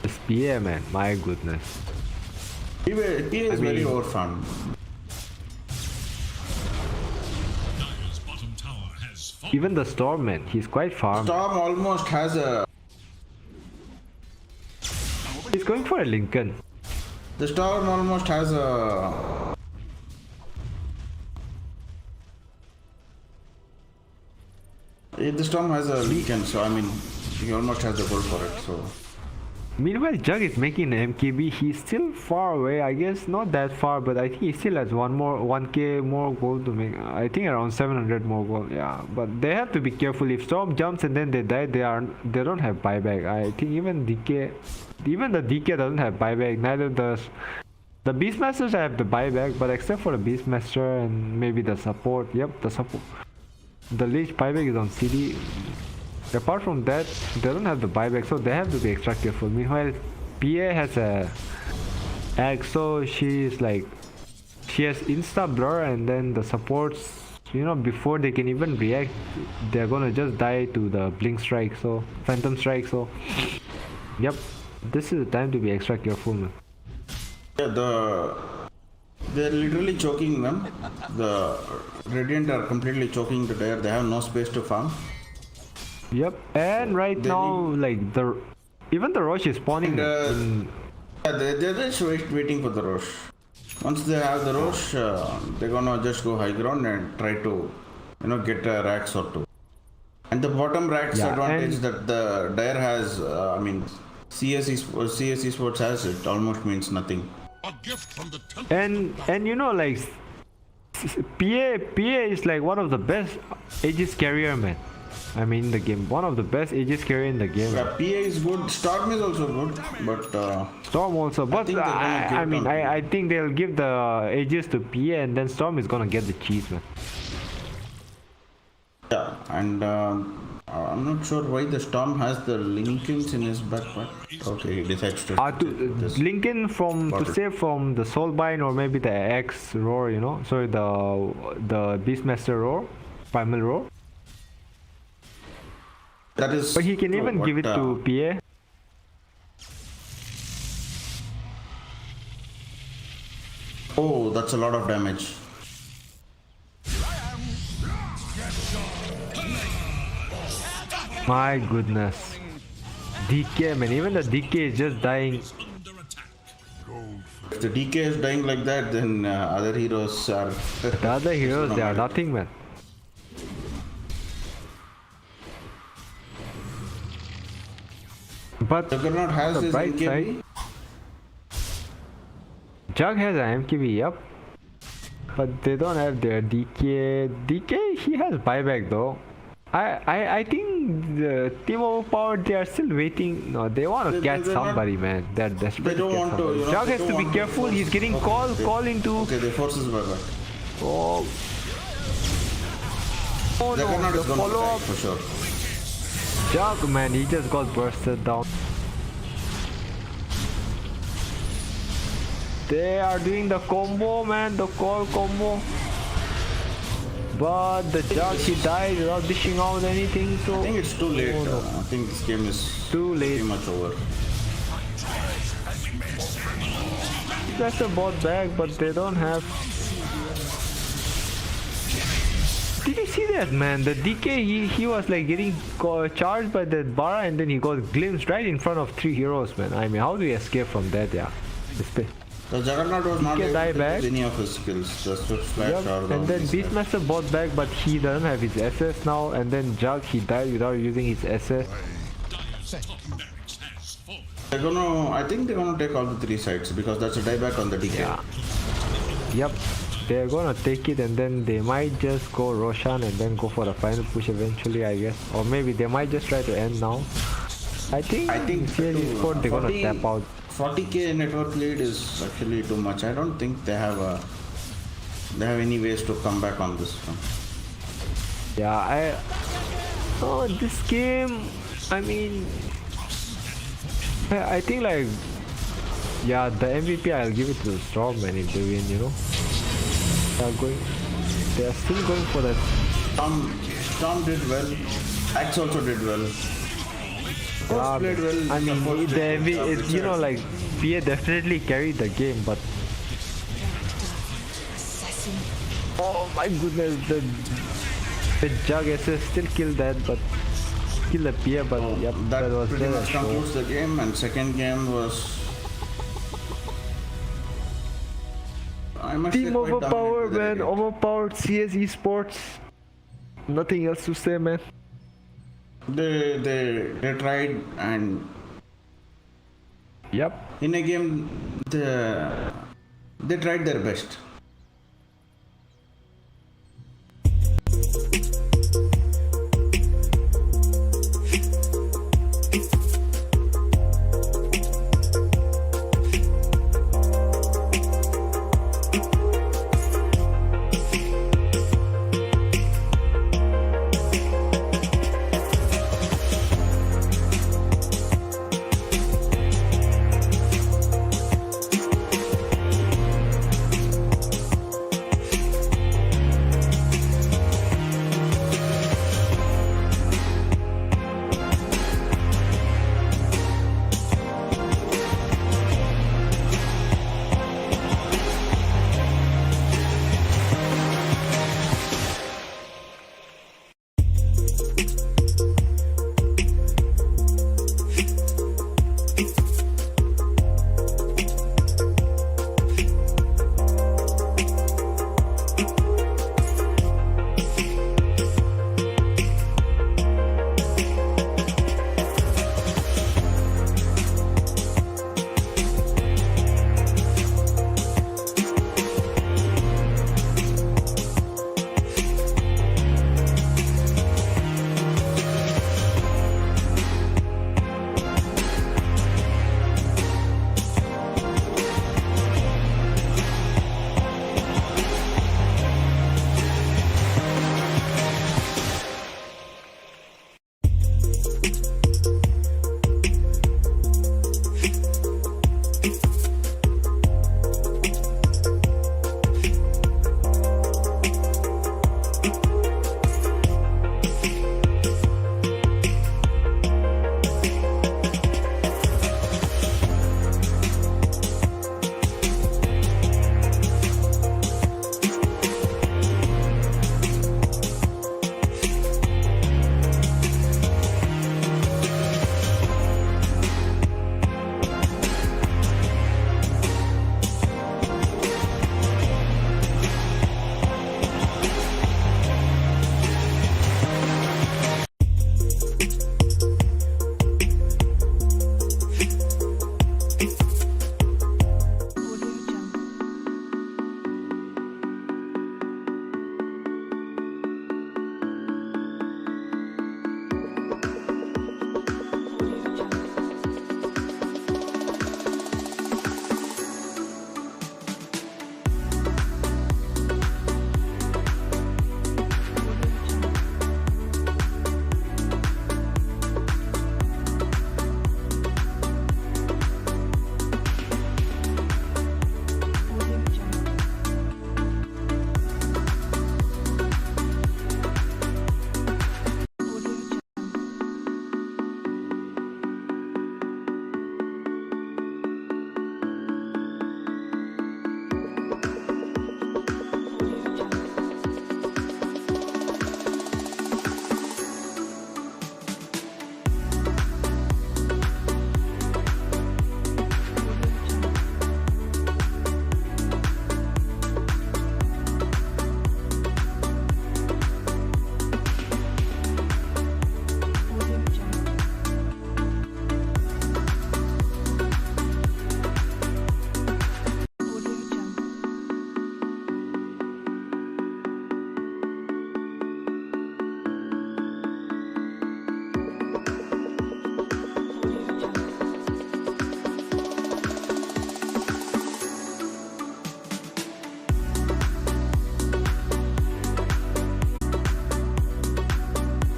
This PA, man, my goodness. PA is very overfarmed. Dire's bottom tower has fallen. Even the Storm, man, he's quite farmed. Storm almost has a... He's going for a Lincoln. The Storm almost has a... The Storm has a Lincoln, so I mean, he almost has the gold for it, so... Meanwhile, Jug is making an MKB. He's still far away. I guess not that far, but I think he still has 1k more gold to make. I think around 700 more gold. Yeah, but they have to be careful. If Storm jumps and then they die, they don't have buyback. I think even the DK doesn't have buyback. Neither does The Beastmasters have the buyback, but except for the Beastmaster and maybe the support, yep, the support. The Lich buyback is on CD. Apart from that, they don't have the buyback, so they have to be extra careful. Meanwhile, PA has a egg, so she has insta blur, and then the supports, you know, before they can even react, they're gonna just die to the blink strike, so phantom strike. So yep, this is the time to be extra careful, man. Yeah, they're literally choking them. The Radiant are completely choking the Dire. They have no space to farm. Yep, and right now, like even the Roche is spawning. And, yeah, they're just waiting for the Roche. Once they have the Roche, they're gonna just go high ground and try to, you know, get a Rax or two. And the bottom Rax advantage that the Dire has, I mean, CS Sports has, it almost means nothing. A gift from the temple. And you know, like PA is like one of the best Aegis carrier, man. I mean, in the game, one of the best Aegis carrier in the game. Yeah, PA is good. Storm is also good, but Storm also. But I think they'll give the Aegis to PA, and then Storm is gonna get the cheese, man. yeah, and I'm not sure why the Storm has the Linkins in his backpack. Okay, he decides to Lincoln to save from the Soulbind or maybe the X roar, you know. Sorry, the Beastmaster roar, primal roar. That is. But he can even give it to PA. Oh, that's a lot of damage. My goodness. DK, man, even the DK is just dying. Under attack. If the DK is dying like that, then other heroes are. The other heroes, they are nothing, man. But Juggernaut has the his bright MKB. side, Jug has an MKB, yep. But they don't have their DK. DK, he has buyback though. I think the team Overpowered, they are still waiting. No, they want to catch somebody, man. They're desperate. They don't want to. You know, Jug has to be careful. He's getting call into. Okay, they force his buyback. Oh. Oh no, Juggernaut the is gonna follow die up. for sure. Jug, man, he just got bursted down. They are doing the combo, man, the call combo. But the Jug, he died without dishing out anything, so... I think it's too late. I think this game is too late. pretty much over. That's a bot back, but they don't have... Did you see that, man? The DK, he was like getting charged by that Bara, and then he got glimpsed right in front of 3 heroes, man. I mean, how do you escape from that? Yeah. The Juggernaut was not able die to back. use any of his skills. Just to flash out. And then Beastmaster bought back, but he doesn't have his SS now. And then Jug, he died without using his SS. Dire's top barracks has fallen. They're gonna. I think they're gonna take all the 3 sides because that's a dieback on the DK. Yeah. Yep. They're gonna take it, and then they might just go Roshan and then go for the final push eventually, I guess. Or maybe they might just try to end now. I think CS Sport, they're gonna tap out. 40k network lead is actually too much. I don't think they have any ways to come back on this one. Yeah, this game, I mean, I think like, yeah, the MVP I'll give it to the Storm, man, if they win, you know. They are still going for that. Storm did well. Axe also did well. Both played well. I mean, you know, like PA definitely carried the game, but oh my goodness, the Jug SS still killed that, but killed the PA, but yep, that was pretty there. much concludes the game, and second game was. I must Team say quite Overpowered, dominant man. Overpowered CS Esports. Nothing else to say, man. They tried, and Yep. in a game they tried their best.